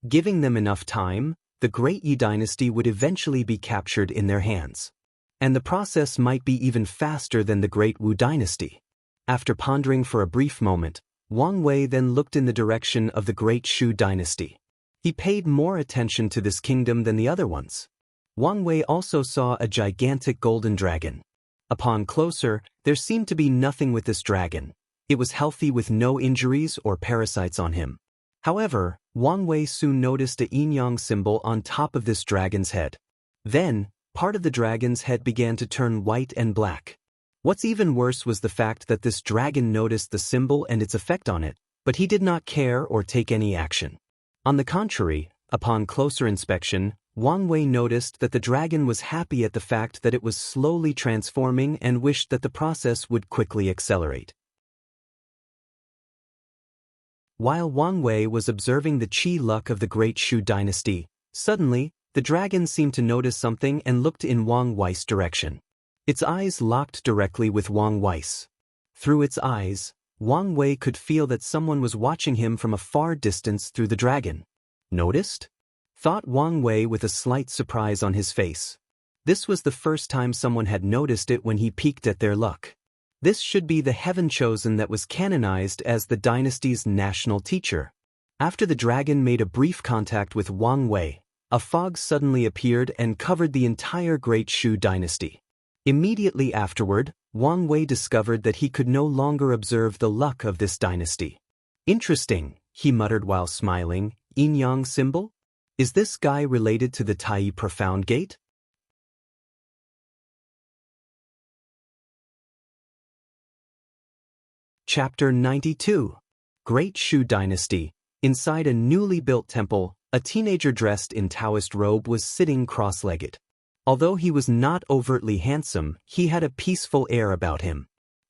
Giving them enough time, the Great Yi Dynasty would eventually be captured in their hands. And the process might be even faster than the Great Wu Dynasty. After pondering for a brief moment, Wang Wei then looked in the direction of the Great Shu Dynasty. He paid more attention to this kingdom than the other ones. Wang Wei also saw a gigantic golden dragon. Upon closer, there seemed to be nothing with this dragon. It was healthy with no injuries or parasites on him. However, Wang Wei soon noticed a yin-yang symbol on top of this dragon's head. Then, part of the dragon's head began to turn white and black. What's even worse was the fact that this dragon noticed the symbol and its effect on it, but he did not care or take any action. On the contrary, upon closer inspection, Wang Wei noticed that the dragon was happy at the fact that it was slowly transforming and wished that the process would quickly accelerate. While Wang Wei was observing the qi luck of the Great Shu Dynasty, suddenly, the dragon seemed to notice something and looked in Wang Wei's direction. Its eyes locked directly with Wang Wei's. Through its eyes, Wang Wei could feel that someone was watching him from a far distance through the dragon. Noticed? Thought Wang Wei with a slight surprise on his face. This was the first time someone had noticed it when he peeked at their luck. This should be the heaven chosen that was canonized as the dynasty's national teacher. After the dragon made a brief contact with Wang Wei, a fog suddenly appeared and covered the entire Great Shu Dynasty. Immediately afterward, Wang Wei discovered that he could no longer observe the luck of this dynasty. Interesting, he muttered while smiling. Yin-yang symbol? Is this guy related to the Tai Profound Gate? Chapter 92. Great Shu Dynasty. Inside a newly built temple, a teenager dressed in Taoist robe was sitting cross-legged. Although he was not overtly handsome, he had a peaceful air about him.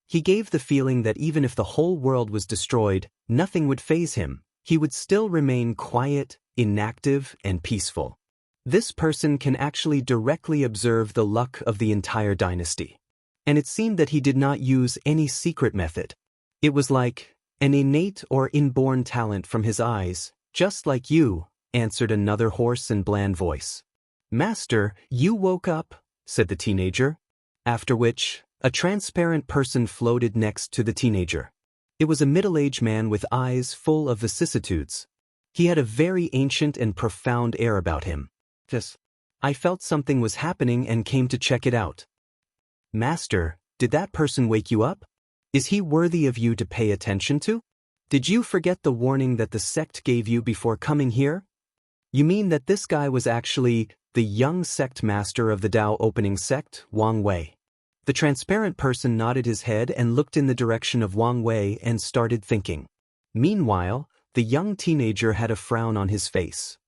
He gave the feeling that even if the whole world was destroyed, nothing would faze him. He would still remain quiet, inactive, and peaceful. This person can actually directly observe the luck of the entire dynasty. And it seemed that he did not use any secret method. It was like an innate or inborn talent from his eyes. Just like you, answered another hoarse and bland voice. Master, you woke up, said the teenager. After which, a transparent person floated next to the teenager. It was a middle-aged man with eyes full of vicissitudes. He had a very ancient and profound air about him. I felt something was happening and came to check it out. Master, did that person wake you up? Is he worthy of you to pay attention to? Did you forget the warning that the sect gave you before coming here? You mean that this guy was actually the young sect master of the Dao opening sect, Wang Wei? The transparent person nodded his head and looked in the direction of Wang Wei and started thinking. Meanwhile, the young teenager had a frown on his face.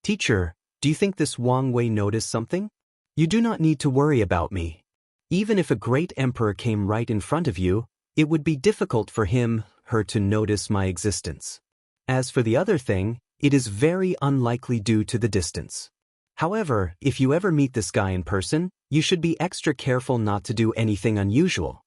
Teacher, do you think this Wang Wei noticed something? You do not need to worry about me. Even if a great emperor came right in front of you, it would be difficult for her to notice my existence. As for the other thing, it is very unlikely due to the distance. However, if you ever meet this guy in person, you should be extra careful not to do anything unusual.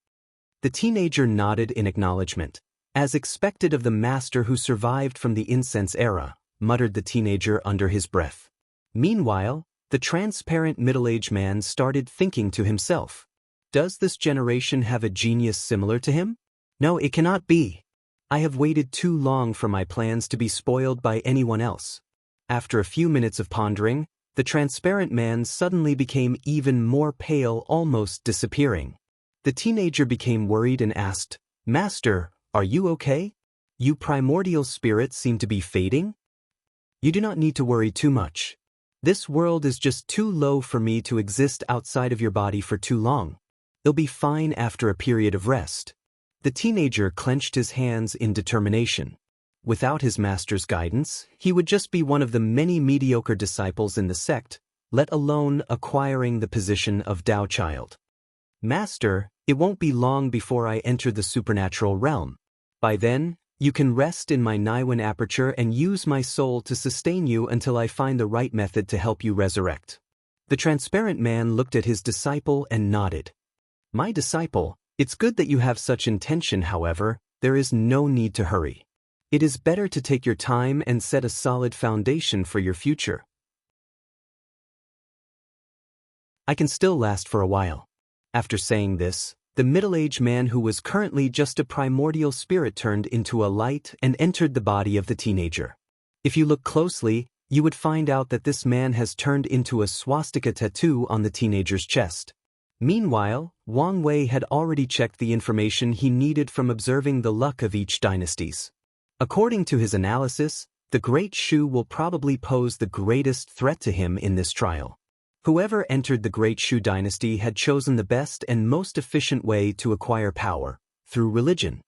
The teenager nodded in acknowledgement. As expected of the master who survived from the incense era, muttered the teenager under his breath. Meanwhile, the transparent middle-aged man started thinking to himself. Does this generation have a genius similar to him? No, it cannot be. I have waited too long for my plans to be spoiled by anyone else. After a few minutes of pondering, the transparent man suddenly became even more pale, almost disappearing. The teenager became worried and asked, Master, are you okay? You primordial spirits seem to be fading? You do not need to worry too much. This world is just too low for me to exist outside of your body for too long. It'll be fine after a period of rest. The teenager clenched his hands in determination. Without his master's guidance, he would just be one of the many mediocre disciples in the sect, let alone acquiring the position of Dao child. Master, it won't be long before I enter the supernatural realm. By then, you can rest in my Niwen aperture and use my soul to sustain you until I find the right method to help you resurrect. The transparent man looked at his disciple and nodded. My disciple, it's good that you have such intention, however, there is no need to hurry. It is better to take your time and set a solid foundation for your future. I can still last for a while. After saying this, the middle-aged man who was currently just a primordial spirit turned into a light and entered the body of the teenager. If you look closely, you would find out that this man has turned into a swastika tattoo on the teenager's chest. Meanwhile, Wang Wei had already checked the information he needed from observing the luck of each dynasties. According to his analysis, the Great Shu will probably pose the greatest threat to him in this trial. Whoever entered the Great Shu dynasty had chosen the best and most efficient way to acquire power, through religion.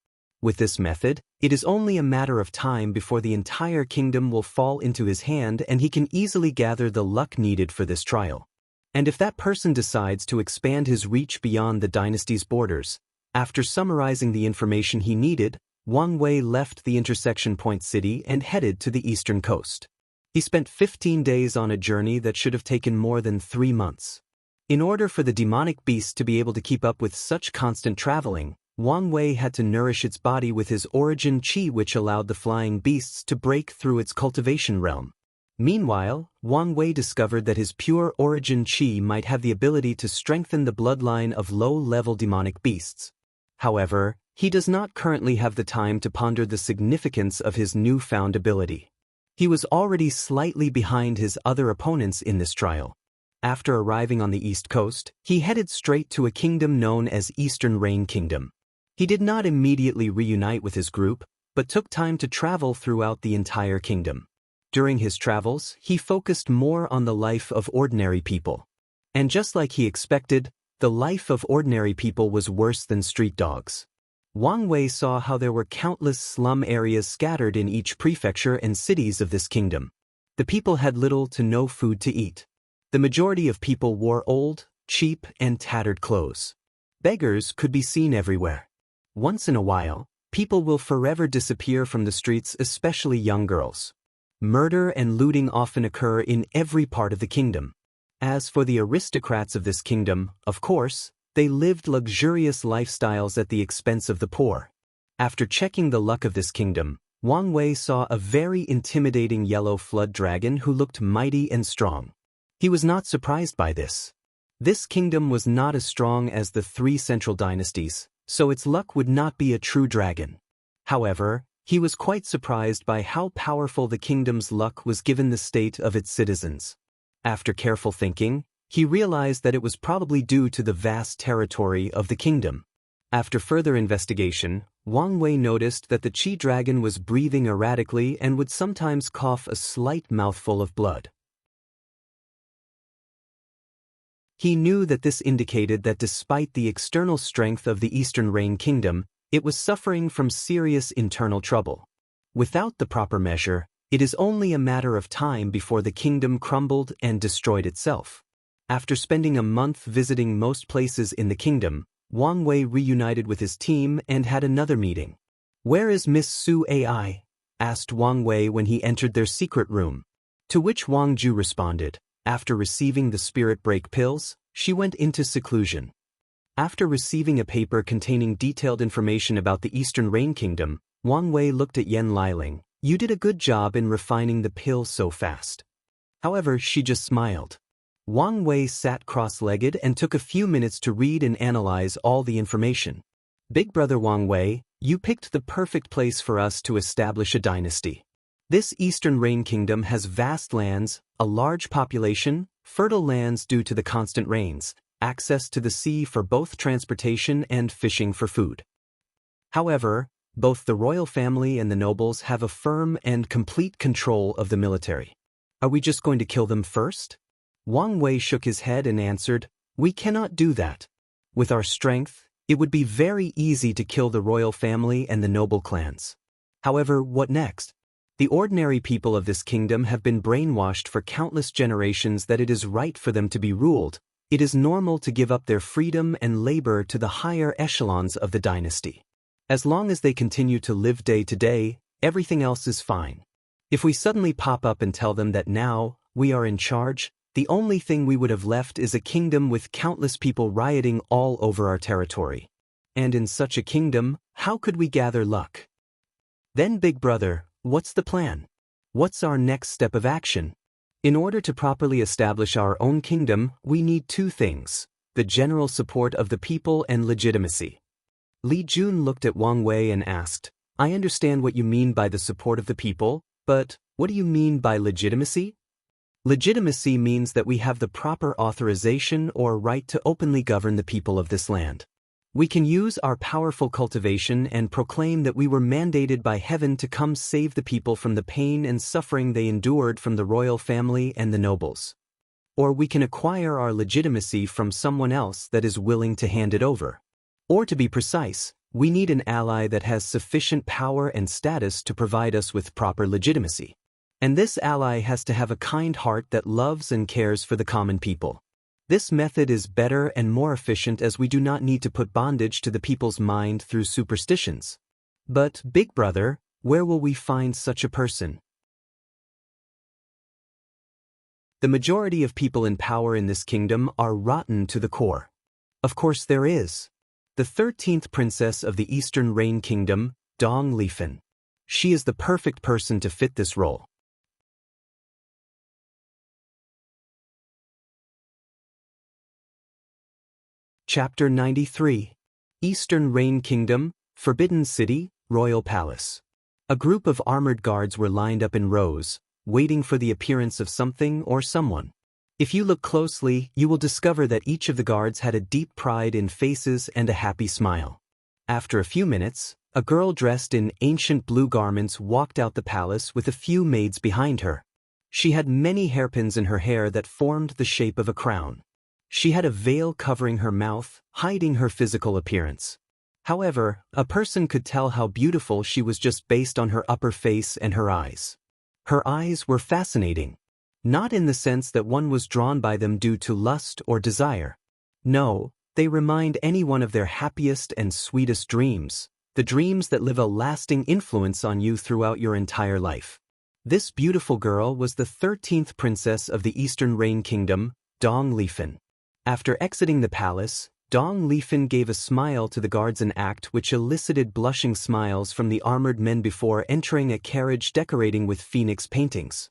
With this method, it is only a matter of time before the entire kingdom will fall into his hand and he can easily gather the luck needed for this trial. And if that person decides to expand his reach beyond the dynasty's borders, after summarizing the information he needed, Wang Wei left the intersection point city and headed to the eastern coast. He spent 15 days on a journey that should have taken more than 3 months. In order for the demonic beast to be able to keep up with such constant traveling, Wang Wei had to nourish its body with his origin qi, which allowed the flying beasts to break through its cultivation realm. Meanwhile, Wang Wei discovered that his pure origin qi might have the ability to strengthen the bloodline of low-level demonic beasts. However, he does not currently have the time to ponder the significance of his newfound ability. He was already slightly behind his other opponents in this trial. After arriving on the East Coast, he headed straight to a kingdom known as Eastern Rain Kingdom. He did not immediately reunite with his group, but took time to travel throughout the entire kingdom. During his travels, he focused more on the life of ordinary people. And just like he expected, the life of ordinary people was worse than street dogs. Wang Wei saw how there were countless slum areas scattered in each prefecture and cities of this kingdom. The people had little to no food to eat. The majority of people wore old, cheap, and tattered clothes. Beggars could be seen everywhere. Once in a while, people will forever disappear from the streets, especially young girls. Murder and looting often occur in every part of the kingdom. As for the aristocrats of this kingdom, of course, they lived luxurious lifestyles at the expense of the poor. After checking the luck of this kingdom, Wang Wei saw a very intimidating yellow flood dragon who looked mighty and strong. He was not surprised by this. This kingdom was not as strong as the three central dynasties, so its luck would not be a true dragon. However, he was quite surprised by how powerful the kingdom's luck was given the state of its citizens. After careful thinking, he realized that it was probably due to the vast territory of the kingdom. After further investigation, Wang Wei noticed that the Qi dragon was breathing erratically and would sometimes cough a slight mouthful of blood. He knew that this indicated that despite the external strength of the Eastern Reign Kingdom, it was suffering from serious internal trouble. Without the proper measure, it is only a matter of time before the kingdom crumbled and destroyed itself. After spending a month visiting most places in the kingdom, Wang Wei reunited with his team and had another meeting. "Where is Miss Su Ai?" asked Wang Wei when he entered their secret room. To which Wang Ju responded, after receiving the spirit break pills, she went into seclusion. After receiving a paper containing detailed information about the Eastern Reign Kingdom, Wang Wei looked at Yan Liling. "You did a good job in refining the pill so fast." However, she just smiled. Wang Wei sat cross-legged and took a few minutes to read and analyze all the information. "Big brother Wang Wei, you picked the perfect place for us to establish a dynasty. This Eastern Reign Kingdom has vast lands, a large population, fertile lands due to the constant rains, access to the sea for both transportation and fishing for food. However, both the royal family and the nobles have a firm and complete control of the military. Are we just going to kill them first?" Wang Wei shook his head and answered, "We cannot do that. With our strength, it would be very easy to kill the royal family and the noble clans. However, what next? The ordinary people of this kingdom have been brainwashed for countless generations that it is right for them to be ruled. It is normal to give up their freedom and labor to the higher echelons of the dynasty. As long as they continue to live day to day, everything else is fine. If we suddenly pop up and tell them that now we are in charge, the only thing we would have left is a kingdom with countless people rioting all over our territory. And in such a kingdom, how could we gather luck? Then, big brother, what's the plan? What's our next step of action? In order to properly establish our own kingdom, we need two things: the general support of the people and legitimacy." Li Jun looked at Wang Wei and asked, "I understand what you mean by the support of the people, but what do you mean by legitimacy?" "Legitimacy means that we have the proper authorization or right to openly govern the people of this land. We can use our powerful cultivation and proclaim that we were mandated by heaven to come save the people from the pain and suffering they endured from the royal family and the nobles. Or we can acquire our legitimacy from someone else that is willing to hand it over. Or to be precise, we need an ally that has sufficient power and status to provide us with proper legitimacy. And this ally has to have a kind heart that loves and cares for the common people. This method is better and more efficient as we do not need to put bondage to the people's mind through superstitions. But, big brother, where will we find such a person?" The majority of people in power in this kingdom are rotten to the core. Of course there is. The 13th princess of the Eastern Reign Kingdom, Dong Lifen. She is the perfect person to fit this role. Chapter 93. Eastern Reign Kingdom, Forbidden City, Royal Palace. A group of armored guards were lined up in rows, waiting for the appearance of something or someone. If you look closely, you will discover that each of the guards had a deep pride in faces and a happy smile. After a few minutes, a girl dressed in ancient blue garments walked out the palace with a few maids behind her. She had many hairpins in her hair that formed the shape of a crown. She had a veil covering her mouth, hiding her physical appearance. However, a person could tell how beautiful she was just based on her upper face and her eyes. Her eyes were fascinating. Not in the sense that one was drawn by them due to lust or desire. No, they remind anyone of their happiest and sweetest dreams, the dreams that leave a lasting influence on you throughout your entire life. This beautiful girl was the 13th princess of the Eastern Rain Kingdom, Dong Lifan. After exiting the palace, Dong Lifan gave a smile to the guards, an act which elicited blushing smiles from the armored men before entering a carriage decorating with phoenix paintings.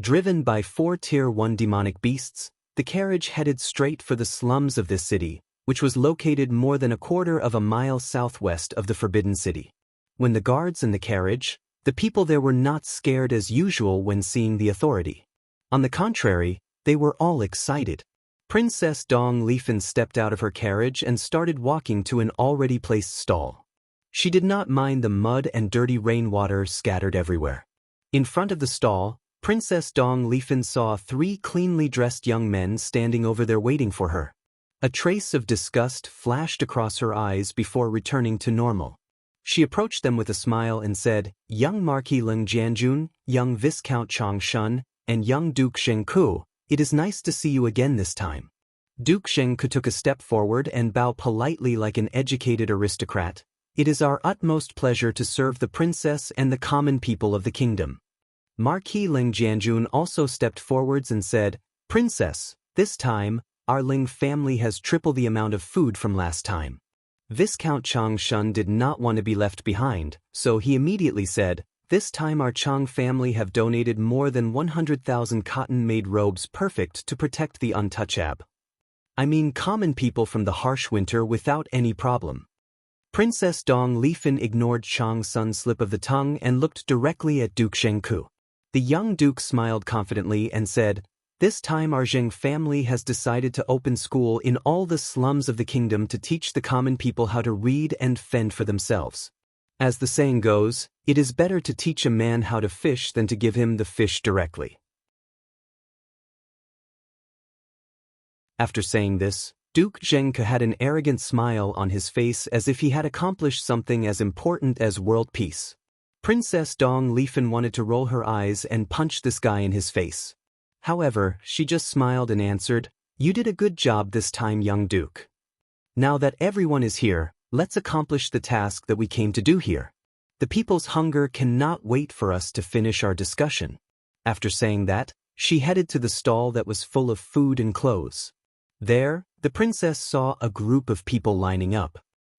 Driven by 4 Tier 1 demonic beasts, the carriage headed straight for the slums of this city, which was located more than a quarter of a mile southwest of the Forbidden City. When the guards in the carriage, the people there were not scared as usual when seeing the authority. On the contrary, they were all excited. Princess Dong Lifan stepped out of her carriage and started walking to an already placed stall. She did not mind the mud and dirty rainwater scattered everywhere. In front of the stall, Princess Dong Lifan saw 3 cleanly dressed young men standing over there waiting for her. A trace of disgust flashed across her eyes before returning to normal. She approached them with a smile and said, "Young Marquis Leng Jianjun, young Viscount Chang Shun, and young Duke Shengku, it is nice to see you again this time." Duke Shengku took a step forward and bowed politely like an educated aristocrat. "It is our utmost pleasure to serve the princess and the common people of the kingdom." Marquis Ling Jianjun also stepped forwards and said, "Princess, this time, our Ling family has triple the amount of food from last time." Viscount Chang Shun did not want to be left behind, so he immediately said, "This time our Chang family have donated more than 100,000 cotton-made robes perfect to protect the untouchable. I mean common people from the harsh winter without any problem." Princess Dong Lifan ignored Chang Sun's slip of the tongue and looked directly at Duke Shengku. The young duke smiled confidently and said, "This time our Zheng family has decided to open school in all the slums of the kingdom to teach the common people how to read and fend for themselves. As the saying goes, it is better to teach a man how to fish than to give him the fish directly." After saying this, Duke Zhengke had an arrogant smile on his face as if he had accomplished something as important as world peace. Princess Dong Lifan wanted to roll her eyes and punch this guy in his face. However, she just smiled and answered, "You did a good job this time, young duke. Now that everyone is here, let's accomplish the task that we came to do here. The people's hunger cannot wait for us to finish our discussion." After saying that, she headed to the stall that was full of food and clothes. There, the princess saw a group of people lining up.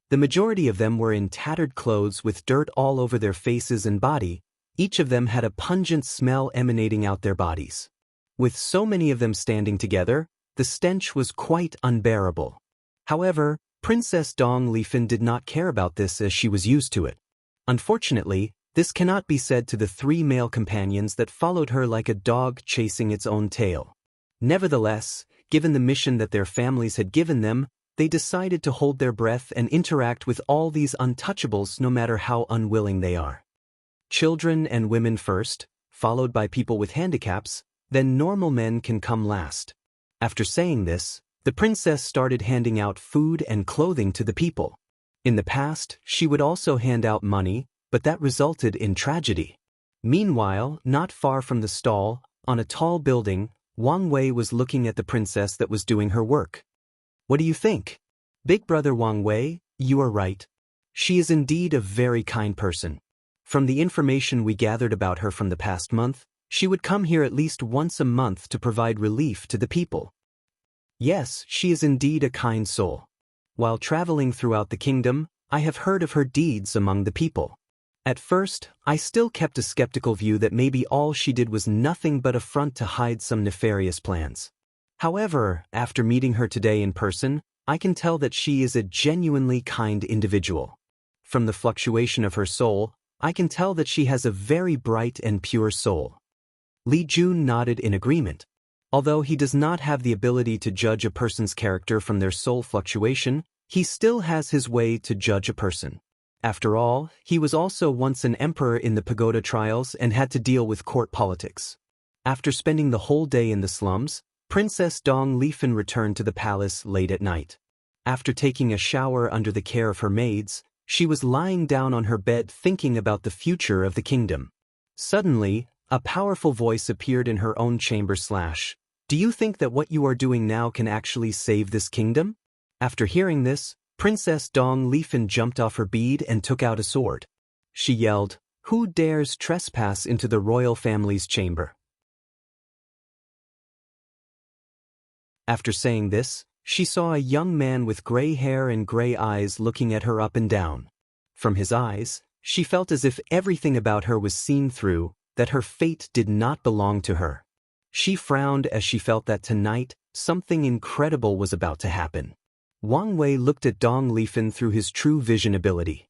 The majority of them were in tattered clothes with dirt all over their faces and body. Each of them had a pungent smell emanating out their bodies. With so many of them standing together, the stench was quite unbearable. However, Princess Dong Lifan did not care about this as she was used to it. Unfortunately, this cannot be said to the 3 male companions that followed her like a dog chasing its own tail. Nevertheless, given the mission that their families had given them, they decided to hold their breath and interact with all these untouchables no matter how unwilling they are. Children and women first, followed by people with handicaps, then normal men can come last. After saying this, the princess started handing out food and clothing to the people. In the past, she would also hand out money, but that resulted in tragedy. Meanwhile, not far from the stall, on a tall building, Wang Wei was looking at the princess that was doing her work. "What do you think?" "Big brother Wang Wei, you are right. She is indeed a very kind person. From the information we gathered about her from the past month, she would come here at least once a month to provide relief to the people. Yes, she is indeed a kind soul. While traveling throughout the kingdom, I have heard of her deeds among the people. At first, I still kept a skeptical view that maybe all she did was nothing but a front to hide some nefarious plans. However, after meeting her today in person, I can tell that she is a genuinely kind individual. From the fluctuation of her soul, I can tell that she has a very bright and pure soul." Li Jun nodded in agreement. Although he does not have the ability to judge a person's character from their soul fluctuation, he still has his way to judge a person. After all, he was also once an emperor in the pagoda trials and had to deal with court politics. After spending the whole day in the slums, Princess Dong Lifan returned to the palace late at night. After taking a shower under the care of her maids, she was lying down on her bed thinking about the future of the kingdom. Suddenly, A powerful voice appeared in her own chamber. Do you think that what you are doing now can actually save this kingdom? After hearing this, Princess Dong Lifan jumped off her bead and took out a sword. She yelled, "Who dares trespass into the royal family's chamber?" After saying this, she saw a young man with gray hair and gray eyes looking at her up and down. From his eyes, she felt as if everything about her was seen through, that her fate did not belong to her. She frowned as she felt that tonight, something incredible was about to happen. Wang Wei looked at Dong Lifan through his true vision ability.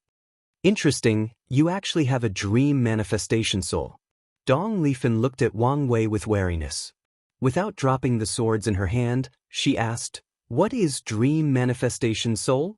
"Interesting, you actually have a dream manifestation soul." Dong Lifan looked at Wang Wei with wariness. Without dropping the swords in her hand, she asked, "What is dream manifestation soul?"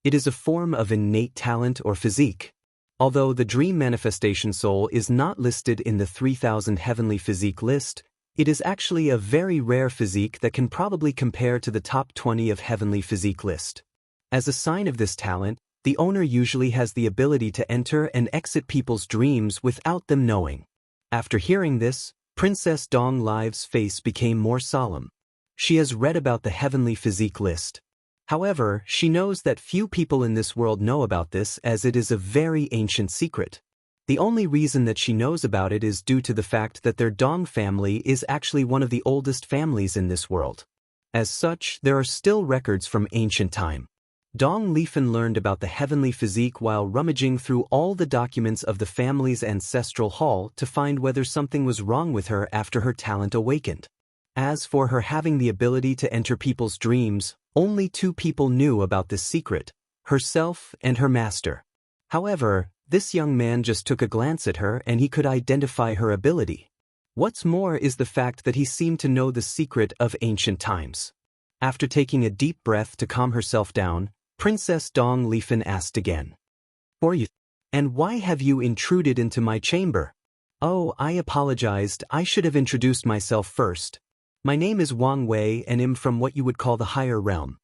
"It is a form of innate talent or physique. Although the dream manifestation soul is not listed in the 3000 heavenly physique list, it is actually a very rare physique that can probably compare to the top 20 of heavenly physique list. As a sign of this talent, the owner usually has the ability to enter and exit people's dreams without them knowing." After hearing this, Princess Dong Li's face became more solemn. She has read about the heavenly physique list. However, she knows that few people in this world know about this as it is a very ancient secret. The only reason that she knows about it is due to the fact that their Dong family is actually one of the oldest families in this world. As such, there are still records from ancient time. Dong Lifan learned about the heavenly physique while rummaging through all the documents of the family's ancestral hall to find whether something was wrong with her after her talent awakened. As for her having the ability to enter people's dreams, only 2 people knew about this secret, herself and her master. However, this young man just took a glance at her and he could identify her ability. What's more is the fact that he seemed to know the secret of ancient times. After taking a deep breath to calm herself down, Princess Dong Lifan asked again, "For you? And why have you intruded into my chamber?" "Oh, I apologized, I should have introduced myself first. My name is Wang Wei and am from what you would call the higher realm."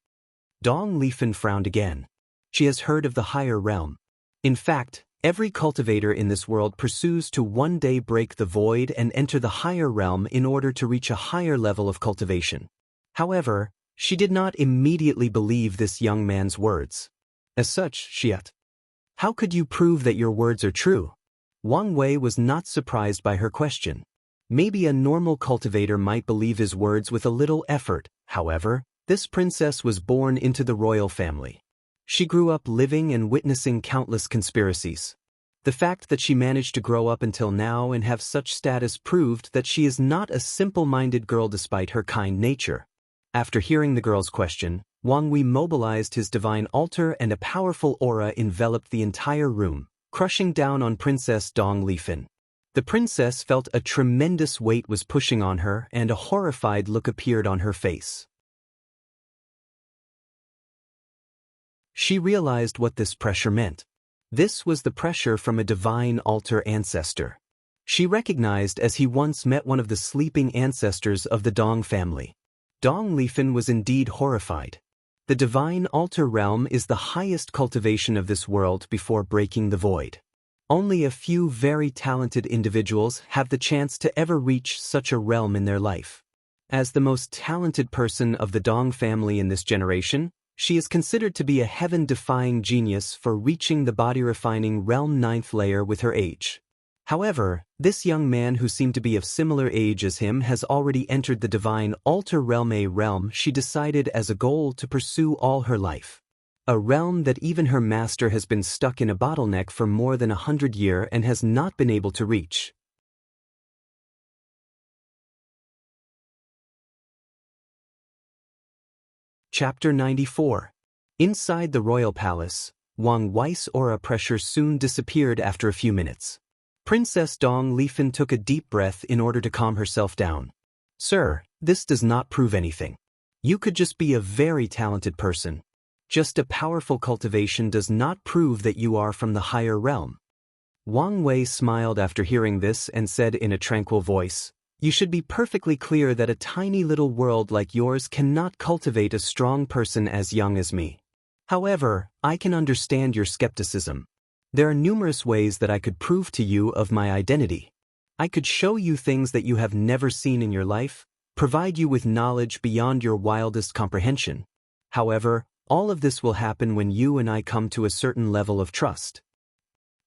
Dong Lifan frowned again. She has heard of the higher realm. In fact, every cultivator in this world pursues to one day break the void and enter the higher realm in order to reach a higher level of cultivation. However, she did not immediately believe this young man's words. As such, she asked, "How could you prove that your words are true?" Wang Wei was not surprised by her question. Maybe a normal cultivator might believe his words with a little effort. However, this princess was born into the royal family. She grew up living and witnessing countless conspiracies. The fact that she managed to grow up until now and have such status proved that she is not a simple-minded girl despite her kind nature. After hearing the girl's question, Wang Wei mobilized his divine altar and a powerful aura enveloped the entire room, crushing down on Princess Dong Lifan. The princess felt a tremendous weight was pushing on her and a horrified look appeared on her face. She realized what this pressure meant. This was the pressure from a divine altar ancestor. She recognized as he once met one of the sleeping ancestors of the Dong family. Dong Lifan was indeed horrified. The divine altar realm is the highest cultivation of this world before breaking the void. Only a few very talented individuals have the chance to ever reach such a realm in their life. As the most talented person of the Dong family in this generation, she is considered to be a heaven-defying genius for reaching the body-refining realm 9th layer with her age. However, this young man who seemed to be of similar age as him has already entered the divine altar realm, a realm she decided as a goal to pursue all her life. A realm that even her master has been stuck in a bottleneck for more than 100 years and has not been able to reach. Chapter 94. Inside the royal palace, Wang Wei's aura pressure soon disappeared after a few minutes. Princess Dong Lifan took a deep breath in order to calm herself down. "Sir, this does not prove anything. You could just be a very talented person. Just a powerful cultivation does not prove that you are from the higher realm." Wang Wei smiled after hearing this and said in a tranquil voice, "You should be perfectly clear that a tiny little world like yours cannot cultivate a strong person as young as me. However, I can understand your skepticism. There are numerous ways that I could prove to you of my identity." I could show you things that you have never seen in your life, provide you with knowledge beyond your wildest comprehension. However, all of this will happen when you and I come to a certain level of trust.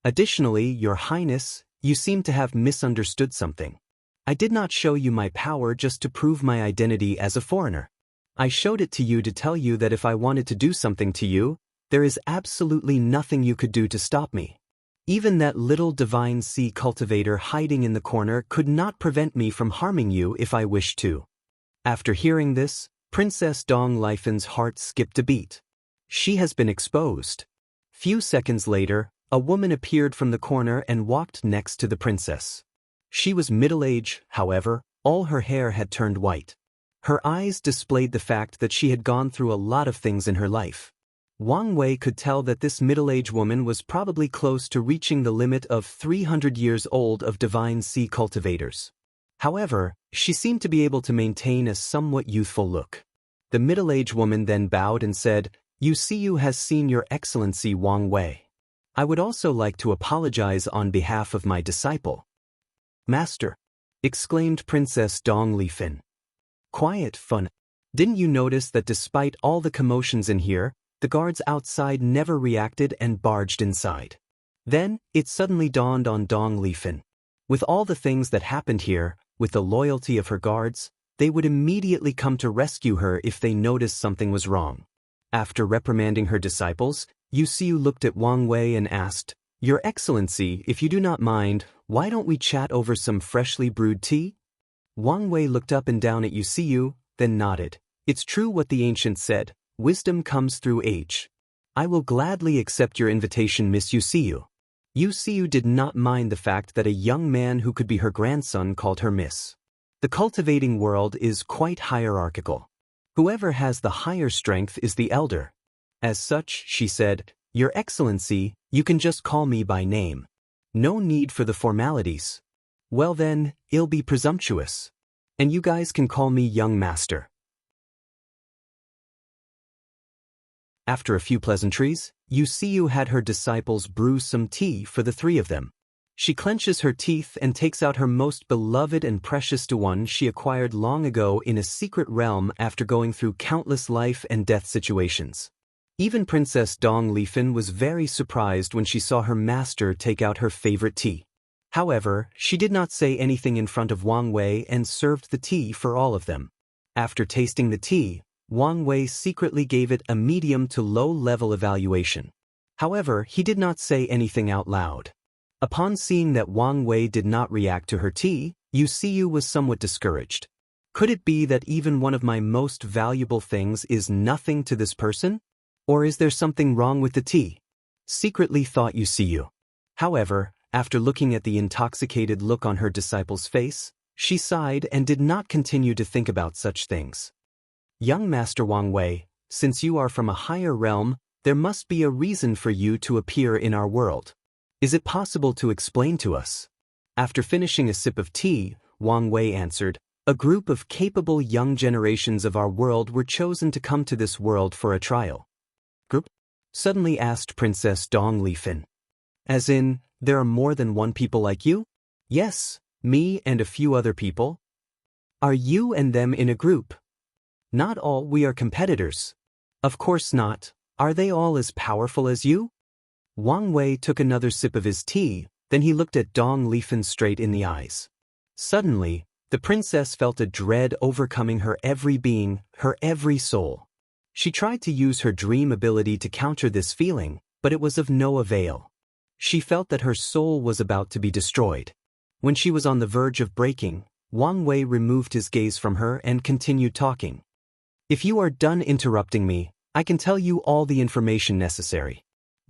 Additionally, Your Highness, you seem to have misunderstood something. I did not show you my power just to prove my identity as a foreigner. I showed it to you to tell you that if I wanted to do something to you, there is absolutely nothing you could do to stop me. Even that little divine sea cultivator hiding in the corner could not prevent me from harming you if I wished to. After hearing this, Princess Dong Lifen's heart skipped a beat. She has been exposed. Few seconds later, a woman appeared from the corner and walked next to the princess. She was middle-aged, however, all her hair had turned white. Her eyes displayed the fact that she had gone through a lot of things in her life. Wang Wei could tell that this middle-aged woman was probably close to reaching the limit of 300 years old of divine sea cultivators. However, she seemed to be able to maintain a somewhat youthful look. The middle-aged woman then bowed and said, "You has seen Your Excellency Wang Wei. I would also like to apologize on behalf of my disciple." "Master," exclaimed Princess Dong Lifan. "Quiet, fun. Didn't you notice that despite all the commotions in here, the guards outside never reacted and barged inside?" Then, it suddenly dawned on Dong Lifan. With all the things that happened here, with the loyalty of her guards, they would immediately come to rescue her if they noticed something was wrong. After reprimanding her disciples, Wuxia looked at Wang Wei and asked, "Your Excellency, if you do not mind, why don't we chat over some freshly brewed tea?" Wang Wei looked up and down at Wuxia, then nodded. "It's true what the ancient said, wisdom comes through age. I will gladly accept your invitation, Miss Wuxia." Wuxia did not mind the fact that a young man who could be her grandson called her Miss. The cultivating world is quite hierarchical. Whoever has the higher strength is the elder. As such, she said, "Your Excellency, you can just call me by name. No need for the formalities." "Well then, it'll be presumptuous. And you guys can call me young master." After a few pleasantries, Wuxia had her disciples brew some tea for the three of them. She clenches her teeth and takes out her most beloved and precious one she acquired long ago in a secret realm after going through countless life and death situations. Even Princess Dong Lifan was very surprised when she saw her master take out her favorite tea. However, she did not say anything in front of Wang Wei and served the tea for all of them. After tasting the tea, Wang Wei secretly gave it a medium to low-level evaluation. However, he did not say anything out loud. Upon seeing that Wang Wei did not react to her tea, Wuxia was somewhat discouraged. Could it be that even one of my most valuable things is nothing to this person? Or is there something wrong with the tea? Secretly thought Wuxia. However, after looking at the intoxicated look on her disciple's face, she sighed and did not continue to think about such things. "Young Master Wang Wei, since you are from a higher realm, there must be a reason for you to appear in our world. Is it possible to explain to us?" After finishing a sip of tea, Wang Wei answered, "A group of capable young generations of our world were chosen to come to this world for a trial." "Group?" suddenly asked Princess Dong Lifan. "As in, there are more than one people like you?" "Yes, me and a few other people." "Are you and them in a group?" "Not all, we are competitors." "Of course not. Are they all as powerful as you?" Wang Wei took another sip of his tea, then he looked at Dong Lifan straight in the eyes. Suddenly, the princess felt a dread overcoming her every being, her every soul. She tried to use her dream ability to counter this feeling, but it was of no avail. She felt that her soul was about to be destroyed. When she was on the verge of breaking, Wang Wei removed his gaze from her and continued talking. "If you are done interrupting me, I can tell you all the information necessary.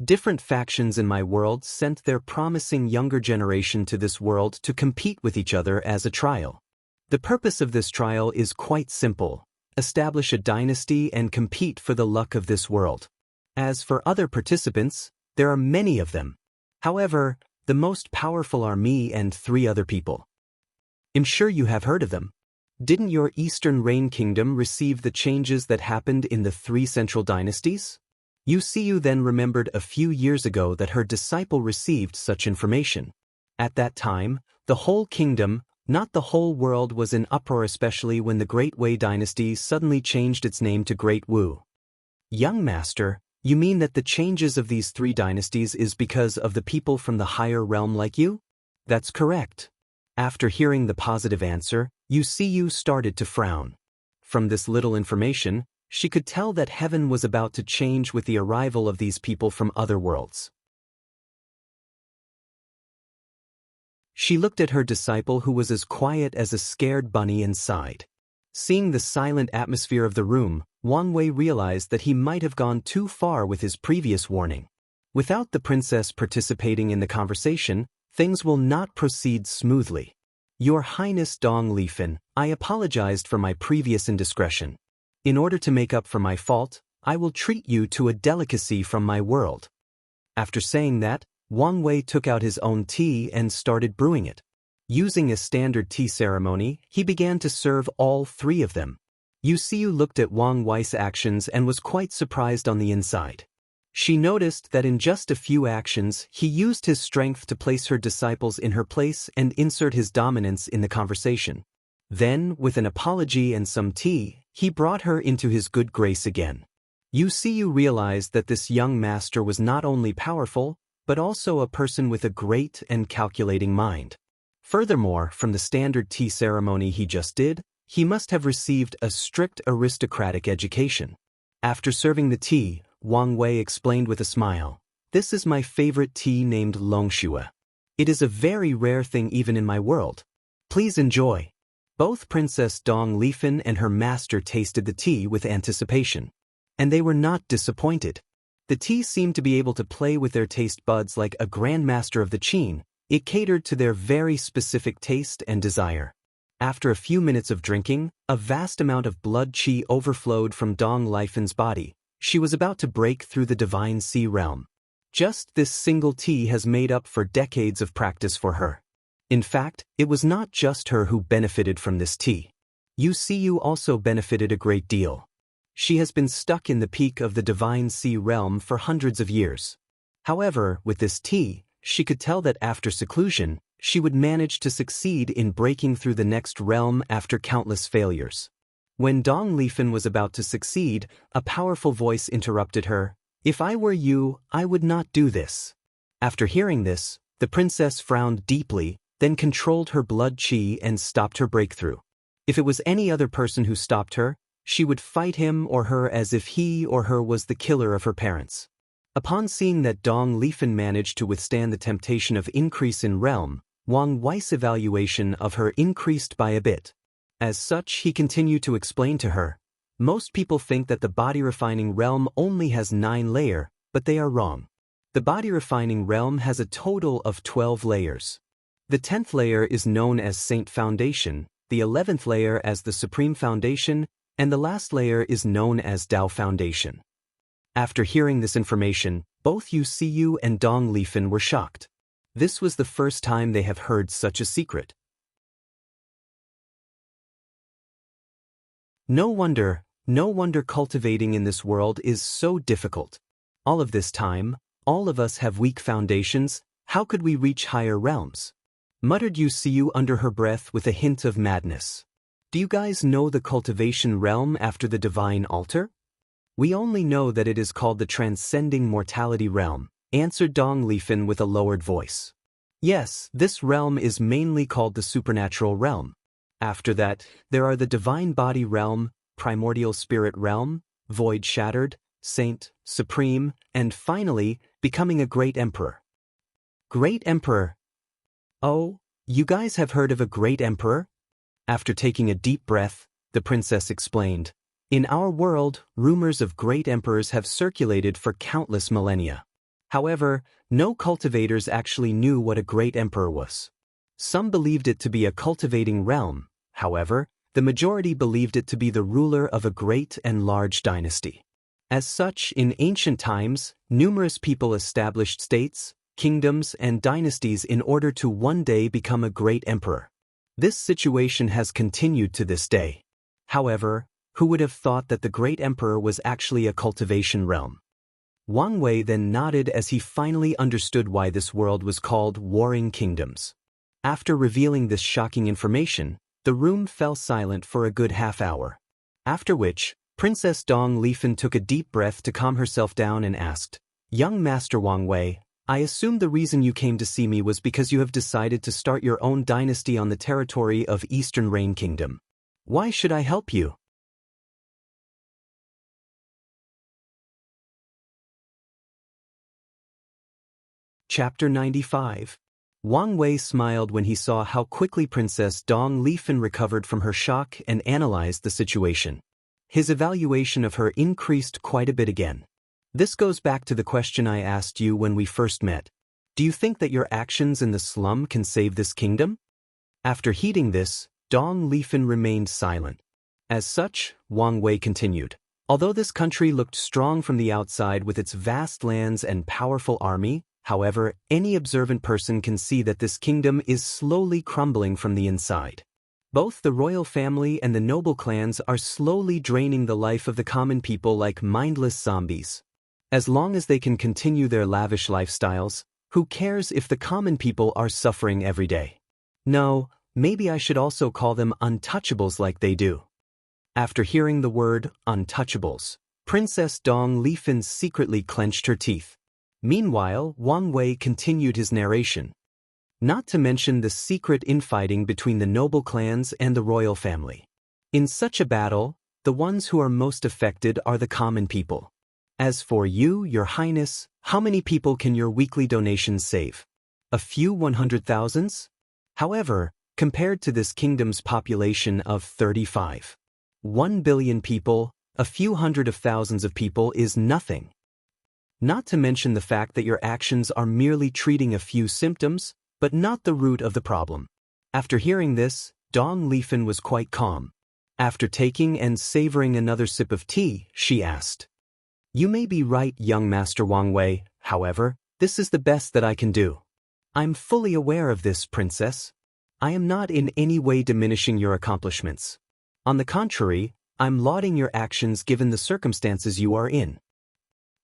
Different factions in my world sent their promising younger generation to this world to compete with each other as a trial. The purpose of this trial is quite simple: establish a dynasty and compete for the luck of this world. As for other participants, there are many of them. However, the most powerful are me and 3 other people. I'm sure you have heard of them. Didn't your Eastern Reign Kingdom receive the changes that happened in the 3 central dynasties?" Wuxia then remembered a few years ago that her disciple received such information. At that time, the whole kingdom, not the whole world, was in uproar, especially when the Great Wei dynasty suddenly changed its name to Great Wu. Young master, you mean that the changes of these 3 dynasties is because of the people from the higher realm like you? That's correct. After hearing the positive answer, Yu started to frown. From this little information, she could tell that heaven was about to change with the arrival of these people from other worlds. She looked at her disciple, who was as quiet as a scared bunny, and sighed. Seeing the silent atmosphere of the room, Wang Wei realized that he might have gone too far with his previous warning. Without the princess participating in the conversation, things will not proceed smoothly. Your Highness Dong Lifan, I apologized for my previous indiscretion. In order to make up for my fault, I will treat you to a delicacy from my world. After saying that, Wang Wei took out his own tea and started brewing it. Using a standard tea ceremony, he began to serve all 3 of them. Yu looked at Wang Wei's actions and was quite surprised on the inside. She noticed that in just a few actions, he used his strength to place her disciples in her place and insert his dominance in the conversation. Then, with an apology and some tea, he brought her into his good grace again. Yu realized that this young master was not only powerful, but also a person with a great and calculating mind. Furthermore, from the standard tea ceremony he just did, he must have received a strict aristocratic education. After serving the tea, Wang Wei explained with a smile, "This is my favorite tea named Longxue. It is a very rare thing even in my world. Please enjoy." Both Princess Dong Lifan and her master tasted the tea with anticipation. And they were not disappointed. The tea seemed to be able to play with their taste buds like a grandmaster of the qin. It catered to their very specific taste and desire. After a few minutes of drinking, a vast amount of blood qi overflowed from Dong Lifan's body. She was about to break through the divine sea realm. Just this single tea has made up for decades of practice for her. In fact, it was not just her who benefited from this tea. Yu also benefited a great deal. She has been stuck in the peak of the divine sea realm for hundreds of years. However, with this tea, she could tell that after seclusion, she would manage to succeed in breaking through the next realm after countless failures. When Dong Lifan was about to succeed, a powerful voice interrupted her. "If I were you, I would not do this." After hearing this, the princess frowned deeply, then controlled her blood qi and stopped her breakthrough. If it was any other person who stopped her, she would fight him or her as if he or her was the killer of her parents. Upon seeing that Dong Lifan managed to withstand the temptation of increase in realm, Wang Wei's evaluation of her increased by a bit. As such, he continued to explain to her, "Most people think that the body refining realm only has 9 layers, but they are wrong. The body refining realm has a total of 12 layers. The 10th layer is known as Saint Foundation, the 11th layer as the Supreme Foundation, and the last layer is known as Dao Foundation." After hearing this information, both Yu and Dong Lifan were shocked. This was the first time they have heard such a secret. No wonder cultivating in this world is so difficult. All of this time, all of us have weak foundations. How could we reach higher realms? Muttered Yu under her breath with a hint of madness. Do you guys know the cultivation realm after the divine altar? We only know that it is called the transcending mortality realm, answered Dong Lifan with a lowered voice. Yes, this realm is mainly called the supernatural realm. After that, there are the divine body realm, primordial spirit realm, void shattered, saint, supreme, and finally, becoming a great emperor. Great emperor? Oh, you guys have heard of a great emperor? After taking a deep breath, the princess explained, "In our world, rumors of great emperors have circulated for countless millennia. However, no cultivators actually knew what a great emperor was. Some believed it to be a cultivating realm. However, the majority believed it to be the ruler of a great and large dynasty. As such, in ancient times, numerous people established states, kingdoms, and dynasties in order to one day become a great emperor. This situation has continued to this day. However, who would have thought that the great emperor was actually a cultivation realm? Wang Wei then nodded as he finally understood why this world was called Warring Kingdoms. After revealing this shocking information, the room fell silent for a good half-hour. After which, Princess Dong Lifan took a deep breath to calm herself down and asked, "Young Master Wang Wei, I assume the reason you came to see me was because you have decided to start your own dynasty on the territory of Eastern Rain Kingdom. Why should I help you?" Chapter 95. Wang Wei smiled when he saw how quickly Princess Dong Lifan recovered from her shock and analyzed the situation. His evaluation of her increased quite a bit again. This goes back to the question I asked you when we first met. Do you think that your actions in the slum can save this kingdom? After heeding this, Dong Lifan remained silent. As such, Wang Wei continued. Although this country looked strong from the outside with its vast lands and powerful army, however, any observant person can see that this kingdom is slowly crumbling from the inside. Both the royal family and the noble clans are slowly draining the life of the common people like mindless zombies. As long as they can continue their lavish lifestyles, who cares if the common people are suffering every day? No, maybe I should also call them untouchables like they do. After hearing the word untouchables, Princess Dong Lifan secretly clenched her teeth. Meanwhile, Wang Wei continued his narration. Not to mention the secret infighting between the noble clans and the royal family. In such a battle, the ones who are most affected are the common people. As for you, Your Highness, how many people can your weekly donations save? A few 100,000s? However, compared to this kingdom's population of 1 billion people, a few hundred of thousands of people is nothing. Not to mention the fact that your actions are merely treating a few symptoms, but not the root of the problem. After hearing this, Dong Lifan was quite calm. After taking and savoring another sip of tea, she asked, "You may be right, young Master Wang Wei, however, this is the best that I can do." "I'm fully aware of this, Princess. I am not in any way diminishing your accomplishments. On the contrary, I'm lauding your actions given the circumstances you are in."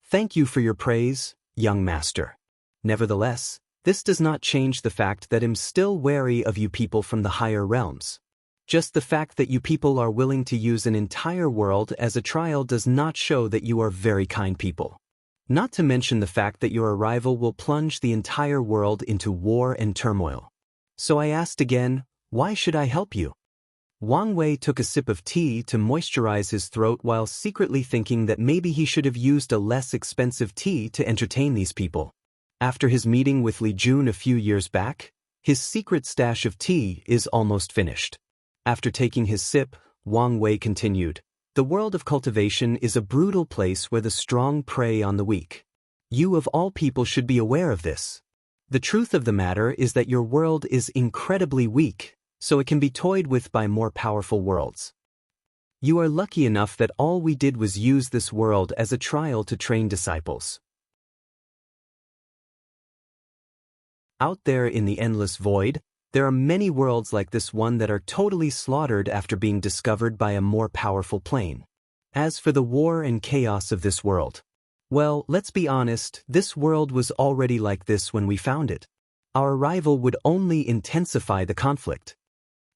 "Thank you for your praise, young master. Nevertheless, this does not change the fact that I'm still wary of you people from the higher realms. Just the fact that you people are willing to use an entire world as a trial does not show that you are very kind people. Not to mention the fact that your arrival will plunge the entire world into war and turmoil. So I asked again, why should I help you?" Wang Wei took a sip of tea to moisturize his throat while secretly thinking that maybe he should have used a less expensive tea to entertain these people. After his meeting with Li Jun a few years back, his secret stash of tea is almost finished. After taking his sip, Wang Wei continued, "The world of cultivation is a brutal place where the strong prey on the weak. You of all people should be aware of this. The truth of the matter is that your world is incredibly weak, so it can be toyed with by more powerful worlds. You are lucky enough that all we did was use this world as a trial to train disciples. Out there in the endless void, there are many worlds like this one that are totally slaughtered after being discovered by a more powerful plane. As for the war and chaos of this world, well, let's be honest, this world was already like this when we found it. Our arrival would only intensify the conflict."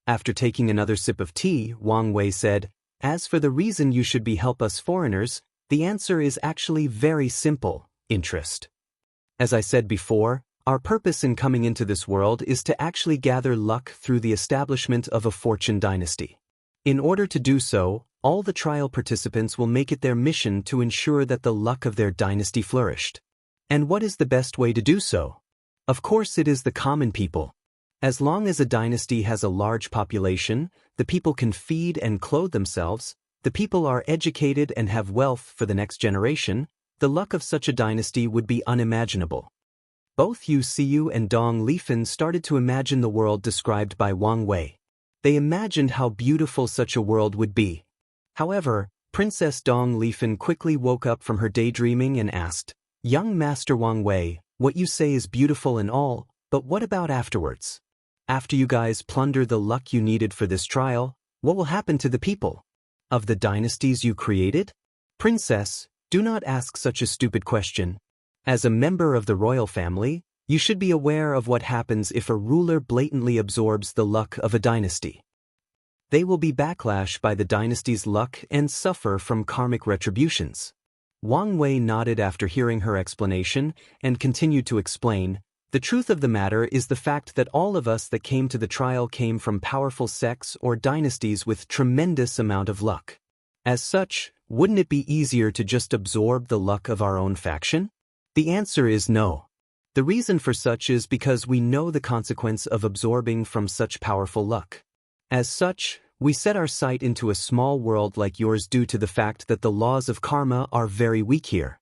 After taking another sip of tea, Wang Wei said, "As for the reason you should help us foreigners, the answer is actually very simple: interest. As I said before, our purpose in coming into this world is to actually gather luck through the establishment of a fortune dynasty. In order to do so, all the trial participants will make it their mission to ensure that the luck of their dynasty flourished. And what is the best way to do so? Of course it is the common people. As long as a dynasty has a large population, the people can feed and clothe themselves, the people are educated and have wealth for the next generation, the luck of such a dynasty would be unimaginable." Both Yu Siyu and Dong Lifan started to imagine the world described by Wang Wei. They imagined how beautiful such a world would be. However, Princess Dong Lifan quickly woke up from her daydreaming and asked, "Young Master Wang Wei, what you say is beautiful and all, but what about afterwards? After you guys plunder the luck you needed for this trial, what will happen to the people? Of the dynasties you created? Princess, do not ask such a stupid question. As a member of the royal family, you should be aware of what happens if a ruler blatantly absorbs the luck of a dynasty. They will be backlashed by the dynasty's luck and suffer from karmic retributions. Wang Wei nodded after hearing her explanation and continued to explain, the truth of the matter is the fact that all of us that came to the trial came from powerful sects or dynasties with tremendous amount of luck. As such, wouldn't it be easier to just absorb the luck of our own faction? The answer is no. The reason for such is because we know the consequence of absorbing from such powerful luck. As such, we set our sight into a small world like yours due to the fact that the laws of karma are very weak here.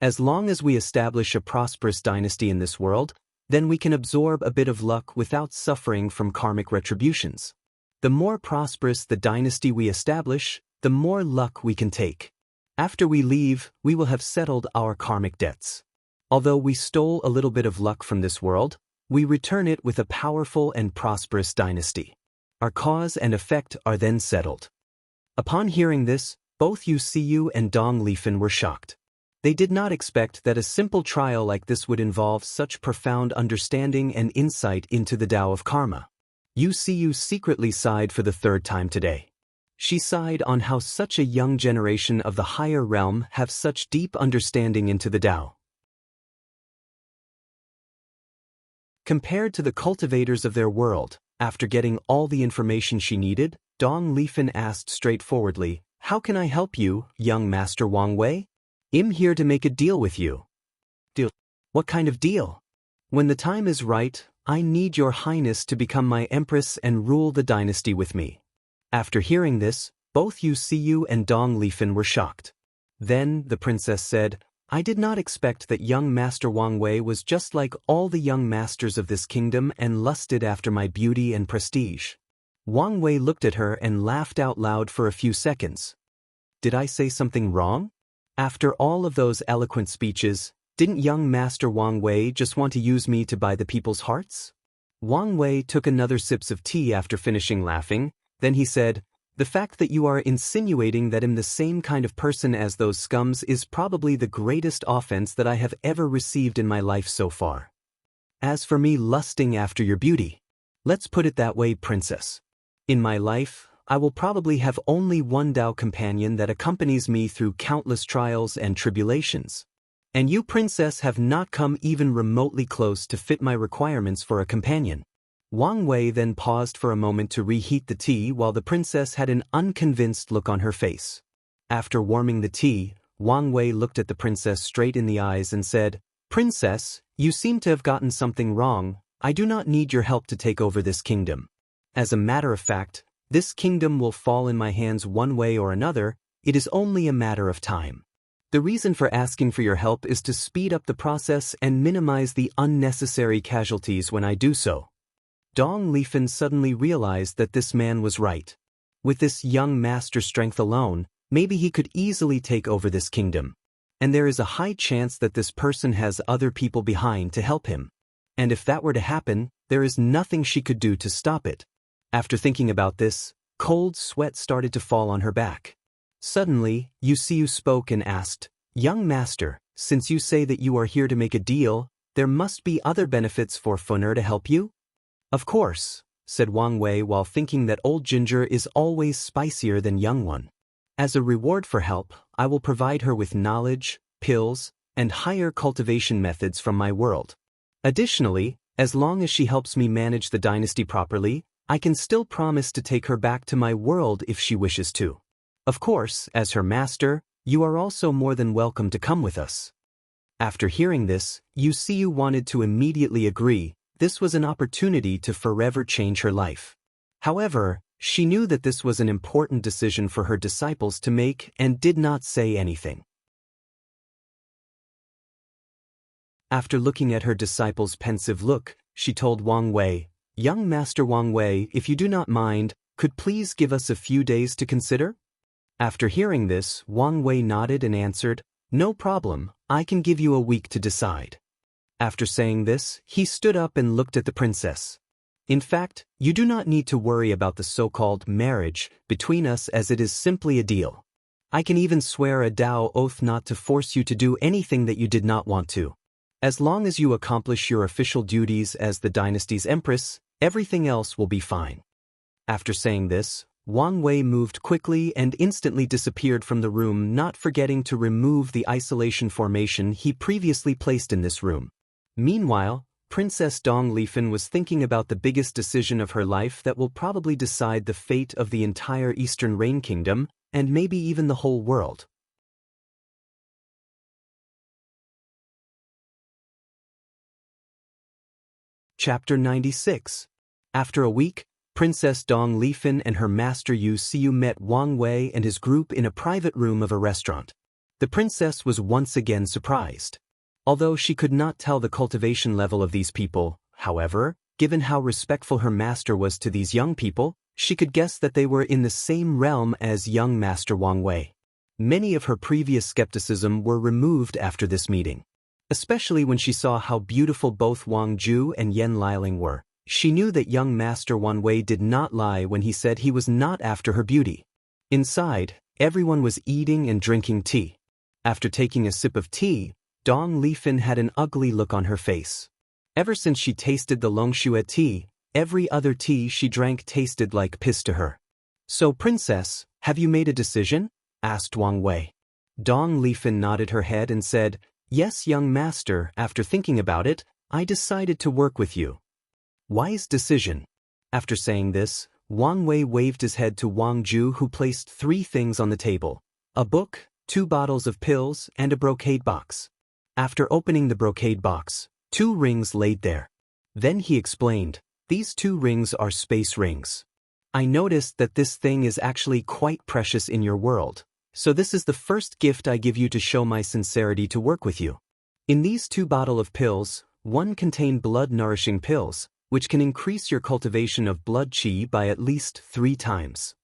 As long as we establish a prosperous dynasty in this world, then we can absorb a bit of luck without suffering from karmic retributions. The more prosperous the dynasty we establish, the more luck we can take. After we leave, we will have settled our karmic debts. Although we stole a little bit of luck from this world, we return it with a powerful and prosperous dynasty. Our cause and effect are then settled. Upon hearing this, both Yu Siyu and Dong Lifen were shocked. They did not expect that a simple trial like this would involve such profound understanding and insight into the Tao of karma. Yu Siyu secretly sighed for the third time today. She sighed on how such a young generation of the higher realm have such deep understanding into the Tao. Compared to the cultivators of their world, after getting all the information she needed, Dong Lifen asked straightforwardly, "How can I help you, young Master Wang Wei? I'm here to make a deal with you." "Deal? What kind of deal?" "When the time is right, I need your highness to become my empress and rule the dynasty with me." After hearing this, both Yu Siyu and Dong Lifen were shocked. Then the princess said, "I did not expect that young Master Wang Wei was just like all the young masters of this kingdom and lusted after my beauty and prestige." Wang Wei looked at her and laughed out loud for a few seconds. "Did I say something wrong? After all of those eloquent speeches, didn't young Master Wang Wei just want to use me to buy the people's hearts?" Wang Wei took another sip of tea after finishing laughing, then he said, "The fact that you are insinuating that I'm the same kind of person as those scums is probably the greatest offense that I have ever received in my life so far. As for me lusting after your beauty, let's put it that way, princess. In my life, I will probably have only one Tao companion that accompanies me through countless trials and tribulations. And you, princess, have not come even remotely close to fit my requirements for a companion." Wang Wei then paused for a moment to reheat the tea while the princess had an unconvinced look on her face. After warming the tea, Wang Wei looked at the princess straight in the eyes and said, "Princess, you seem to have gotten something wrong. I do not need your help to take over this kingdom. As a matter of fact, this kingdom will fall in my hands one way or another. It is only a matter of time. The reason for asking for your help is to speed up the process and minimize the unnecessary casualties when I do so." Dong Lifen suddenly realized that this man was right. With this young master strength alone, maybe he could easily take over this kingdom. And there is a high chance that this person has other people behind to help him. And if that were to happen, there is nothing she could do to stop it. After thinking about this, cold sweat started to fall on her back. Suddenly, Yu Siyu spoke and asked, "Young master, since you say that you are here to make a deal, there must be other benefits for Funer to help you?" "Of course," said Wang Wei while thinking that old ginger is always spicier than young one. "As a reward for help, I will provide her with knowledge, pills, and higher cultivation methods from my world. Additionally, as long as she helps me manage the dynasty properly, I can still promise to take her back to my world if she wishes to. Of course, as her master, you are also more than welcome to come with us." After hearing this, Yu Siyu wanted to immediately agree. This was an opportunity to forever change her life. However, she knew that this was an important decision for her disciples to make and did not say anything. After looking at her disciples' pensive look, she told Wang Wei, "Young Master Wang Wei, if you do not mind, could please give us a few days to consider?" After hearing this, Wang Wei nodded and answered, "No problem, I can give you a week to decide." After saying this, he stood up and looked at the princess. "In fact, you do not need to worry about the so-called marriage between us as it is simply a deal. I can even swear a Dao oath not to force you to do anything that you did not want to. As long as you accomplish your official duties as the dynasty's empress, everything else will be fine. After saying this, Wang Wei moved quickly and instantly disappeared from the room, not forgetting to remove the isolation formation he previously placed in this room. Meanwhile, Princess Dong Lifan was thinking about the biggest decision of her life that will probably decide the fate of the entire Eastern Rain Kingdom, and maybe even the whole world. Chapter 96. After a week, Princess Dong Lifan and her master Yu Xiu met Wang Wei and his group in a private room of a restaurant. The princess was once again surprised. Although she could not tell the cultivation level of these people, however, given how respectful her master was to these young people, she could guess that they were in the same realm as young Master Wang Wei. Many of her previous skepticism were removed after this meeting. Especially when she saw how beautiful both Wang Ju and Yen Liling were. She knew that young Master Wang Wei did not lie when he said he was not after her beauty. Inside, everyone was eating and drinking tea. After taking a sip of tea, Dong Lifan had an ugly look on her face. Ever since she tasted the Longxue tea, every other tea she drank tasted like piss to her. "So, princess, have you made a decision?" asked Wang Wei. Dong Lifan nodded her head and said, "Yes, young master, after thinking about it, I decided to work with you." Wise decision. After saying this, Wang Wei waved his head to Wang Ju, who placed 3 things on the table: a book, 2 bottles of pills, and a brocade box. After opening the brocade box, 2 rings laid there. Then he explained, "These 2 rings are space rings. I noticed that this thing is actually quite precious in your world, so this is the first gift I give you to show my sincerity to work with you. In these 2 bottles of pills, one contained blood-nourishing pills, which can increase your cultivation of blood qi by at least 3 times.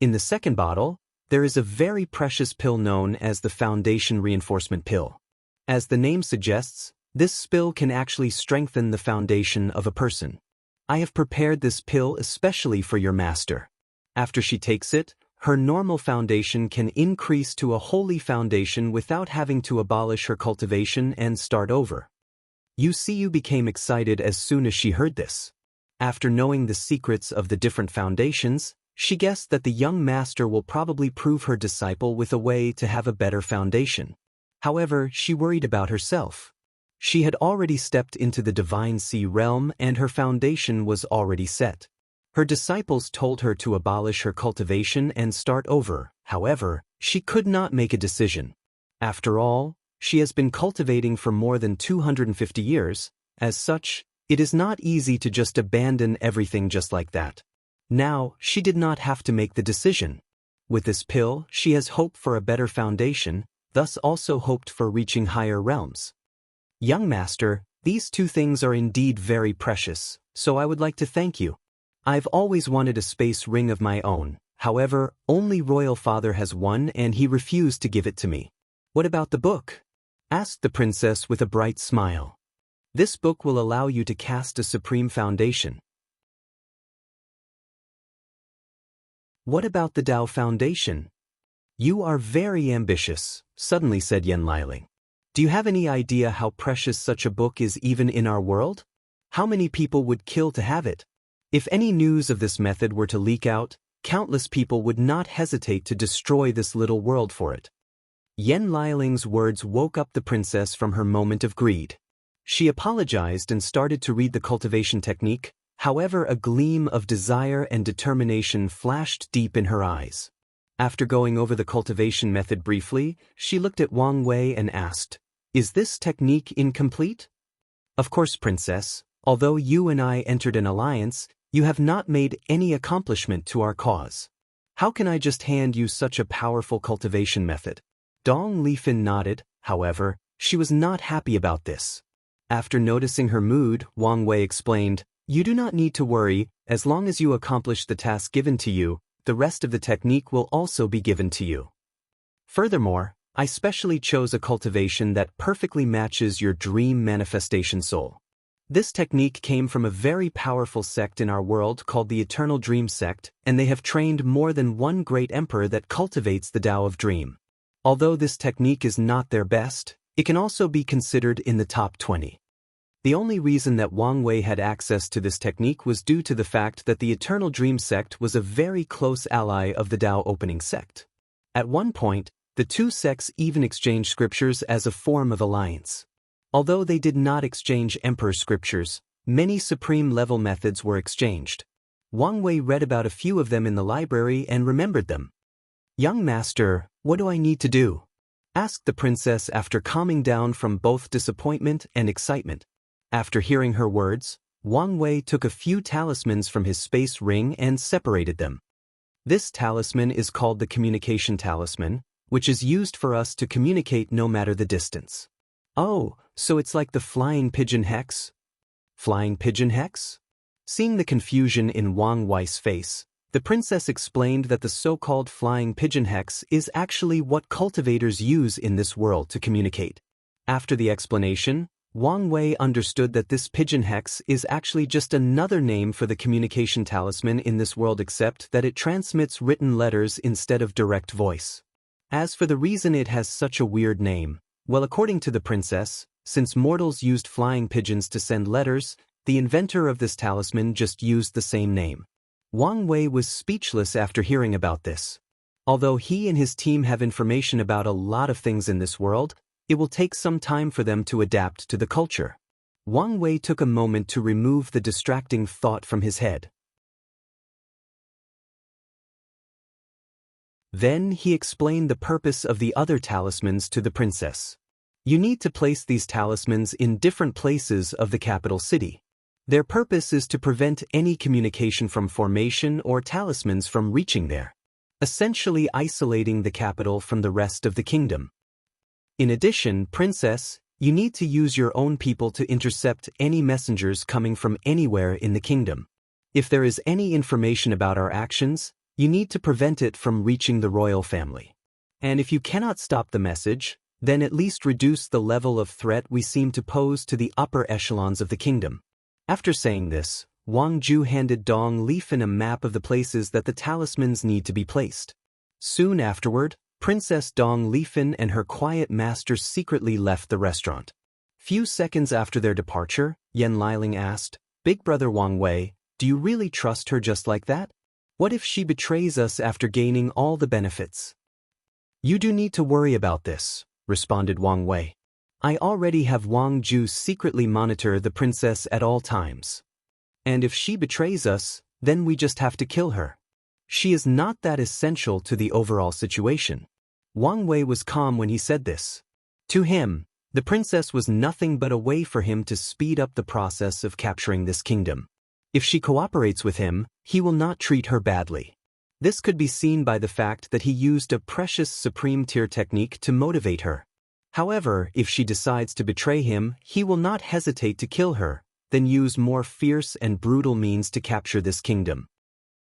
In the second bottle, there is a very precious pill known as the Foundation Reinforcement Pill. As the name suggests, this pill can actually strengthen the foundation of a person. I have prepared this pill especially for your master. After she takes it, her normal foundation can increase to a holy foundation without having to abolish her cultivation and start over." Yu Xiu became excited as soon as she heard this. After knowing the secrets of the different foundations, she guessed that the young master will probably prove her disciple with a way to have a better foundation. However, she worried about herself. She had already stepped into the Divine Sea realm and her foundation was already set. Her disciples told her to abolish her cultivation and start over. However, she could not make a decision. After all, she has been cultivating for more than 250 years. As such, it is not easy to just abandon everything just like that. Now, she did not have to make the decision. With this pill, she has hope for a better foundation, thus also hoped for reaching higher realms. "Young master, these 2 things are indeed very precious, so I would like to thank you. I've always wanted a space ring of my own, however, only Royal Father has one and he refused to give it to me." "What about the book?" asked the princess with a bright smile. "This book will allow you to cast a supreme foundation." "What about the Dao Foundation?" "You are very ambitious," suddenly said Yen Liling. "Do you have any idea how precious such a book is even in our world? How many people would kill to have it? If any news of this method were to leak out, countless people would not hesitate to destroy this little world for it." Yen Liling's words woke up the princess from her moment of greed. She apologized and started to read the cultivation technique, however a gleam of desire and determination flashed deep in her eyes. After going over the cultivation method briefly, she looked at Wang Wei and asked, "Is this technique incomplete?" "Of course, princess, although you and I entered an alliance, you have not made any accomplishment to our cause. How can I just hand you such a powerful cultivation method?" Dong Lifan nodded. However, she was not happy about this. After noticing her mood, Wang Wei explained, "You do not need to worry, as long as you accomplish the task given to you, the rest of the technique will also be given to you. Furthermore, I specially chose a cultivation that perfectly matches your dream manifestation soul." This technique came from a very powerful sect in our world called the Eternal Dream Sect, and they have trained more than one great emperor that cultivates the Tao of Dream. Although this technique is not their best, it can also be considered in the top 20. The only reason that Wang Wei had access to this technique was due to the fact that the Eternal Dream Sect was a very close ally of the Tao Opening Sect. At one point, the two sects even exchanged scriptures as a form of alliance. Although they did not exchange emperor scriptures, many supreme-level methods were exchanged. Wang Wei read about a few of them in the library and remembered them. "Young master, what do I need to do?" asked the princess after calming down from both disappointment and excitement. After hearing her words, Wang Wei took a few talismans from his space ring and separated them. This talisman is called the Communication Talisman, which is used for us to communicate no matter the distance. "Oh, so it's like the Flying Pigeon Hex?" "Flying Pigeon Hex?" Seeing the confusion in Wang Wei's face, the princess explained that the so-called Flying Pigeon Hex is actually what cultivators use in this world to communicate. After the explanation, Wang Wei understood that this Pigeon Hex is actually just another name for the communication talisman in this world, except that it transmits written letters instead of direct voice. As for the reason it has such a weird name, well, according to the princess, since mortals used flying pigeons to send letters, the inventor of this talisman just used the same name. Wang Wei was speechless after hearing about this. Although he and his team have information about a lot of things in this world, it will take some time for them to adapt to the culture. Wang Wei took a moment to remove the distracting thought from his head. Then he explained the purpose of the other talismans to the princess. You need to place these talismans in different places of the capital city. Their purpose is to prevent any communication from formation or talismans from reaching there, essentially isolating the capital from the rest of the kingdom. In addition, princess, you need to use your own people to intercept any messengers coming from anywhere in the kingdom. If there is any information about our actions, you need to prevent it from reaching the royal family. And if you cannot stop the message, then at least reduce the level of threat we seem to pose to the upper echelons of the kingdom. After saying this, Wang Ju handed Dong Lifan a map of the places that the talismans need to be placed. Soon afterward, Princess Dong Lifan and her quiet master secretly left the restaurant. Few seconds after their departure, Yan Liling asked, "Big brother Wang Wei, do you really trust her just like that? What if she betrays us after gaining all the benefits?" "You do need to worry about this," responded Wang Wei. "I already have Wang Ju secretly monitor the princess at all times. And if she betrays us, then we just have to kill her. She is not that essential to the overall situation." Wang Wei was calm when he said this. To him, the princess was nothing but a way for him to speed up the process of capturing this kingdom. If she cooperates with him, he will not treat her badly. This could be seen by the fact that he used a precious supreme tier technique to motivate her. However, if she decides to betray him, he will not hesitate to kill her, then use more fierce and brutal means to capture this kingdom.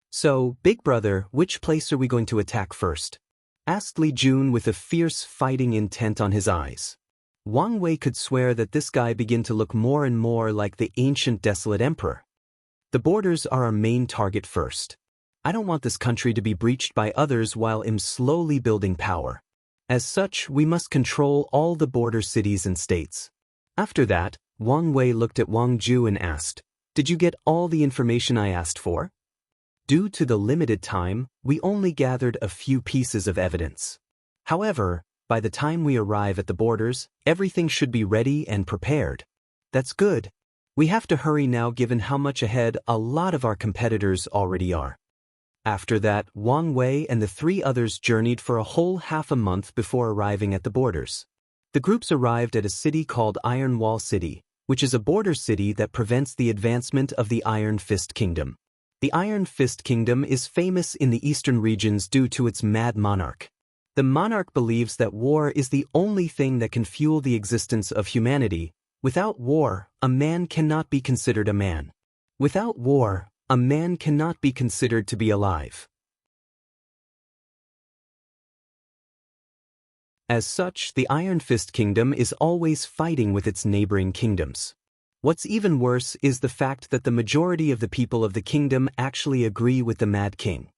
"So, big brother, which place are we going to attack first?" asked Li Jun with a fierce fighting intent on his eyes. Wang Wei could swear that this guy began to look more and more like the ancient desolate emperor. "The borders are our main target first. I don't want this country to be breached by others while I'm slowly building power. As such, we must control all the border cities and states." After that, Wang Wei looked at Wang Ju and asked, "Did you get all the information I asked for?" Due to the limited time, we only gathered a few pieces of evidence. However, by the time we arrive at the borders, everything should be ready and prepared. "That's good. We have to hurry now given how much ahead a lot of our competitors already are." After that, Wang Wei and the three others journeyed for a whole half a month before arriving at the borders. The groups arrived at a city called Iron Wall City, which is a border city that prevents the advancement of the Iron Fist Kingdom. The Iron Fist Kingdom is famous in the eastern regions due to its mad monarch. The monarch believes that war is the only thing that can fuel the existence of humanity. Without war, a man cannot be considered a man. Without war, a man cannot be considered to be alive. As such, the Iron Fist Kingdom is always fighting with its neighboring kingdoms. What's even worse is the fact that the majority of the people of the kingdom actually agree with the Mad King.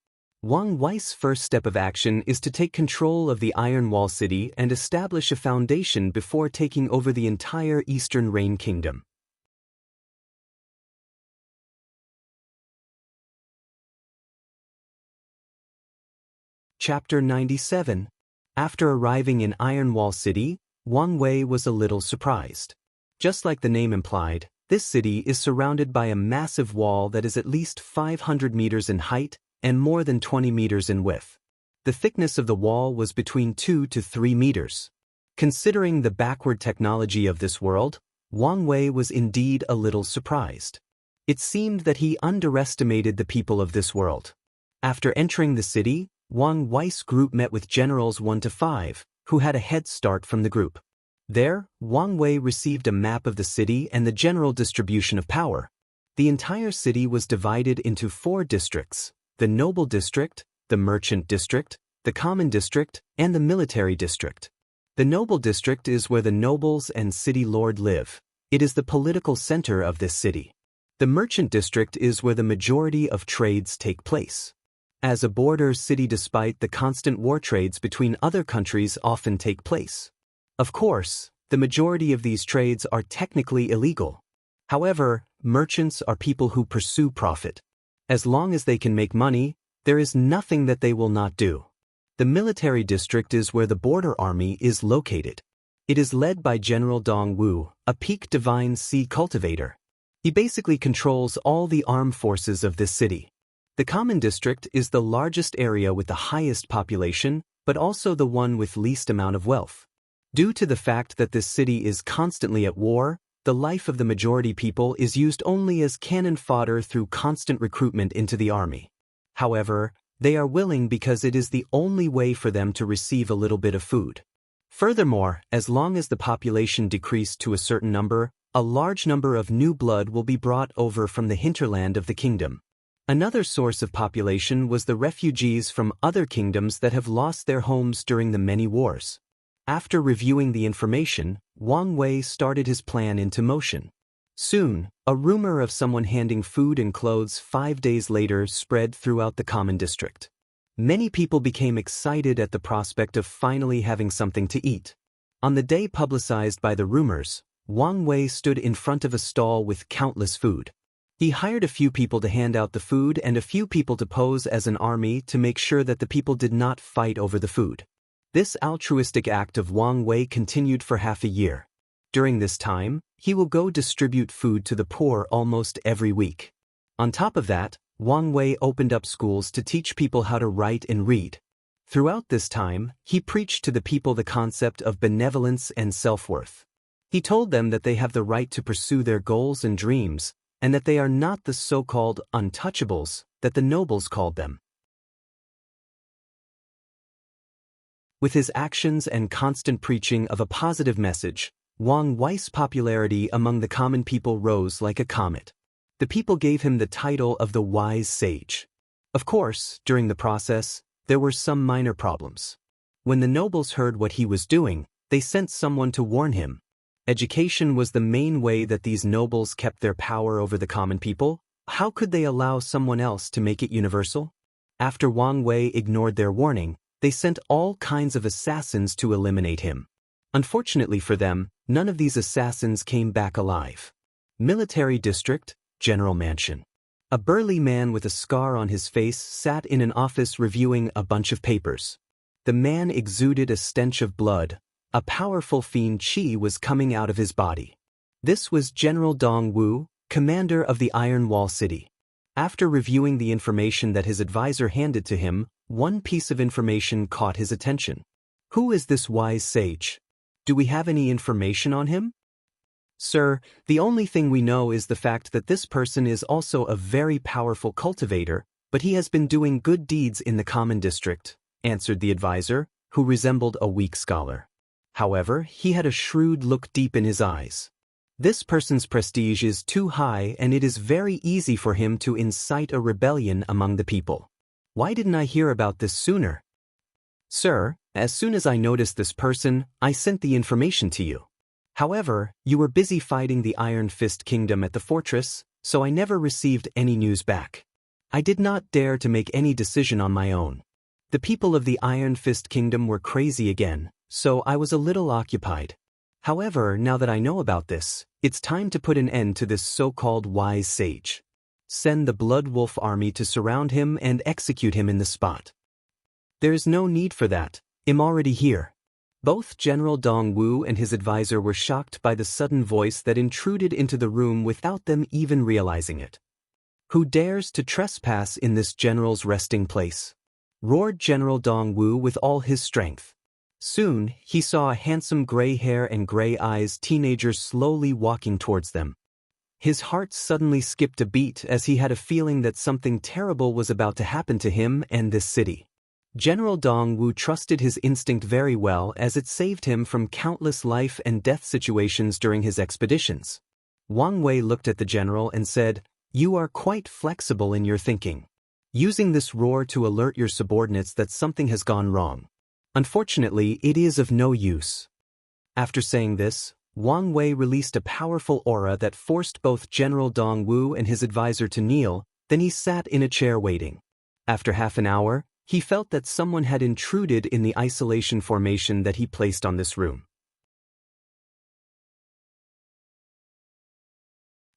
Wang Wei's first step of action is to take control of the Iron Wall City and establish a foundation before taking over the entire Eastern Rain Kingdom. Chapter 97. After arriving in Iron Wall City, Wang Wei was a little surprised. Just like the name implied, this city is surrounded by a massive wall that is at least 500 meters in height and more than 20 meters in width. The thickness of the wall was between 2 to 3 meters. Considering the backward technology of this world, Wang Wei was indeed a little surprised. It seemed that he underestimated the people of this world. After entering the city, Wang Wei's group met with generals 1 to 5, who had a head start from the group. There, Wang Wei received a map of the city and the general distribution of power. The entire city was divided into 4 districts: the Noble District, the Merchant District, the Common District, and the Military District. The Noble District is where the nobles and city lord live. It is the political center of this city. The Merchant District is where the majority of trades take place. As a border city, despite the constant war, trades between other countries often take place. Of course, the majority of these trades are technically illegal. However, merchants are people who pursue profit. As long as they can make money, there is nothing that they will not do. The Military District is where the border army is located. It is led by General Dong Wu, a peak divine sea cultivator. He basically controls all the armed forces of this city. The Common District is the largest area with the highest population, but also the one with least amount of wealth. Due to the fact that this city is constantly at war, the life of the majority people is used only as cannon fodder through constant recruitment into the army. However, they are willing because it is the only way for them to receive a little bit of food. Furthermore, as long as the population decreased to a certain number, a large number of new blood will be brought over from the hinterland of the kingdom. Another source of population was the refugees from other kingdoms that have lost their homes during the many wars. After reviewing the information, Wang Wei started his plan into motion. Soon, a rumor of someone handing food and clothes 5 days later spread throughout the Common District. Many people became excited at the prospect of finally having something to eat. On the day publicized by the rumors, Wang Wei stood in front of a stall with countless food. He hired a few people to hand out the food and a few people to pose as an army to make sure that the people did not fight over the food. This altruistic act of Wang Wei continued for half a year. During this time, he will go distribute food to the poor almost every week. On top of that, Wang Wei opened up schools to teach people how to write and read. Throughout this time, he preached to the people the concept of benevolence and self-worth. He told them that they have the right to pursue their goals and dreams, and that they are not the so-called untouchables that the nobles called them. With his actions and constant preaching of a positive message, Wang Wei's popularity among the common people rose like a comet. The people gave him the title of the Wise Sage. Of course, during the process, there were some minor problems. When the nobles heard what he was doing, they sent someone to warn him. Education was the main way that these nobles kept their power over the common people. How could they allow someone else to make it universal? After Wang Wei ignored their warning, they sent all kinds of assassins to eliminate him. Unfortunately for them, none of these assassins came back alive. Military District, General Mansion. A burly man with a scar on his face sat in an office reviewing a bunch of papers. The man exuded a stench of blood. A powerful fiend qi was coming out of his body. This was General Dong Wu, commander of the Iron Wall City. After reviewing the information that his advisor handed to him, one piece of information caught his attention. Who is this wise sage? Do we have any information on him? Sir, the only thing we know is the fact that this person is also a very powerful cultivator, but he has been doing good deeds in the Common District, answered the advisor, who resembled a weak scholar. However, he had a shrewd look deep in his eyes. This person's prestige is too high and it is very easy for him to incite a rebellion among the people. Why didn't I hear about this sooner? Sir, as soon as I noticed this person, I sent the information to you. However, you were busy fighting the Iron Fist Kingdom at the fortress, so I never received any news back. I did not dare to make any decision on my own. The people of the Iron Fist Kingdom were crazy again, so I was a little occupied. However, now that I know about this, it's time to put an end to this so-called wise sage. Send the Blood Wolf army to surround him and execute him in the spot. There's no need for that, I'm already here. Both General Dongwu and his advisor were shocked by the sudden voice that intruded into the room without them even realizing it. Who dares to trespass in this general's resting place? Roared General Dongwu with all his strength. Soon, he saw a handsome gray hair and gray eyes teenager slowly walking towards them. His heart suddenly skipped a beat as he had a feeling that something terrible was about to happen to him and this city. General Dongwu trusted his instinct very well as it saved him from countless life and death situations during his expeditions. Wang Wei looked at the general and said, "You are quite flexible in your thinking. Using this roar to alert your subordinates that something has gone wrong. Unfortunately, it is of no use." After saying this, Wang Wei released a powerful aura that forced both General Dongwu and his advisor to kneel, then he sat in a chair waiting. After half an hour, he felt that someone had intruded in the isolation formation that he placed on this room.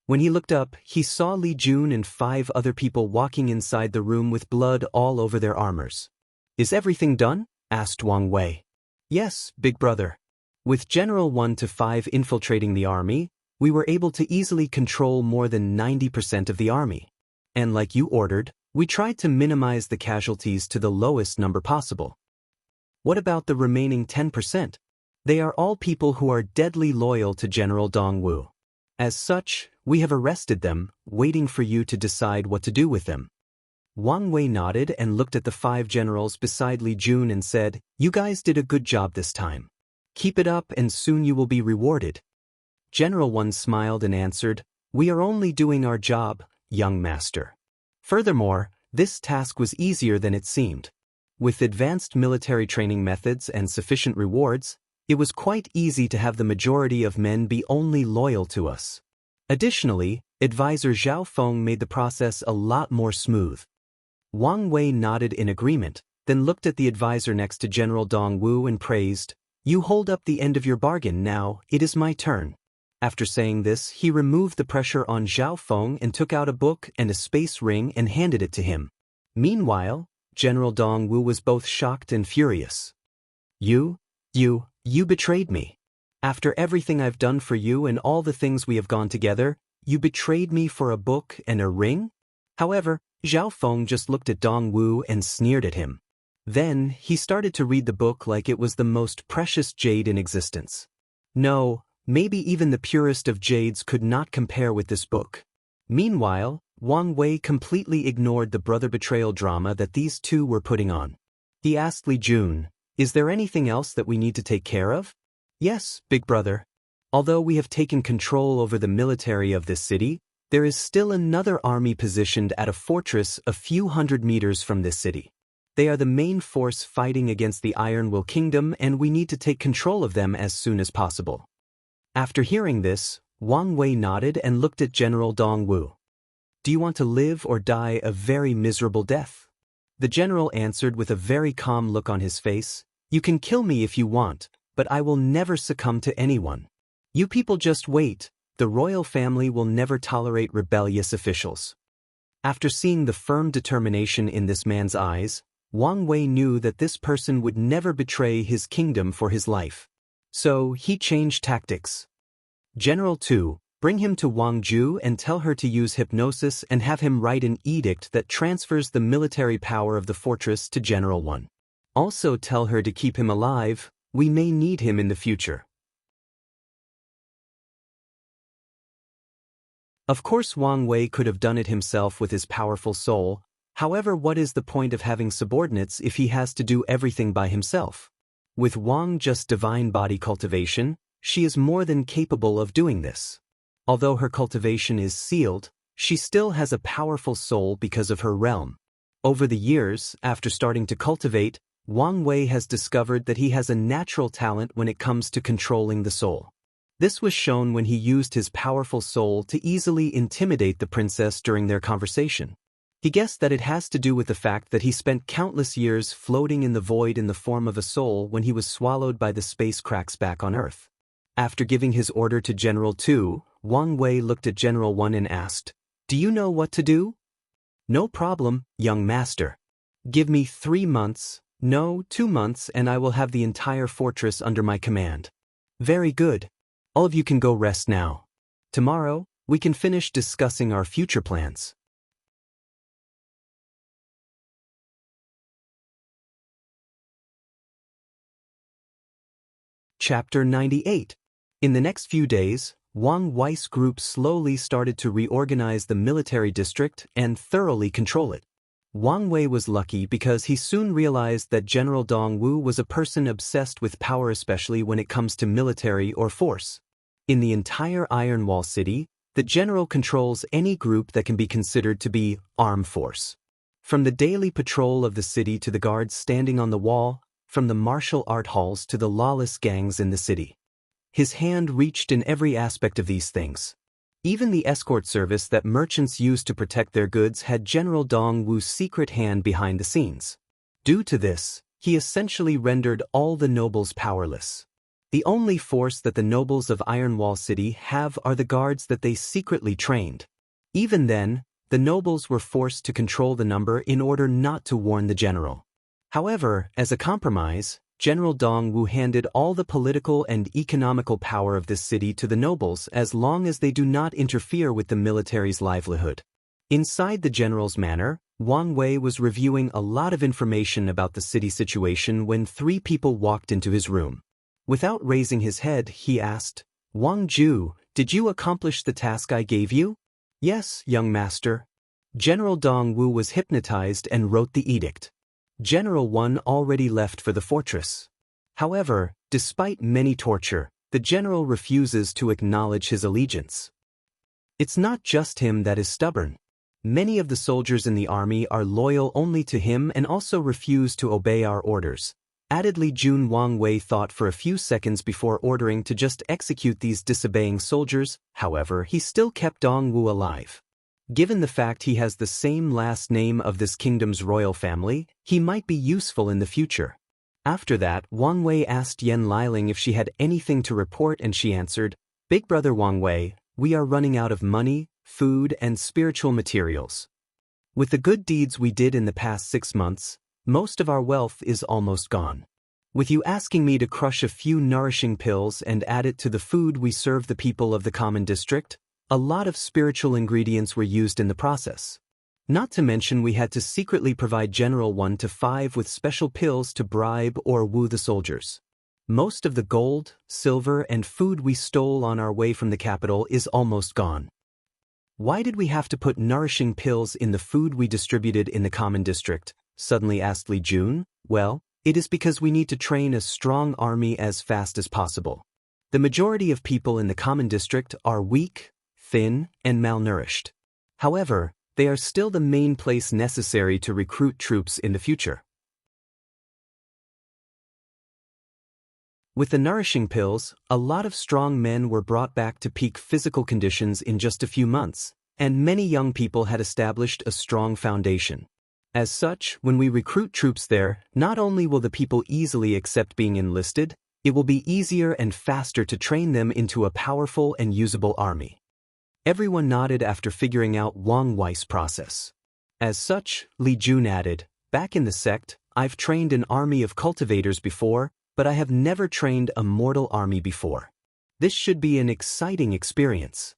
When he looked up, he saw Li Jun and 5 other people walking inside the room with blood all over their armors. "Is everything done?" asked Wang Wei. "Yes, big brother. With General 1 to 5 infiltrating the army, we were able to easily control more than 90% of the army. And like you ordered, we tried to minimize the casualties to the lowest number possible. What about the remaining 10%? They are all people who are deadly loyal to General Dongwu. As such, we have arrested them, waiting for you to decide what to do with them." Wang Wei nodded and looked at the 5 generals beside Li Jun and said, "You guys did a good job this time. Keep it up and soon you will be rewarded." General 1 smiled and answered, "We are only doing our job, young master. Furthermore, this task was easier than it seemed. With advanced military training methods and sufficient rewards, it was quite easy to have the majority of men be only loyal to us. Additionally, advisor Zhao Feng made the process a lot more smooth." Wang Wei nodded in agreement, then looked at the advisor next to General Dongwu and praised, "You hold up the end of your bargain now, it is my turn." After saying this, he removed the pressure on Zhao Feng and took out a book and a space ring and handed it to him. Meanwhile, General Dongwu was both shocked and furious. You betrayed me. After everything I've done for you and all the things we have gone together, you betrayed me for a book and a ring?" However, Zhao Feng just looked at Dongwu and sneered at him. Then, he started to read the book like it was the most precious jade in existence. No, maybe even the purest of jades could not compare with this book. Meanwhile, Wang Wei completely ignored the brother betrayal drama that these two were putting on. He asked Li Jun, "Is there anything else that we need to take care of?" "Yes, big brother. Although we have taken control over the military of this city, there is still another army positioned at a fortress a few hundred meters from this city. They are the main force fighting against the Iron Will Kingdom and we need to take control of them as soon as possible." After hearing this, Wang Wei nodded and looked at General Dongwu. "Do you want to live or die a very miserable death?" The general answered with a very calm look on his face, "You can kill me if you want, but I will never succumb to anyone. You people just wait, the royal family will never tolerate rebellious officials." After seeing the firm determination in this man's eyes, Wang Wei knew that this person would never betray his kingdom for his life. So, he changed tactics. "General 2, bring him to Wangju and tell her to use hypnosis and have him write an edict that transfers the military power of the fortress to General 1. Also tell her to keep him alive, we may need him in the future." Of course Wang Wei could have done it himself with his powerful soul, however what is the point of having subordinates if he has to do everything by himself? With Wang just divine body cultivation, she is more than capable of doing this. Although her cultivation is sealed, she still has a powerful soul because of her realm. Over the years, after starting to cultivate, Wang Wei has discovered that he has a natural talent when it comes to controlling the soul. This was shown when he used his powerful soul to easily intimidate the princess during their conversation. He guessed that it has to do with the fact that he spent countless years floating in the void in the form of a soul when he was swallowed by the space cracks back on Earth. After giving his order to General 2, Wang Wei looked at General 1 and asked, "Do you know what to do?" "No problem, young master. Give me 3 months, no, 2 months, and I will have the entire fortress under my command." "Very good. All of you can go rest now. Tomorrow, we can finish discussing our future plans." Chapter 98. In the next few days, Wang Wei's group slowly started to reorganize the military district and thoroughly control it. Wang Wei was lucky because he soon realized that General Dong Wu was a person obsessed with power, especially when it comes to military or force. In the entire Iron Wall City, the general controls any group that can be considered to be armed force. From the daily patrol of the city to the guards standing on the wall, from the martial art halls to the lawless gangs in the city. His hand reached in every aspect of these things. Even the escort service that merchants used to protect their goods had General Dong Wu's secret hand behind the scenes. Due to this, he essentially rendered all the nobles powerless. The only force that the nobles of Iron Wall City have are the guards that they secretly trained. Even then, the nobles were forced to control the number in order not to warn the general. However, as a compromise, General Dong Wu handed all the political and economical power of this city to the nobles as long as they do not interfere with the military's livelihood. Inside the general's manor, Wang Wei was reviewing a lot of information about the city situation when 3 people walked into his room. Without raising his head, he asked, "Wang Ju, did you accomplish the task I gave you?" "Yes, young master." General Dong Wu was hypnotized and wrote the edict. General 1 already left for the fortress. However, despite many torture, the general refuses to acknowledge his allegiance. It's not just him that is stubborn. Many of the soldiers in the army are loyal only to him and also refuse to obey our orders. Addedly, Wang Wei thought for a few seconds before ordering to just execute these disobeying soldiers. However, he still kept Dong Wu alive. Given the fact he has the same last name of this kingdom's royal family, he might be useful in the future. After that, Wang Wei asked Yan Liling if she had anything to report, and she answered, "Big brother Wang Wei, we are running out of money, food, and spiritual materials. With the good deeds we did in the past 6 months, most of our wealth is almost gone. With you asking me to crush a few nourishing pills and add it to the food we serve the people of the common district, a lot of spiritual ingredients were used in the process. Not to mention we had to secretly provide General 1 to 5 with special pills to bribe or woo the soldiers. Most of the gold, silver, and food we stole on our way from the capital is almost gone." "Why did we have to put nourishing pills in the food we distributed in the common district?" suddenly asked Li Jun. "Well, it is because we need to train a strong army as fast as possible. The majority of people in the common district are weak, thin, and malnourished. However, they are still the main place necessary to recruit troops in the future." With the nourishing pills, a lot of strong men were brought back to peak physical conditions in just a few months, and many young people had established a strong foundation. As such, when we recruit troops there, not only will the people easily accept being enlisted, it will be easier and faster to train them into a powerful and usable army. Everyone nodded after figuring out Wang Wei's process. As such, Li Jun added, "Back in the sect, I've trained an army of cultivators before, but I have never trained a mortal army before. This should be an exciting experience.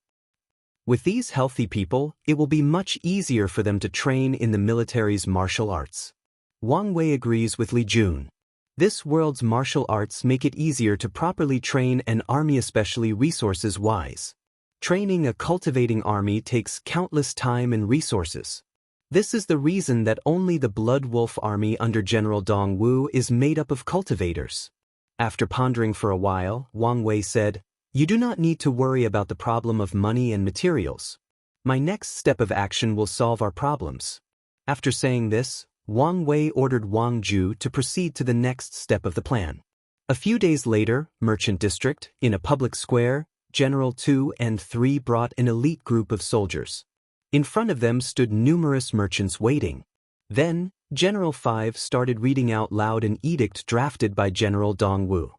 With these healthy people, it will be much easier for them to train in the military's martial arts." Wang Wei agrees with Li Jun. This world's martial arts make it easier to properly train an army, especially resources-wise. Training a cultivating army takes countless time and resources. This is the reason that only the Blood Wolf army under General Dong Wu is made up of cultivators. After pondering for a while, Wang Wei said, "You do not need to worry about the problem of money and materials. My next step of action will solve our problems." After saying this, Wang Wei ordered Wang Ju to proceed to the next step of the plan. A few days later, Merchant District, in a public square, General 2 and 3 brought an elite group of soldiers. In front of them stood numerous merchants waiting. Then, General 5 started reading out loud an edict drafted by General Dongwu.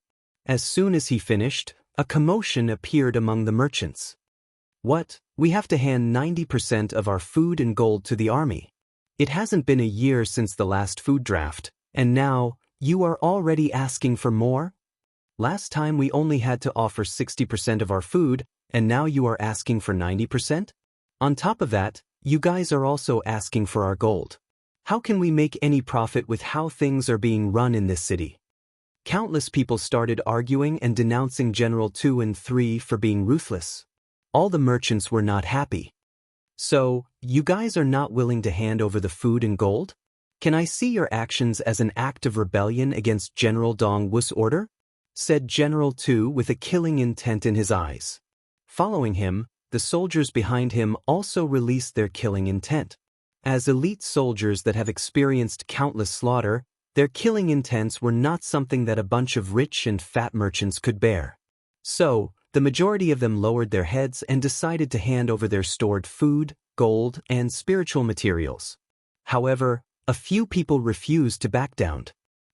As soon as he finished, a commotion appeared among the merchants. What? We have to hand 90% of our food and gold to the army. It hasn't been a year since the last food draft, and now, you are already asking for more? Last time we only had to offer 60% of our food, and now you are asking for 90%? On top of that, you guys are also asking for our gold. How can we make any profit with how things are being run in this city? Countless people started arguing and denouncing General 2 and 3 for being ruthless. All the merchants were not happy. So, you guys are not willing to hand over the food and gold? Can I see your actions as an act of rebellion against General Dongwu's order? Said General 2 with a killing intent in his eyes. Following him, the soldiers behind him also released their killing intent. As elite soldiers that have experienced countless slaughter, their killing intents were not something that a bunch of rich and fat merchants could bear. So, the majority of them lowered their heads and decided to hand over their stored food, gold, and spiritual materials. However, a few people refused to back down.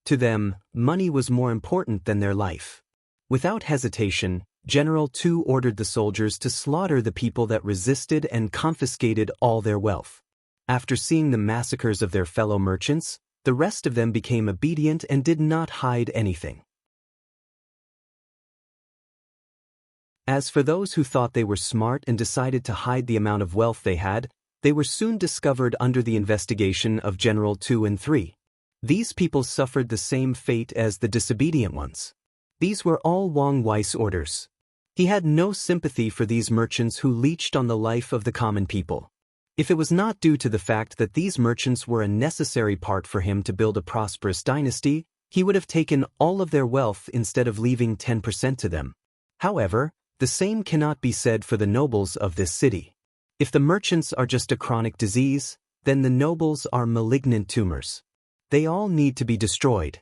To them, money was more important than their life. Without hesitation, General 2 ordered the soldiers to slaughter the people that resisted and confiscated all their wealth. After seeing the massacres of their fellow merchants, the rest of them became obedient and did not hide anything. As for those who thought they were smart and decided to hide the amount of wealth they had, they were soon discovered under the investigation of General 2 and 3. These people suffered the same fate as the disobedient ones. These were all Wang Wei's orders. He had no sympathy for these merchants who leached on the life of the common people. If it was not due to the fact that these merchants were a necessary part for him to build a prosperous dynasty, he would have taken all of their wealth instead of leaving 10% to them. However, the same cannot be said for the nobles of this city. If the merchants are just a chronic disease, then the nobles are malignant tumors. They all need to be destroyed.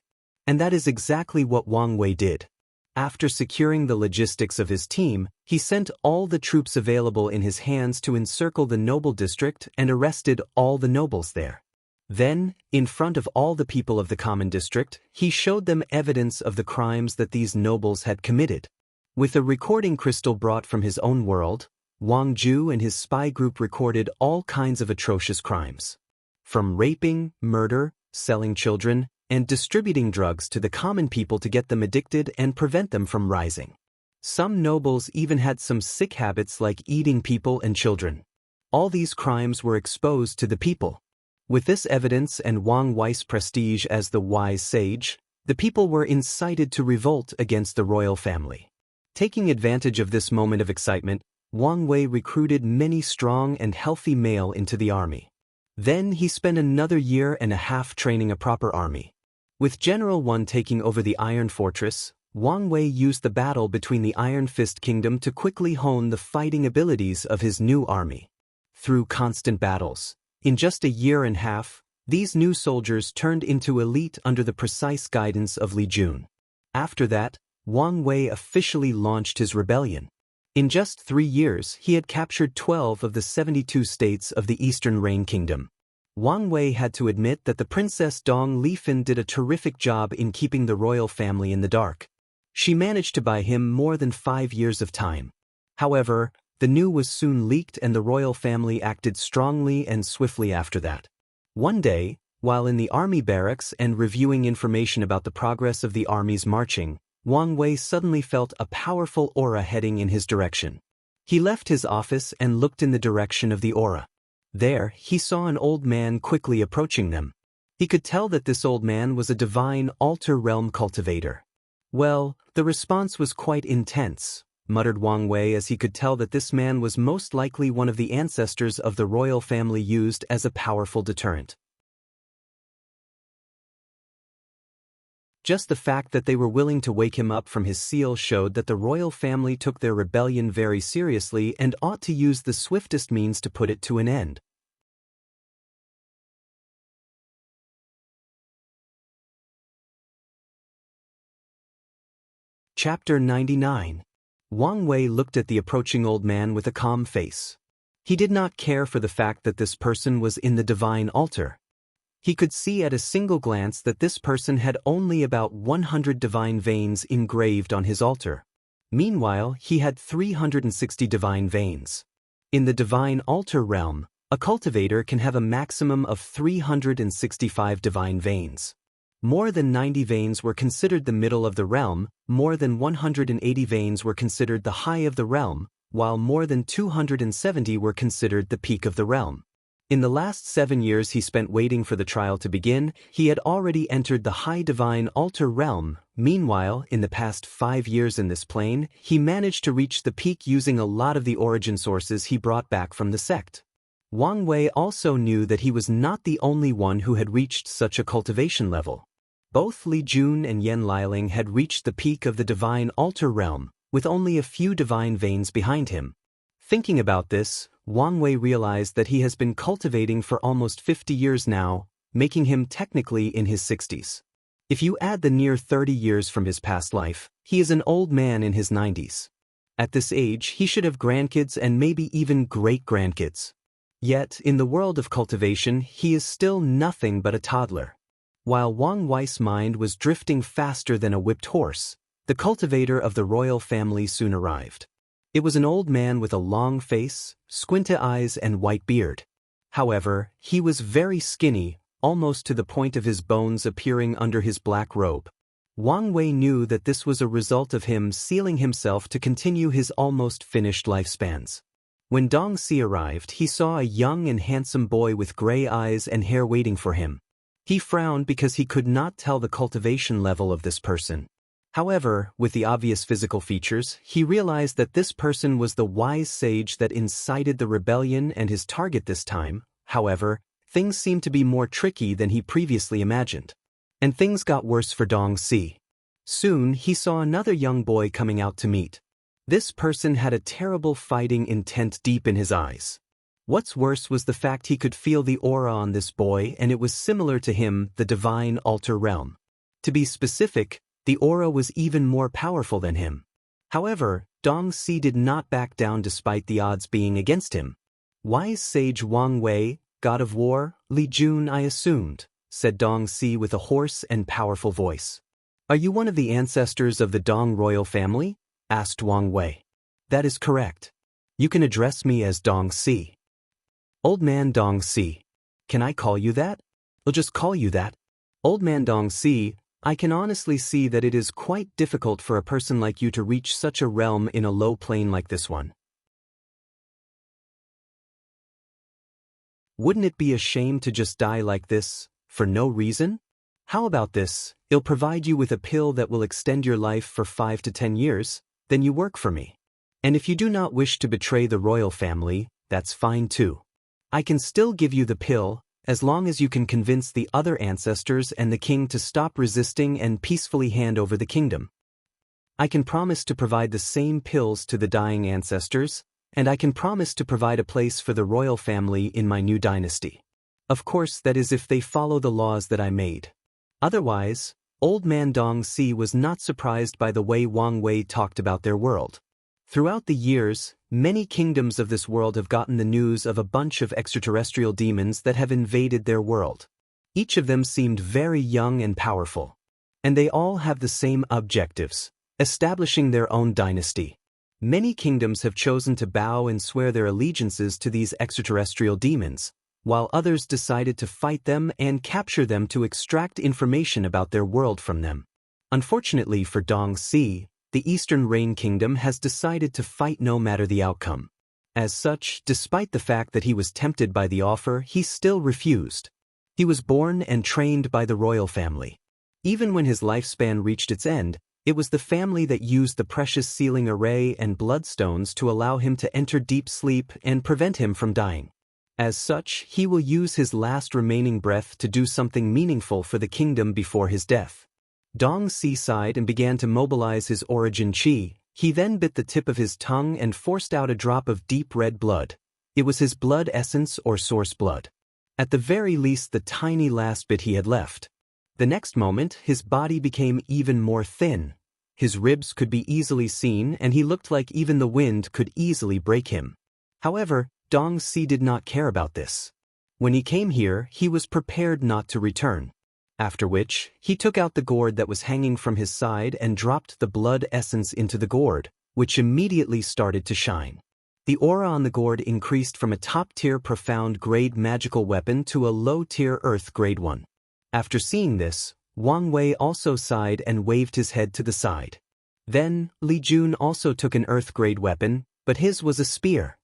And that is exactly what Wang Wei did. After securing the logistics of his team, he sent all the troops available in his hands to encircle the noble district and arrested all the nobles there. Then, in front of all the people of the common district, he showed them evidence of the crimes that these nobles had committed. With a recording crystal brought from his own world, Wang Ju and his spy group recorded all kinds of atrocious crimes. From raping, murder, selling children, and distributing drugs to the common people to get them addicted and prevent them from rising. Some nobles even had some sick habits like eating people and children. All these crimes were exposed to the people. With this evidence and Wang Wei's prestige as the wise sage, the people were incited to revolt against the royal family. Taking advantage of this moment of excitement, Wang Wei recruited many strong and healthy male into the army. Then he spent another year and a half training a proper army. With General 1 taking over the Iron Fortress, Wang Wei used the battle between the Iron Fist Kingdom to quickly hone the fighting abilities of his new army. Through constant battles, in just a year and a half, these new soldiers turned into elite under the precise guidance of Li Jun. After that, Wang Wei officially launched his rebellion. In just 3 years, he had captured 12 of the 72 states of the Eastern Reign Kingdom. Wang Wei had to admit that the Princess Dong Lifan did a terrific job in keeping the royal family in the dark. She managed to buy him more than 5 years of time. However, the news was soon leaked and the royal family acted strongly and swiftly after that. One day, while in the army barracks and reviewing information about the progress of the army's marching, Wang Wei suddenly felt a powerful aura heading in his direction. He left his office and looked in the direction of the aura. There, he saw an old man quickly approaching them. He could tell that this old man was a divine altar realm cultivator. Well, the response was quite intense, muttered Wang Wei as he could tell that this man was most likely one of the ancestors of the royal family used as a powerful deterrent. Just the fact that they were willing to wake him up from his seal showed that the royal family took their rebellion very seriously and ought to use the swiftest means to put it to an end. Chapter 99. Wang Wei looked at the approaching old man with a calm face. He did not care for the fact that this person was in the divine altar. He could see at a single glance that this person had only about 100 divine veins engraved on his altar. Meanwhile, he had 360 divine veins. In the divine altar realm, a cultivator can have a maximum of 365 divine veins. More than 90 veins were considered the middle of the realm, more than 180 veins were considered the high of the realm, while more than 270 were considered the peak of the realm. In the last 7 years he spent waiting for the trial to begin, he had already entered the high divine altar realm. Meanwhile, in the past 5 years in this plane, he managed to reach the peak using a lot of the origin sources he brought back from the sect. Wang Wei also knew that he was not the only one who had reached such a cultivation level. Both Li Jun and Yan Liling had reached the peak of the divine altar realm, with only a few divine veins behind him. Thinking about this, Wang Wei realized that he has been cultivating for almost 50 years now, making him technically in his 60s. If you add the near 30 years from his past life, he is an old man in his 90s. At this age, he should have grandkids and maybe even great-grandkids. Yet, in the world of cultivation, he is still nothing but a toddler. While Wang Wei's mind was drifting faster than a whipped horse, the cultivator of the royal family soon arrived. It was an old man with a long face, squinty eyes and white beard. However, he was very skinny, almost to the point of his bones appearing under his black robe. Wang Wei knew that this was a result of him sealing himself to continue his almost finished lifespans. When Dong Si arrived, he saw a young and handsome boy with gray eyes and hair waiting for him. He frowned because he could not tell the cultivation level of this person. However, with the obvious physical features, he realized that this person was the wise sage that incited the rebellion and his target this time. However, things seemed to be more tricky than he previously imagined. And things got worse for Dong Si. Soon, he saw another young boy coming out to meet. This person had a terrible fighting intent deep in his eyes. What's worse was the fact he could feel the aura on this boy, and it was similar to him, the divine altar realm. To be specific, the aura was even more powerful than him. However, Dong Si did not back down despite the odds being against him. Wise sage Wang Wei, god of war, Li Jun I assumed, said Dong Si with a hoarse and powerful voice. Are you one of the ancestors of the Dong royal family? Asked Wang Wei. That is correct. You can address me as Dong Si. Old man Dong Si. Can I call you that? I'll just call you that. Old man Dong Si, I can honestly see that it is quite difficult for a person like you to reach such a realm in a low plane like this one. Wouldn't it be a shame to just die like this, for no reason? How about this, I'll provide you with a pill that will extend your life for 5 to 10 years, then you work for me. And if you do not wish to betray the royal family, that's fine too. I can still give you the pill, as long as you can convince the other ancestors and the king to stop resisting and peacefully hand over the kingdom. I can promise to provide the same pills to the dying ancestors, and I can promise to provide a place for the royal family in my new dynasty. Of course, that is if they follow the laws that I made. Otherwise, old man Dong Si was not surprised by the way Wang Wei talked about their world. Throughout the years, many kingdoms of this world have gotten the news of a bunch of extraterrestrial demons that have invaded their world. Each of them seemed very young and powerful. And they all have the same objectives, establishing their own dynasty. Many kingdoms have chosen to bow and swear their allegiances to these extraterrestrial demons, while others decided to fight them and capture them to extract information about their world from them. Unfortunately for Dong Si, the Eastern Rain Kingdom has decided to fight no matter the outcome. As such, despite the fact that he was tempted by the offer, he still refused. He was born and trained by the royal family. Even when his lifespan reached its end, it was the family that used the precious sealing array and bloodstones to allow him to enter deep sleep and prevent him from dying. As such, he will use his last remaining breath to do something meaningful for the kingdom before his death. Dong Si sighed and began to mobilize his origin chi. He then bit the tip of his tongue and forced out a drop of deep red blood. It was his blood essence or source blood. At the very least, the tiny last bit he had left. The next moment, his body became even more thin. His ribs could be easily seen and he looked like even the wind could easily break him. However, Dong Si did not care about this. When he came here, he was prepared not to return. After which, he took out the gourd that was hanging from his side and dropped the blood essence into the gourd, which immediately started to shine. The aura on the gourd increased from a top-tier profound-grade magical weapon to a low-tier earth-grade one. After seeing this, Wang Wei also sighed and waved his head to the side. Then, Li Jun also took an earth-grade weapon, but his was a spear.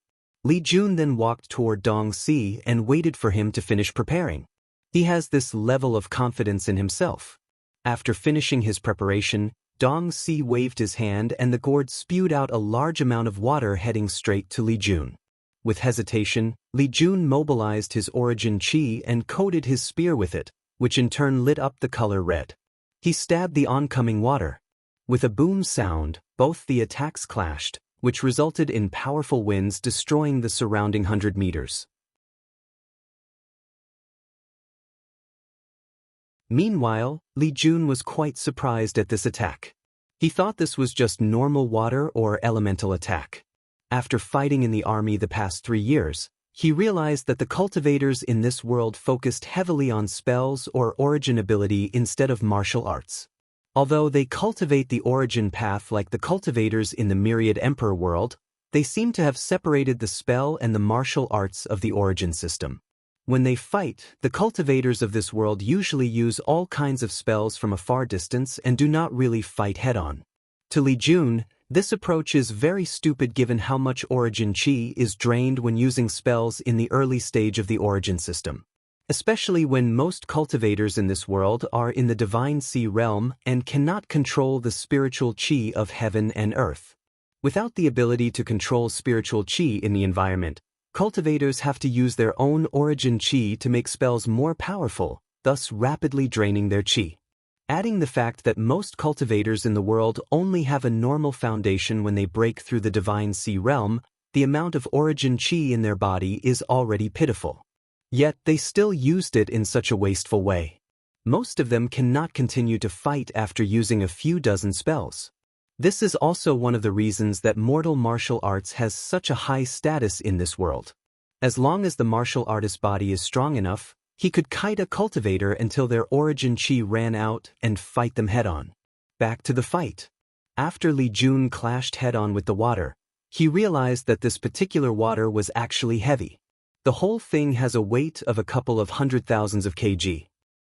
Li Jun then walked toward Dong Si and waited for him to finish preparing. He has this level of confidence in himself. After finishing his preparation, Dong Si waved his hand and the gourd spewed out a large amount of water heading straight to Li Jun. With hesitation, Li Jun mobilized his origin chi and coated his spear with it, which in turn lit up the color red. He stabbed the oncoming water. With a boom sound, both the attacks clashed, which resulted in powerful winds destroying the surrounding 100 meters. Meanwhile, Li Jun was quite surprised at this attack. He thought this was just normal water or elemental attack. After fighting in the army the past 3 years, he realized that the cultivators in this world focused heavily on spells or origin ability instead of martial arts. Although they cultivate the origin path like the cultivators in the Myriad Emperor world, they seem to have separated the spell and the martial arts of the origin system. When they fight, the cultivators of this world usually use all kinds of spells from a far distance and do not really fight head-on. To Li Jun, this approach is very stupid given how much origin chi is drained when using spells in the early stage of the origin system. Especially when most cultivators in this world are in the divine sea realm and cannot control the spiritual chi of heaven and earth. Without the ability to control spiritual chi in the environment, cultivators have to use their own origin chi to make spells more powerful, thus rapidly draining their chi. Adding the fact that most cultivators in the world only have a normal foundation when they break through the divine sea realm, the amount of origin chi in their body is already pitiful. Yet they still used it in such a wasteful way. Most of them cannot continue to fight after using a few dozen spells. This is also one of the reasons that mortal martial arts has such a high status in this world. As long as the martial artist's body is strong enough, he could kite a cultivator until their origin chi ran out and fight them head-on. Back to the fight. After Li Jun clashed head-on with the water, he realized that this particular water was actually heavy. The whole thing has a weight of a couple of 100,000s of kg.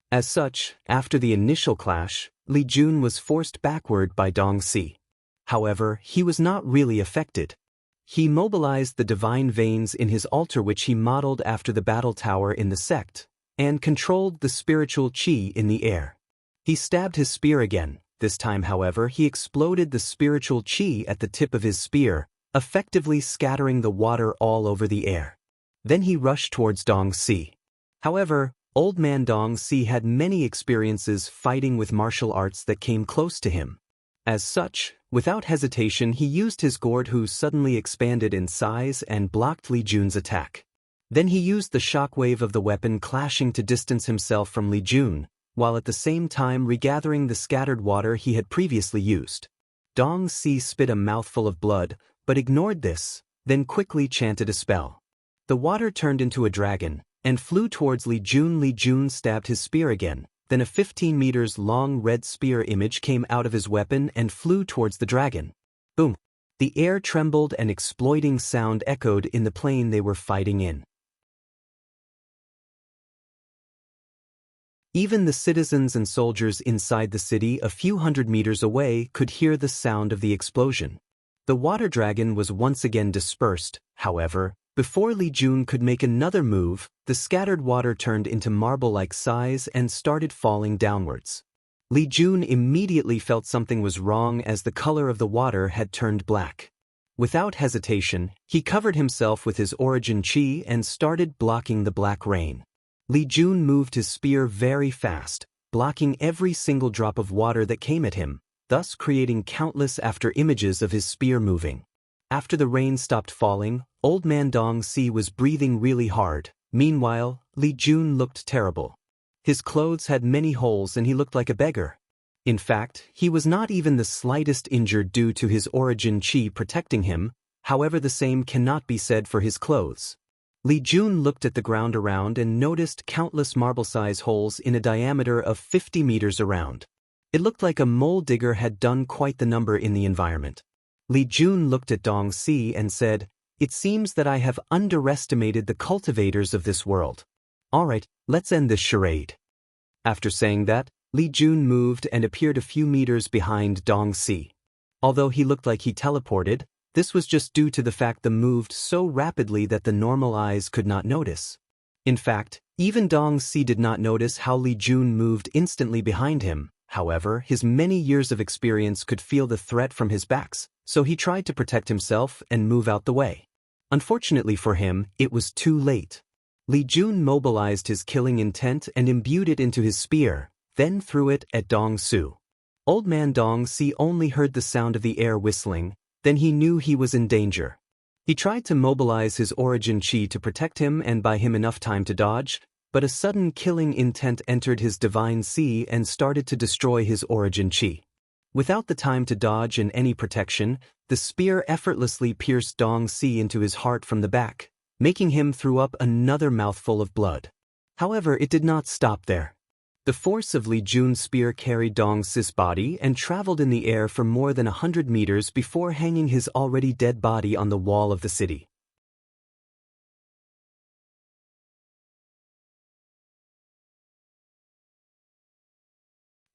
As such, after the initial clash, Li Jun was forced backward by Dong Si. However, he was not really affected. He mobilized the divine veins in his altar which he modeled after the battle tower in the sect, and controlled the spiritual chi in the air. He stabbed his spear again. This time, however, he exploded the spiritual chi at the tip of his spear, effectively scattering the water all over the air. Then he rushed towards Dong Si. However, Old Man Dong Si had many experiences fighting with martial arts that came close to him. As such, without hesitation he used his gourd who suddenly expanded in size and blocked Li Jun's attack. Then he used the shockwave of the weapon clashing to distance himself from Li Jun, while at the same time regathering the scattered water he had previously used. Dong Si spit a mouthful of blood, but ignored this, then quickly chanted a spell. The water turned into a dragon, and flew towards Li Jun. Li Jun stabbed his spear again. Then a 15 meters long red spear image came out of his weapon and flew towards the dragon. Boom! The air trembled and exploding sound echoed in the plane they were fighting in. Even the citizens and soldiers inside the city a few 100 meters away could hear the sound of the explosion. The water dragon was once again dispersed, however. Before Li Jun could make another move, the scattered water turned into marble-like size and started falling downwards. Li Jun immediately felt something was wrong as the color of the water had turned black. Without hesitation, he covered himself with his origin chi and started blocking the black rain. Li Jun moved his spear very fast, blocking every single drop of water that came at him, thus creating countless after-images of his spear moving. After the rain stopped falling, Old Man Dong Si was breathing really hard. Meanwhile, Li Jun looked terrible. His clothes had many holes and he looked like a beggar. In fact, he was not even the slightest injured due to his origin chi protecting him, however the same cannot be said for his clothes. Li Jun looked at the ground around and noticed countless marble-size holes in a diameter of 50 meters around. It looked like a mole digger had done quite the number in the environment. Li Jun looked at Dong Si and said, "It seems that I have underestimated the cultivators of this world. Alright, let's end this charade." After saying that, Li Jun moved and appeared a few meters behind Dong Si. Although he looked like he teleported, this was just due to the fact the moved so rapidly that the normal eyes could not notice. In fact, even Dong Si did not notice how Li Jun moved instantly behind him. However, his many years of experience could feel the threat from his backs, so he tried to protect himself and move out the way. Unfortunately for him, it was too late. Li Jun mobilized his killing intent and imbued it into his spear, then threw it at Dong Su. Old man Dong Si only heard the sound of the air whistling, then he knew he was in danger. He tried to mobilize his origin chi to protect him and buy him enough time to dodge, but a sudden killing intent entered his divine si and started to destroy his origin chi. Without the time to dodge and any protection, the spear effortlessly pierced Dong Si into his heart from the back, making him throw up another mouthful of blood. However, it did not stop there. The force of Li Jun's spear carried Dong Si's body and traveled in the air for more than 100 meters before hanging his already dead body on the wall of the city.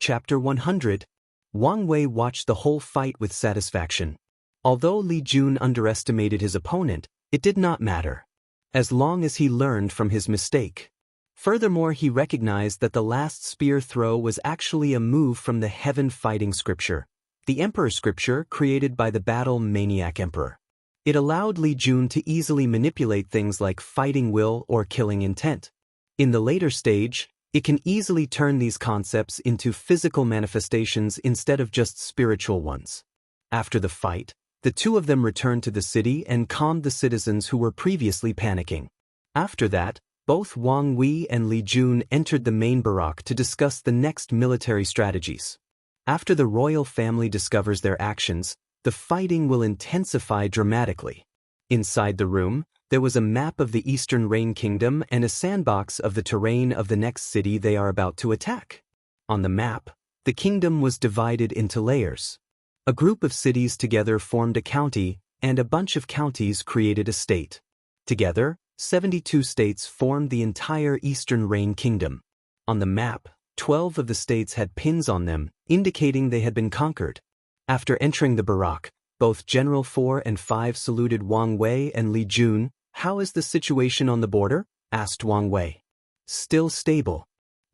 Chapter 100. Wang Wei watched the whole fight with satisfaction. Although Li Jun underestimated his opponent, it did not matter, as long as he learned from his mistake. Furthermore, he recognized that the last spear throw was actually a move from the Heaven Fighting Scripture, the Emperor Scripture created by the Battle Maniac Emperor. It allowed Li Jun to easily manipulate things like fighting will or killing intent. In the later stage, it can easily turn these concepts into physical manifestations instead of just spiritual ones. After the fight, the two of them returned to the city and calmed the citizens who were previously panicking. After that, both Wang Wei and Li Jun entered the main barrack to discuss the next military strategies. After the royal family discovers their actions, the fighting will intensify dramatically. Inside the room, there was a map of the Eastern Rain Kingdom and a sandbox of the terrain of the next city they are about to attack. On the map, the kingdom was divided into layers. A group of cities together formed a county, and a bunch of counties created a state. Together, 72 states formed the entire Eastern Rain Kingdom. On the map, 12 of the states had pins on them, indicating they had been conquered. After entering the barrack, both General 4 and 5 saluted Wang Wei and Li Jun. "How is the situation on the border?" asked Wang Wei. "Still stable.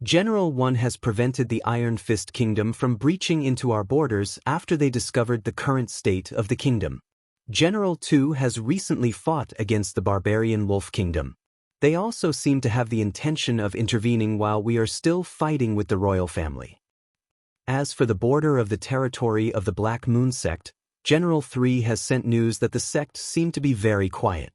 General 1 has prevented the Iron Fist Kingdom from breaching into our borders after they discovered the current state of the kingdom. General 2 has recently fought against the Barbarian Wolf Kingdom. They also seem to have the intention of intervening while we are still fighting with the royal family. As for the border of the territory of the Black Moon sect, General 3 has sent news that the sect seem to be very quiet.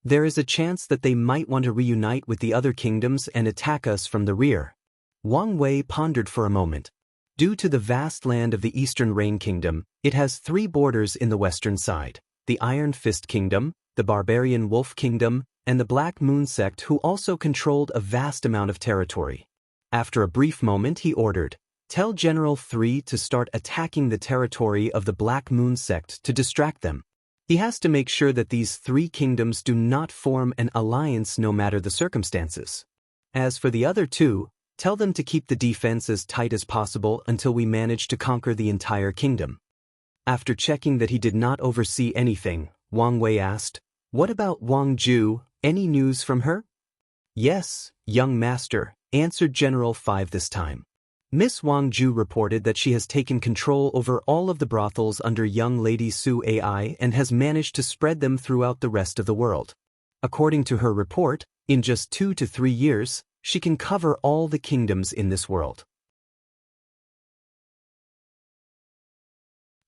There is a chance that they might want to reunite with the other kingdoms and attack us from the rear." Wang Wei pondered for a moment. Due to the vast land of the Eastern Rain Kingdom, it has 3 borders in the western side: the Iron Fist Kingdom, the Barbarian Wolf Kingdom, and the Black Moon sect, who also controlled a vast amount of territory. After a brief moment, he ordered, "Tell General 3 to start attacking the territory of the Black Moon sect to distract them. He has to make sure that these 3 kingdoms do not form an alliance no matter the circumstances. As for the other 2, tell them to keep the defense as tight as possible until we manage to conquer the entire kingdom." After checking that he did not oversee anything, Wang Wei asked, "What about Wang Ju? Any news from her?" "Yes, young master," answered General 5 this time. Miss Wang Ju reported that she has taken control over all of the brothels under young lady Su Ai and has managed to spread them throughout the rest of the world. According to her report, in just 2 to 3 years, she can cover all the kingdoms in this world.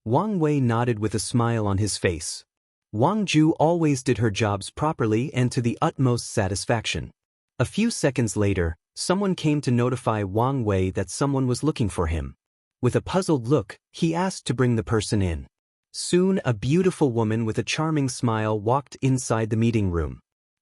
Wang Wei nodded with a smile on his face. Wang Ju always did her jobs properly and to the utmost satisfaction. A few seconds later, someone came to notify Wang Wei that someone was looking for him. With a puzzled look, he asked to bring the person in. Soon a beautiful woman with a charming smile walked inside the meeting room.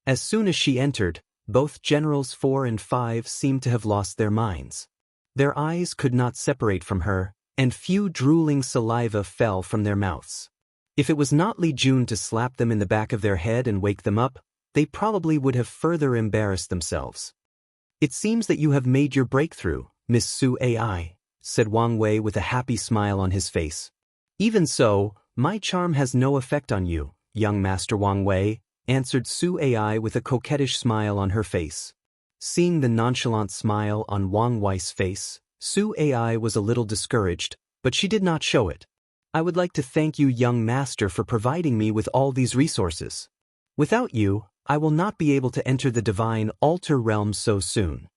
As soon as she entered, both Generals 4 and 5 seemed to have lost their minds. Their eyes could not separate from her, and few drooling saliva fell from their mouths. If it was not Li Jun to slap them in the back of their head and wake them up, they probably would have further embarrassed themselves. "It seems that you have made your breakthrough, Miss Su Ai," said Wang Wei with a happy smile on his face. "Even so, my charm has no effect on you, young Master Wang Wei," answered Su Ai with a coquettish smile on her face. Seeing the nonchalant smile on Wang Wei's face, Su Ai was a little discouraged, but she did not show it. "I would like to thank you, young master, for providing me with all these resources. Without you, I will not be able to enter the divine altar realm so soon."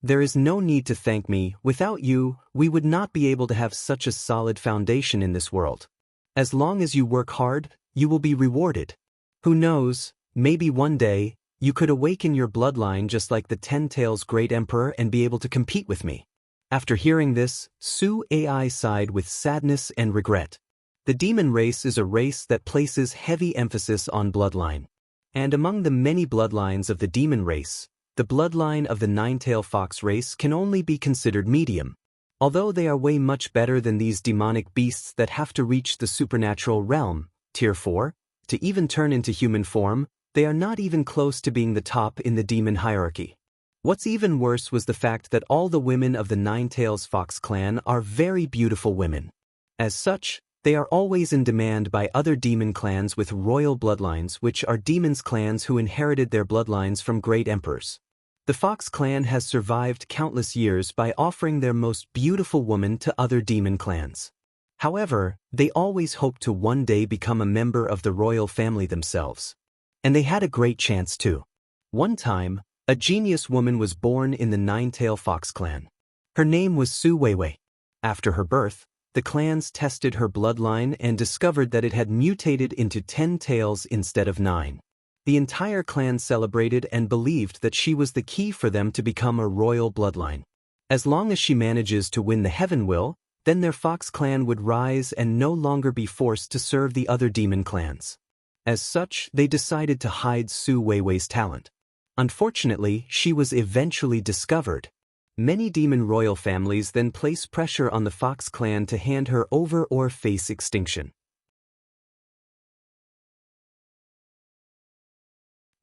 "There is no need to thank me. Without you, we would not be able to have such a solid foundation in this world. As long as you work hard, you will be rewarded. Who knows, maybe one day, you could awaken your bloodline just like the Ten Tails Great Emperor and be able to compete with me." After hearing this, Su Ai sighed with sadness and regret. The demon race is a race that places heavy emphasis on bloodline. And among the many bloodlines of the demon race, the bloodline of the nine-tailed fox race can only be considered medium. Although they are way much better than these demonic beasts that have to reach the supernatural realm, Tier 4, to even turn into human form, they are not even close to being the top in the demon hierarchy. What's even worse was the fact that all the women of the Nine-Tails Fox clan are very beautiful women. As such, they are always in demand by other demon clans with royal bloodlines, which are demons clans who inherited their bloodlines from great emperors. The Fox clan has survived countless years by offering their most beautiful woman to other demon clans. However, they always hoped to one day become a member of the royal family themselves. And they had a great chance too. One time, a genius woman was born in the Nine-Tailed Fox clan. Her name was Su Weiwei. After her birth, the clans tested her bloodline and discovered that it had mutated into 10 tails instead of 9. The entire clan celebrated and believed that she was the key for them to become a royal bloodline. As long as she manages to win the Heaven Will, then their Fox clan would rise and no longer be forced to serve the other demon clans. As such, they decided to hide Su Weiwei's talent. Unfortunately, she was eventually discovered. Many demon royal families then place pressure on the Fox clan to hand her over or face extinction.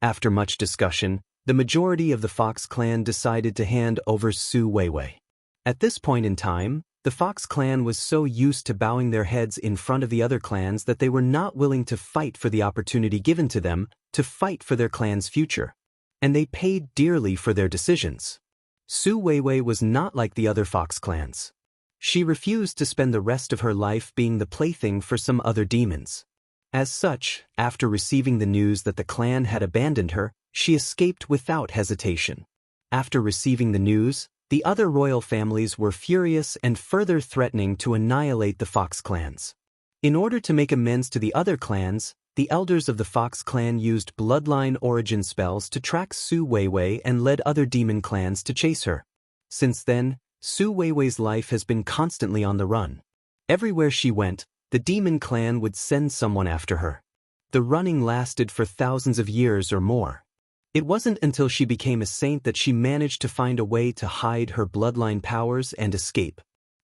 After much discussion, the majority of the Fox clan decided to hand over Su Weiwei. At this point in time, the Fox clan was so used to bowing their heads in front of the other clans that they were not willing to fight for the opportunity given to them to fight for their clan's future. And they paid dearly for their decisions. Su Weiwei was not like the other Fox clans. She refused to spend the rest of her life being the plaything for some other demons. As such, after receiving the news that the clan had abandoned her, she escaped without hesitation. After receiving the news, the other royal families were furious and further threatening to annihilate the Fox clans. In order to make amends to the other clans, the elders of the Fox clan used bloodline origin spells to track Su Weiwei and led other demon clans to chase her. Since then, Su Weiwei's life has been constantly on the run. Everywhere she went, the demon clan would send someone after her. The running lasted for thousands of years or more. It wasn't until she became a saint that she managed to find a way to hide her bloodline powers and escape.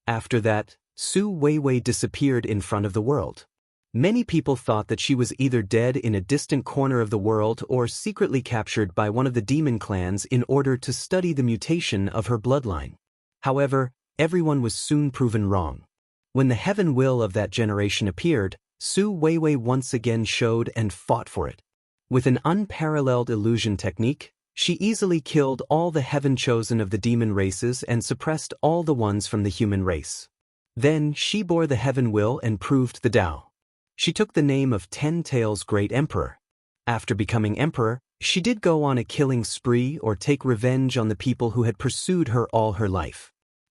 After that, Su Weiwei disappeared in front of the world. Many people thought that she was either dead in a distant corner of the world or secretly captured by one of the demon clans in order to study the mutation of her bloodline. However, everyone was soon proven wrong. When the Heaven Will of that generation appeared, Su Weiwei once again showed and fought for it. With an unparalleled illusion technique, she easily killed all the heaven chosen of the demon races and suppressed all the ones from the human race. Then she bore the Heaven Will and proved the Tao. She took the name of 10 Tails Great Emperor. After becoming emperor, she did go on a killing spree or take revenge on the people who had pursued her all her life.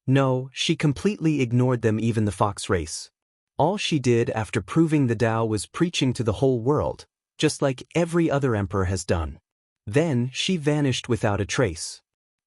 No, she completely ignored them, even the Fox race. All she did after proving the Tao was preaching to the whole world, just like every other emperor has done. Then she vanished without a trace.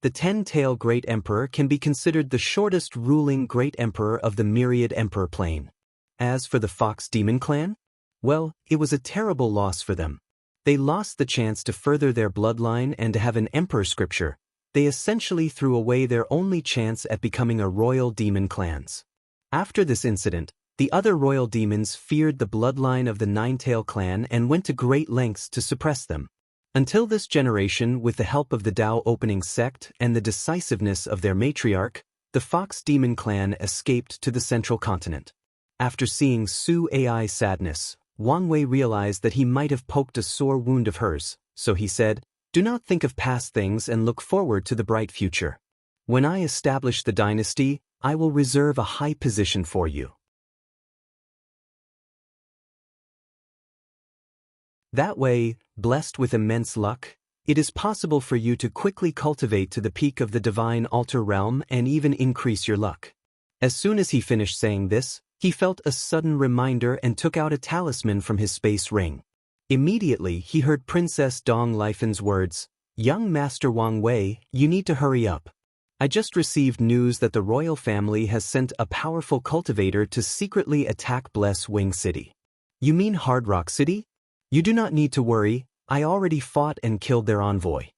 The 10-tail Great Emperor can be considered the shortest ruling Great Emperor of the Myriad Emperor plane. As for the Fox Demon clan, well, it was a terrible loss for them. They lost the chance to further their bloodline and to have an emperor scripture. They essentially threw away their only chance at becoming a royal demon clans. After this incident, the other royal demons feared the bloodline of the Nine-Tail clan and went to great lengths to suppress them. Until this generation, with the help of the Dao opening sect and the decisiveness of their matriarch, the Fox Demon clan escaped to the central continent. After seeing Su Ai's sadness, Wang Wei realized that he might have poked a sore wound of hers, so he said, "Do not think of past things and look forward to the bright future. When I establish the dynasty, I will reserve a high position for you." That way, blessed with immense luck, it is possible for you to quickly cultivate to the peak of the divine altar realm and even increase your luck. As soon as he finished saying this, he felt a sudden reminder and took out a talisman from his space ring. Immediately, he heard Princess Dong Lifen's words, "Young Master Wang Wei, you need to hurry up. I just received news that the royal family has sent a powerful cultivator to secretly attack Bless Wing City." "You mean Hard Rock City?" "You do not need to worry, I already fought and killed their envoy."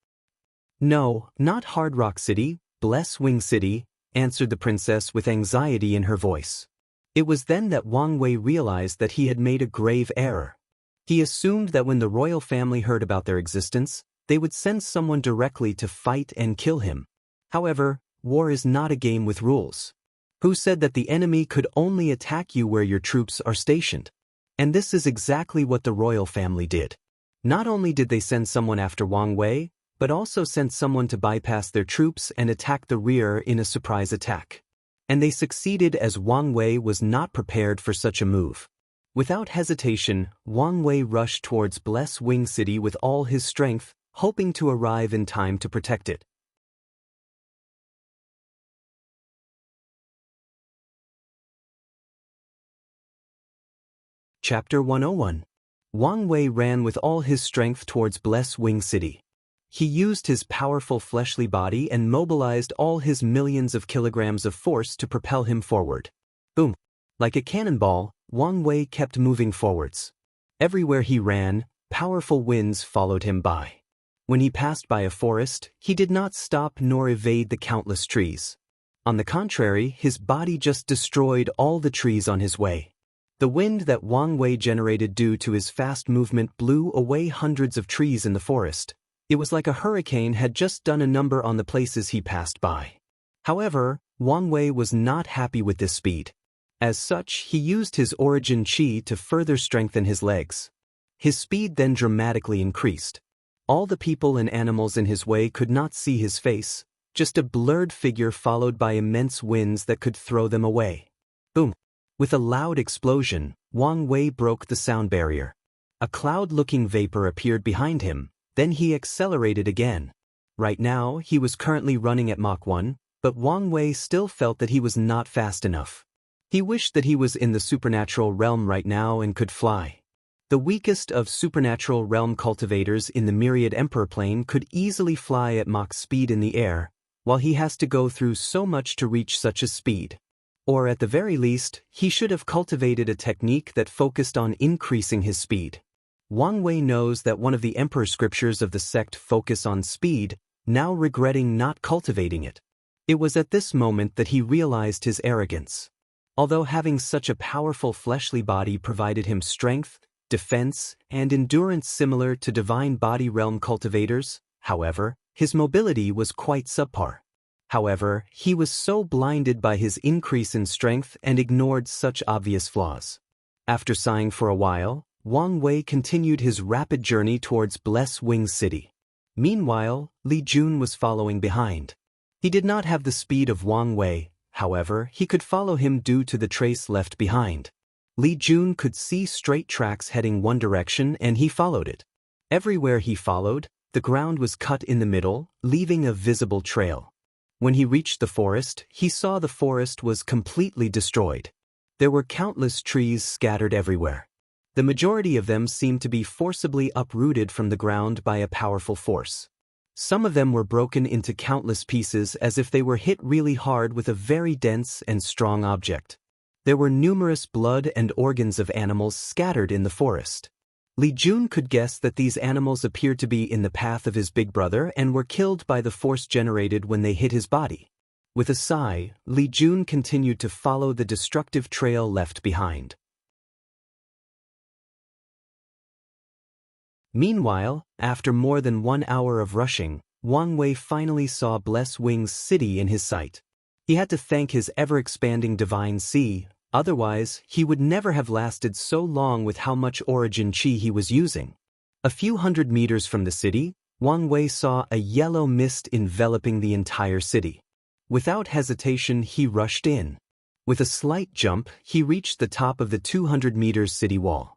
"No, not Hard Rock City, Bless Wing City," answered the princess with anxiety in her voice. It was then that Wang Wei realized that he had made a grave error. He assumed that when the royal family heard about their existence, they would send someone directly to fight and kill him. However, war is not a game with rules. Who said that the enemy could only attack you where your troops are stationed? And this is exactly what the royal family did. Not only did they send someone after Wang Wei, but also sent someone to bypass their troops and attack the rear in a surprise attack. And they succeeded as Wang Wei was not prepared for such a move. Without hesitation, Wang Wei rushed towards Bless Wing City with all his strength, hoping to arrive in time to protect it. Chapter 101. Wang Wei ran with all his strength towards Bless Wing City. He used his powerful fleshly body and mobilized all his millions of kilograms of force to propel him forward. Boom! Like a cannonball, Wang Wei kept moving forwards. Everywhere he ran, powerful winds followed him by. When he passed by a forest, he did not stop nor evade the countless trees. On the contrary, his body just destroyed all the trees on his way. The wind that Wang Wei generated due to his fast movement blew away hundreds of trees in the forest. It was like a hurricane had just done a number on the places he passed by. However, Wang Wei was not happy with this speed. As such, he used his origin chi to further strengthen his legs. His speed then dramatically increased. All the people and animals in his way could not see his face, just a blurred figure followed by immense winds that could throw them away. Boom! With a loud explosion, Wang Wei broke the sound barrier. A cloud-looking vapor appeared behind him, then he accelerated again. Right now, he was currently running at Mach 1, but Wang Wei still felt that he was not fast enough. He wished that he was in the supernatural realm right now and could fly. The weakest of supernatural realm cultivators in the Myriad Emperor plane could easily fly at Mach speed in the air, while he has to go through so much to reach such a speed. Or at the very least, he should have cultivated a technique that focused on increasing his speed. Wang Wei knows that one of the emperor scriptures of the sect focus on speed, now regretting not cultivating it. It was at this moment that he realized his arrogance. Although having such a powerful fleshly body provided him strength, defense, and endurance similar to divine body realm cultivators, however, his mobility was quite subpar. However, he was so blinded by his increase in strength and ignored such obvious flaws. After sighing for a while, Wang Wei continued his rapid journey towards Bless Wing City. Meanwhile, Li Jun was following behind. He did not have the speed of Wang Wei, however, he could follow him due to the trace left behind. Li Jun could see straight tracks heading one direction and he followed it. Everywhere he followed, the ground was cut in the middle, leaving a visible trail. When he reached the forest, he saw the forest was completely destroyed. There were countless trees scattered everywhere. The majority of them seemed to be forcibly uprooted from the ground by a powerful force. Some of them were broken into countless pieces as if they were hit really hard with a very dense and strong object. There were numerous blood and organs of animals scattered in the forest. Li Jun could guess that these animals appeared to be in the path of his big brother and were killed by the force generated when they hit his body. With a sigh, Li Jun continued to follow the destructive trail left behind. Meanwhile, after more than 1 hour of rushing, Wang Wei finally saw Bless Wing's city in his sight. He had to thank his ever-expanding divine sea, otherwise he would never have lasted so long with how much origin qi he was using. A few hundred meters from the city, Wang Wei saw a yellow mist enveloping the entire city. Without hesitation, he rushed in. With a slight jump, he reached the top of the 200 meters city wall.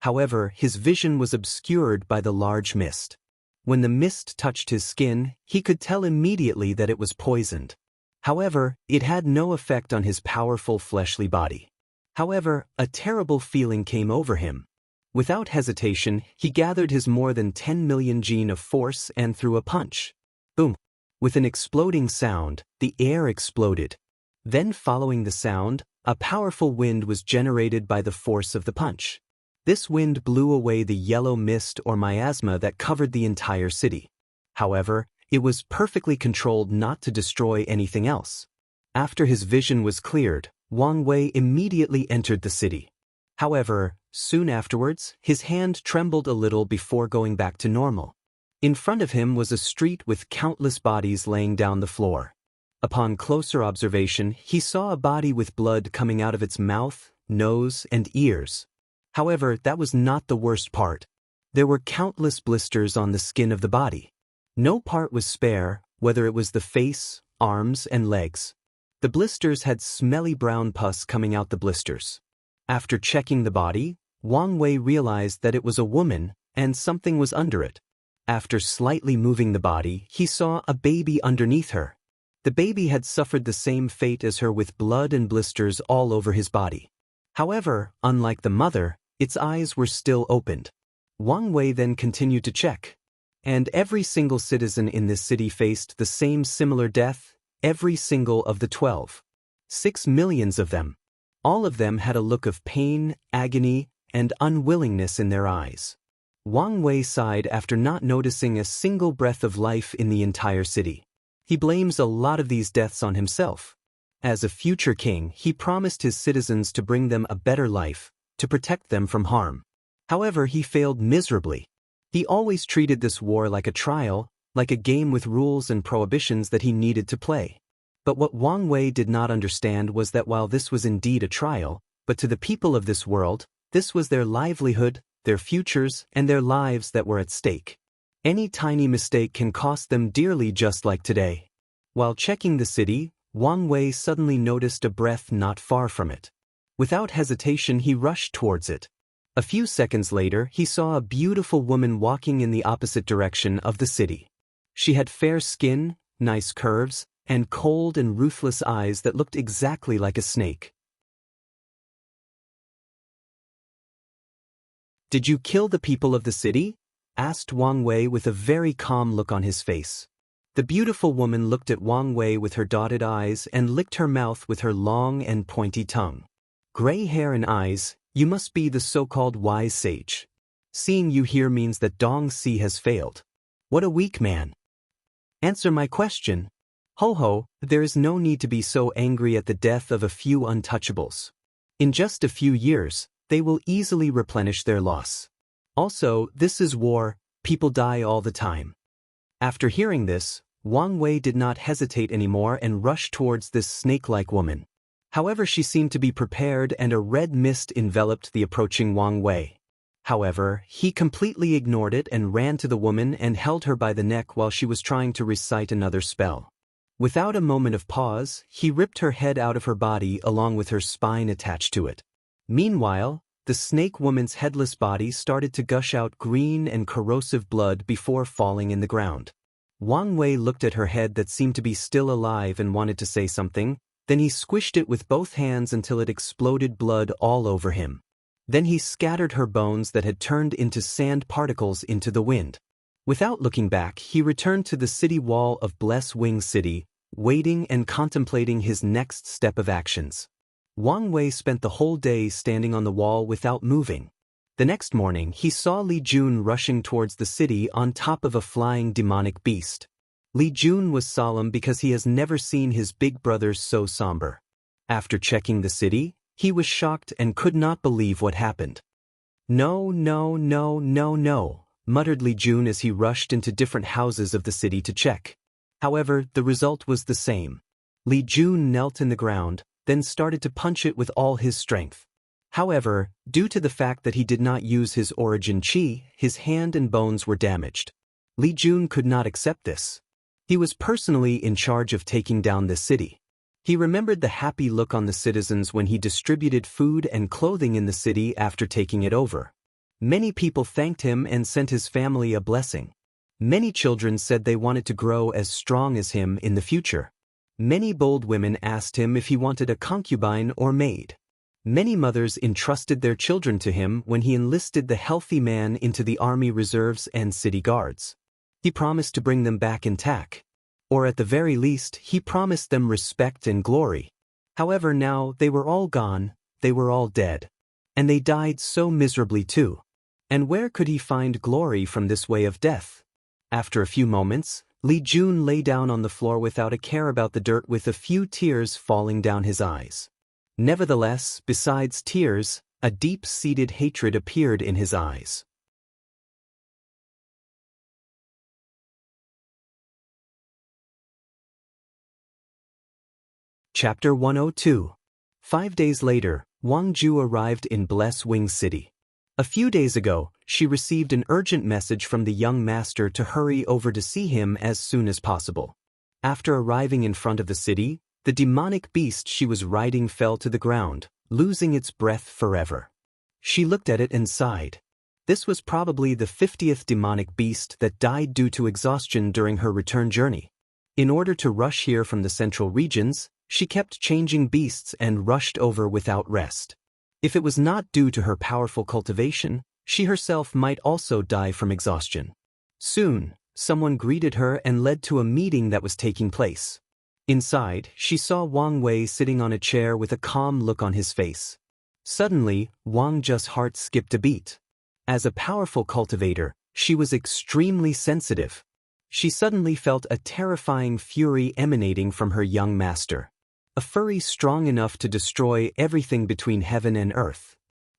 However, his vision was obscured by the large mist. When the mist touched his skin, he could tell immediately that it was poisoned. However, it had no effect on his powerful fleshly body. However, a terrible feeling came over him. Without hesitation, he gathered his more than 10 million gene of force and threw a punch. Boom! With an exploding sound, the air exploded. Then following the sound, a powerful wind was generated by the force of the punch. This wind blew away the yellow mist or miasma that covered the entire city. However, it was perfectly controlled not to destroy anything else. After his vision was cleared, Wang Wei immediately entered the city. However, soon afterwards, his hand trembled a little before going back to normal. In front of him was a street with countless bodies laying down the floor. Upon closer observation, he saw a body with blood coming out of its mouth, nose, and ears. However, that was not the worst part. There were countless blisters on the skin of the body. No part was spare, whether it was the face, arms, and legs. The blisters had smelly brown pus coming out the blisters. After checking the body, Wang Wei realized that it was a woman, and something was under it. After slightly moving the body, he saw a baby underneath her. The baby had suffered the same fate as her with blood and blisters all over his body. However, unlike the mother, its eyes were still opened. Wang Wei then continued to check. And every single citizen in this city faced the same similar death, every single of the 12. 6 million of them. All of them had a look of pain, agony, and unwillingness in their eyes. Wang Wei sighed after not noticing a single breath of life in the entire city. He blames a lot of these deaths on himself. As a future king, he promised his citizens to bring them a better life, to protect them from harm. However, he failed miserably. He always treated this war like a trial, like a game with rules and prohibitions that he needed to play. But what Wang Wei did not understand was that while this was indeed a trial, but to the people of this world, this was their livelihood, their futures, and their lives that were at stake. Any tiny mistake can cost them dearly, just like today. While checking the city, Wang Wei suddenly noticed a breath not far from it. Without hesitation, he rushed towards it. A few seconds later, he saw a beautiful woman walking in the opposite direction of the city. She had fair skin, nice curves, and cold and ruthless eyes that looked exactly like a snake. "Did you kill the people of the city?" asked Wang Wei with a very calm look on his face. The beautiful woman looked at Wang Wei with her dotted eyes and licked her mouth with her long and pointy tongue. "Gray hair and eyes, you must be the so-called wise sage. Seeing you here means that Dong Si has failed. What a weak man. Answer my question." "Ho ho, there is no need to be so angry at the death of a few untouchables. In just a few years, they will easily replenish their loss. Also, this is war, people die all the time." After hearing this, Wang Wei did not hesitate anymore and rushed towards this snake-like woman. However, she seemed to be prepared and a red mist enveloped the approaching Wang Wei. However, he completely ignored it and ran to the woman and held her by the neck while she was trying to recite another spell. Without a moment of pause, he ripped her head out of her body along with her spine attached to it. Meanwhile, the snake woman's headless body started to gush out green and corrosive blood before falling in the ground. Wang Wei looked at her head that seemed to be still alive and wanted to say something. Then he squished it with both hands until it exploded blood all over him. Then he scattered her bones that had turned into sand particles into the wind. Without looking back, he returned to the city wall of Bless Wing City, waiting and contemplating his next step of actions. Wang Wei spent the whole day standing on the wall without moving. The next morning, he saw Li Jun rushing towards the city on top of a flying demonic beast. Li Jun was solemn because he has never seen his big brothers so somber. After checking the city, he was shocked and could not believe what happened. No, no, no, no, no, muttered Li Jun as he rushed into different houses of the city to check. However, the result was the same. Li Jun knelt in the ground, then started to punch it with all his strength. However, due to the fact that he did not use his origin chi, his hand and bones were damaged. Li Jun could not accept this. He was personally in charge of taking down this city. He remembered the happy look on the citizens when he distributed food and clothing in the city after taking it over. Many people thanked him and sent his family a blessing. Many children said they wanted to grow as strong as him in the future. Many bold women asked him if he wanted a concubine or maid. Many mothers entrusted their children to him when he enlisted the healthy man into the army reserves and city guards. He promised to bring them back intact. Or at the very least, he promised them respect and glory. However, now they were all gone, they were all dead. And they died so miserably too. And where could he find glory from this way of death? After a few moments, Li Jun lay down on the floor without a care about the dirt, with a few tears falling down his eyes. Nevertheless, besides tears, a deep-seated hatred appeared in his eyes. Chapter 102. 5 days later, Wang Ju arrived in Bless Wing City. A few days ago, she received an urgent message from the young master to hurry over to see him as soon as possible. After arriving in front of the city, the demonic beast she was riding fell to the ground, losing its breath forever. She looked at it and sighed. This was probably the 50th demonic beast that died due to exhaustion during her return journey. In order to rush here from the central regions, she kept changing beasts and rushed over without rest. If it was not due to her powerful cultivation, she herself might also die from exhaustion. Soon, someone greeted her and led to a meeting that was taking place. Inside, she saw Wang Wei sitting on a chair with a calm look on his face. Suddenly, Wang Ju's heart skipped a beat. As a powerful cultivator, she was extremely sensitive. She suddenly felt a terrifying fury emanating from her young master. A fury strong enough to destroy everything between heaven and earth.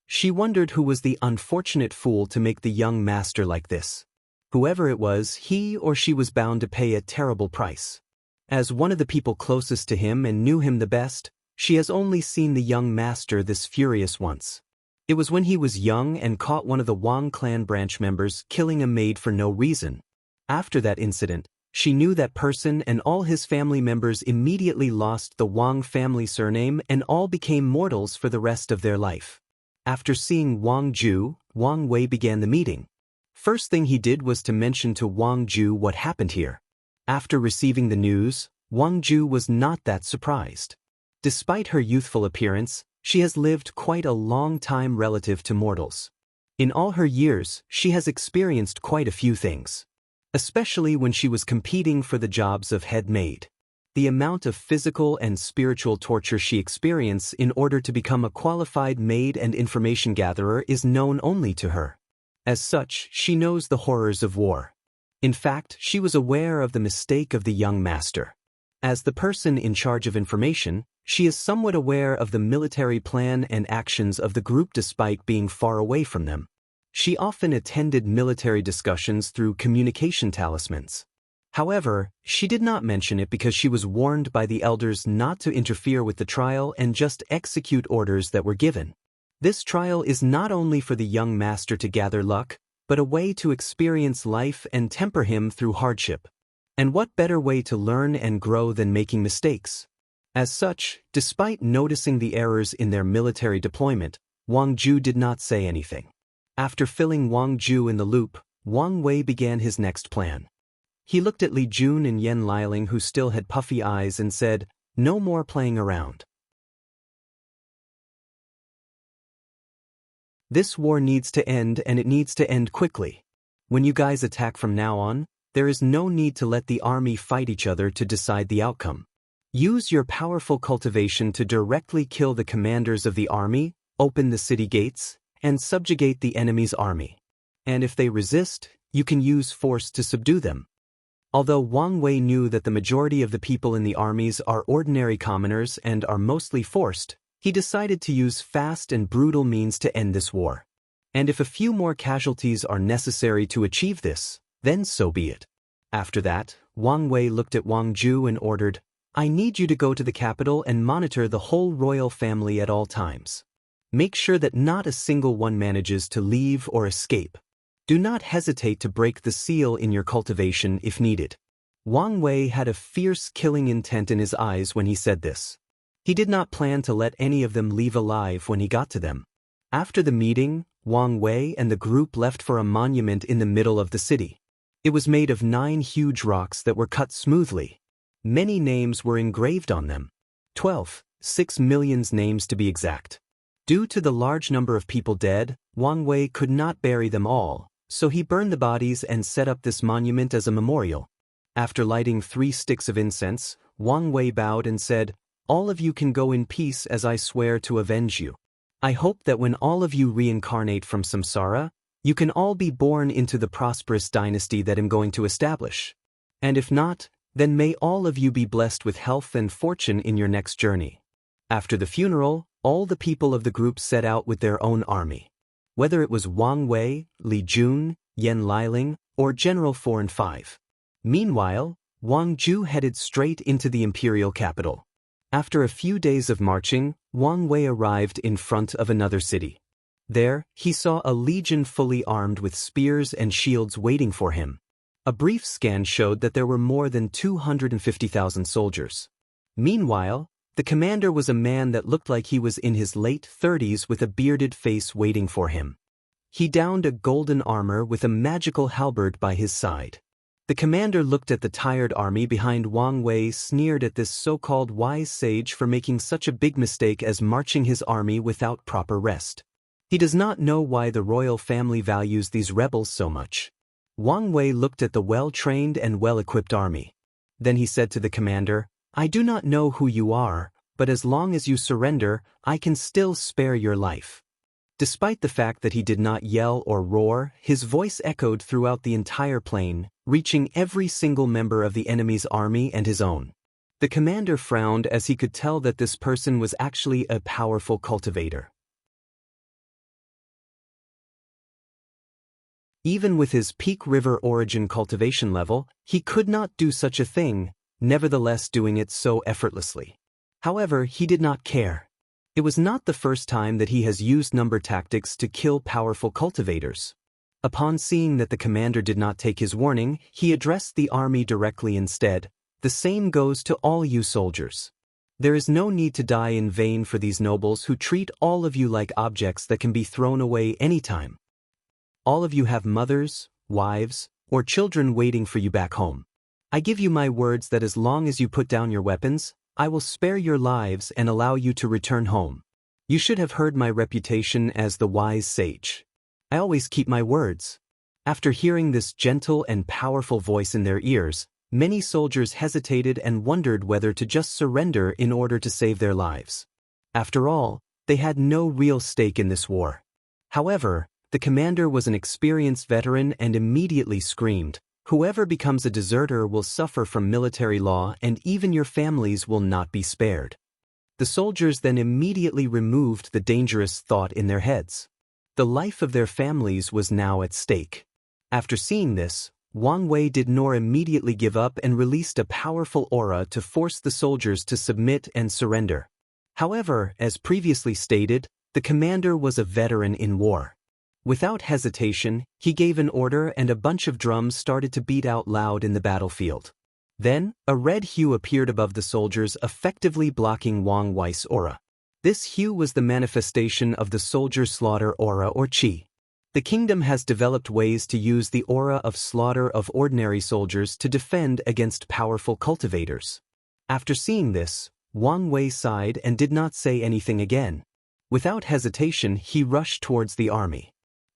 She wondered who was the unfortunate fool to make the young master like this. Whoever it was, he or she was bound to pay a terrible price. As one of the people closest to him and knew him the best, she has only seen the young master this furious once. It was when he was young and caught one of the Wang clan branch members killing a maid for no reason. After that incident, she knew that person and all his family members immediately lost the Wang family surname and all became mortals for the rest of their life. After seeing Wang Ju, Wang Wei began the meeting. First thing he did was to mention to Wang Ju what happened here. After receiving the news, Wang Ju was not that surprised. Despite her youthful appearance, she has lived quite a long time relative to mortals. In all her years, she has experienced quite a few things. Especially when she was competing for the jobs of head maid. The amount of physical and spiritual torture she experienced in order to become a qualified maid and information gatherer is known only to her. As such, she knows the horrors of war. In fact, she was aware of the mistake of the young master. As the person in charge of information, she is somewhat aware of the military plan and actions of the group despite being far away from them. She often attended military discussions through communication talismans. However, she did not mention it because she was warned by the elders not to interfere with the trial and just execute orders that were given. This trial is not only for the young master to gather luck, but a way to experience life and temper him through hardship. And what better way to learn and grow than making mistakes? As such, despite noticing the errors in their military deployment, Wang Ju did not say anything. After filling Wang Ju in the loop, Wang Wei began his next plan. He looked at Li Jun and Yan Liling, who still had puffy eyes, and said, "No more playing around. This war needs to end, and it needs to end quickly. When you guys attack from now on, there is no need to let the army fight each other to decide the outcome. Use your powerful cultivation to directly kill the commanders of the army, open the city gates, and subjugate the enemy's army. And if they resist, you can use force to subdue them. Although Wang Wei knew that the majority of the people in the armies are ordinary commoners and are mostly forced, he decided to use fast and brutal means to end this war. And if a few more casualties are necessary to achieve this, then so be it. After that, Wang Wei looked at Wang Ju and ordered, "I need you to go to the capital and monitor the whole royal family at all times. Make sure that not a single one manages to leave or escape. Do not hesitate to break the seal in your cultivation if needed." Wang Wei had a fierce killing intent in his eyes when he said this. He did not plan to let any of them leave alive when he got to them. After the meeting, Wang Wei and the group left for a monument in the middle of the city. It was made of 9 huge rocks that were cut smoothly. Many names were engraved on them. 6 million names to be exact. Due to the large number of people dead, Wang Wei could not bury them all, so he burned the bodies and set up this monument as a memorial. After lighting 3 sticks of incense, Wang Wei bowed and said, "All of you can go in peace as I swear to avenge you. I hope that when all of you reincarnate from samsara, you can all be born into the prosperous dynasty that I'm going to establish. And if not, then may all of you be blessed with health and fortune in your next journey." After the funeral, all the people of the group set out with their own army. Whether it was Wang Wei, Li Jun, Yan Liling, or General 4 and 5. Meanwhile, Wang Ju headed straight into the imperial capital. After a few days of marching, Wang Wei arrived in front of another city. There, he saw a legion fully armed with spears and shields waiting for him. A brief scan showed that there were more than 250,000 soldiers. Meanwhile, the commander was a man that looked like he was in his late 30s with a bearded face waiting for him. He donned a golden armor with a magical halberd by his side. The commander looked at the tired army behind Wang Wei, sneered at this so-called wise sage for making such a big mistake as marching his army without proper rest. He does not know why the royal family values these rebels so much. Wang Wei looked at the well-trained and well-equipped army. Then he said to the commander, "I do not know who you are, but as long as you surrender, I can still spare your life." Despite the fact that he did not yell or roar, his voice echoed throughout the entire plain, reaching every single member of the enemy's army and his own. The commander frowned as he could tell that this person was actually a powerful cultivator. Even with his peak river origin cultivation level, he could not do such a thing, nevertheless doing it so effortlessly. However, he did not care. It was not the first time that he has used number tactics to kill powerful cultivators. Upon seeing that the commander did not take his warning, he addressed the army directly instead. "The same goes to all you soldiers. There is no need to die in vain for these nobles who treat all of you like objects that can be thrown away anytime. All of you have mothers, wives, or children waiting for you back home. I give you my words that as long as you put down your weapons, I will spare your lives and allow you to return home. You should have heard my reputation as the wise sage. I always keep my words." After hearing this gentle and powerful voice in their ears, many soldiers hesitated and wondered whether to just surrender in order to save their lives. After all, they had no real stake in this war. However, the commander was an experienced veteran and immediately screamed, "Whoever becomes a deserter will suffer from military law and even your families will not be spared." The soldiers then immediately removed the dangerous thought in their heads. The life of their families was now at stake. After seeing this, Wang Wei did not immediately give up and released a powerful aura to force the soldiers to submit and surrender. However, as previously stated, the commander was a veteran in war. Without hesitation, he gave an order and a bunch of drums started to beat out loud in the battlefield. Then, a red hue appeared above the soldiers, effectively blocking Wang Wei's aura. This hue was the manifestation of the soldier slaughter aura or qi. The kingdom has developed ways to use the aura of slaughter of ordinary soldiers to defend against powerful cultivators. After seeing this, Wang Wei sighed and did not say anything again. Without hesitation, he rushed towards the army.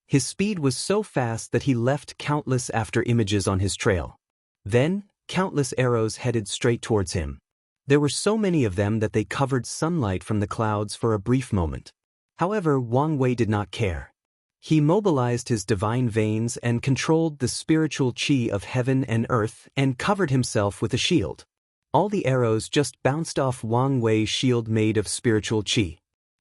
His speed was so fast that he left countless after images on his trail. Then, countless arrows headed straight towards him. There were so many of them that they covered sunlight from the clouds for a brief moment. However, Wang Wei did not care. He mobilized his divine veins and controlled the spiritual qi of heaven and earth and covered himself with a shield. All the arrows just bounced off Wang Wei's shield made of spiritual qi.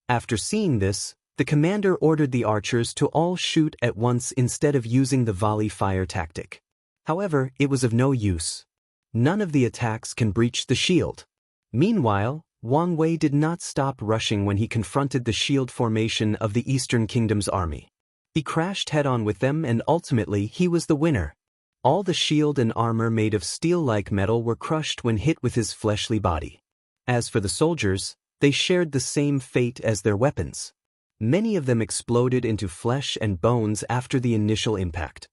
After seeing this, the commander ordered the archers to all shoot at once instead of using the volley fire tactic. However, it was of no use. None of the attacks can breach the shield. Meanwhile, Wang Wei did not stop rushing when he confronted the shield formation of the Eastern Kingdom's army. He crashed head-on with them and ultimately he was the winner. All the shield and armor made of steel-like metal were crushed when hit with his fleshly body. As for the soldiers, they shared the same fate as their weapons. Many of them exploded into flesh and bones after the initial impact.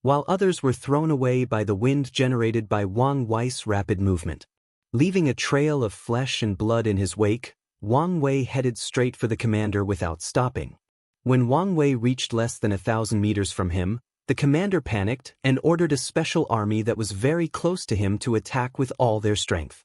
While others were thrown away by the wind generated by Wang Wei's rapid movement. Leaving a trail of flesh and blood in his wake, Wang Wei headed straight for the commander without stopping. When Wang Wei reached less than 1,000 meters from him, the commander panicked and ordered a special army that was very close to him to attack with all their strength.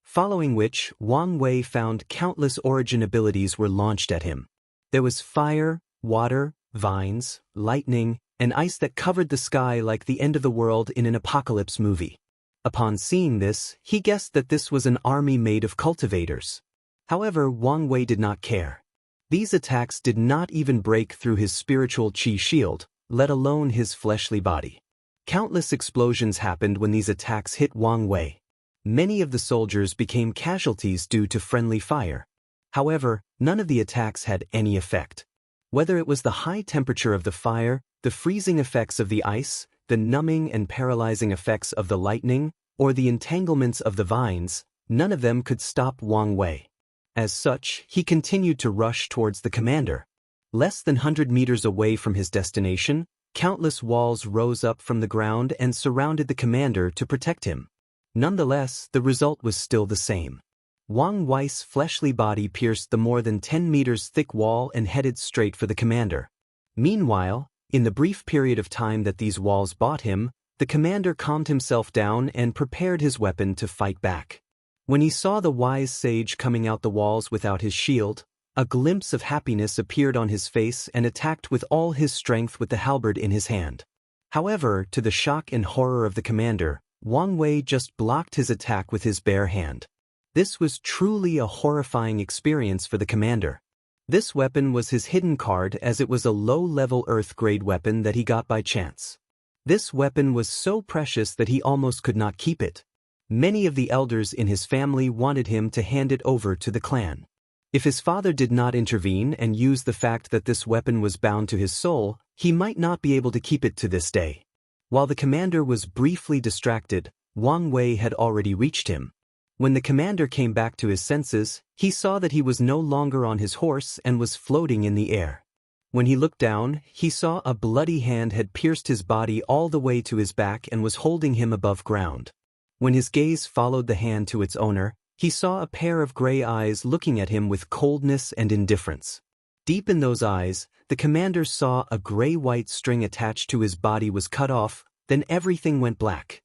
Following which, Wang Wei found countless origin abilities were launched at him. There was fire, water, vines, lightning, and ice that covered the sky like the end of the world in an apocalypse movie. Upon seeing this, he guessed that this was an army made of cultivators. However, Wang Wei did not care. These attacks did not even break through his spiritual qi shield, let alone his fleshly body. Countless explosions happened when these attacks hit Wang Wei. Many of the soldiers became casualties due to friendly fire. However, none of the attacks had any effect. Whether it was the high temperature of the fire, the freezing effects of the ice, the numbing and paralyzing effects of the lightning, or the entanglements of the vines, none of them could stop Wang Wei. As such, he continued to rush towards the commander. Less than 100 meters away from his destination, countless walls rose up from the ground and surrounded the commander to protect him. Nonetheless, the result was still the same. Wang Wei's fleshly body pierced the more than 10 meters thick wall and headed straight for the commander. Meanwhile, in the brief period of time that these walls bought him, the commander calmed himself down and prepared his weapon to fight back. When he saw the wise sage coming out the walls without his shield, a glimpse of happiness appeared on his face and attacked with all his strength with the halberd in his hand. However, to the shock and horror of the commander, Wang Wei just blocked his attack with his bare hand. This was truly a horrifying experience for the commander. This weapon was his hidden card as it was a low-level Earth-grade weapon that he got by chance. This weapon was so precious that he almost could not keep it. Many of the elders in his family wanted him to hand it over to the clan. If his father did not intervene and use the fact that this weapon was bound to his soul, he might not be able to keep it to this day. While the commander was briefly distracted, Wang Wei had already reached him. When the commander came back to his senses, he saw that he was no longer on his horse and was floating in the air. When he looked down, he saw a bloody hand had pierced his body all the way to his back and was holding him above ground. When his gaze followed the hand to its owner, he saw a pair of gray eyes looking at him with coldness and indifference. Deep in those eyes, the commander saw a gray-white string attached to his body was cut off, then everything went black.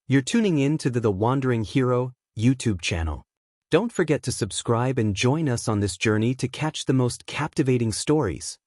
You're tuning in to the Wandering Hero YouTube channel. Don't forget to subscribe and join us on this journey to catch the most captivating stories.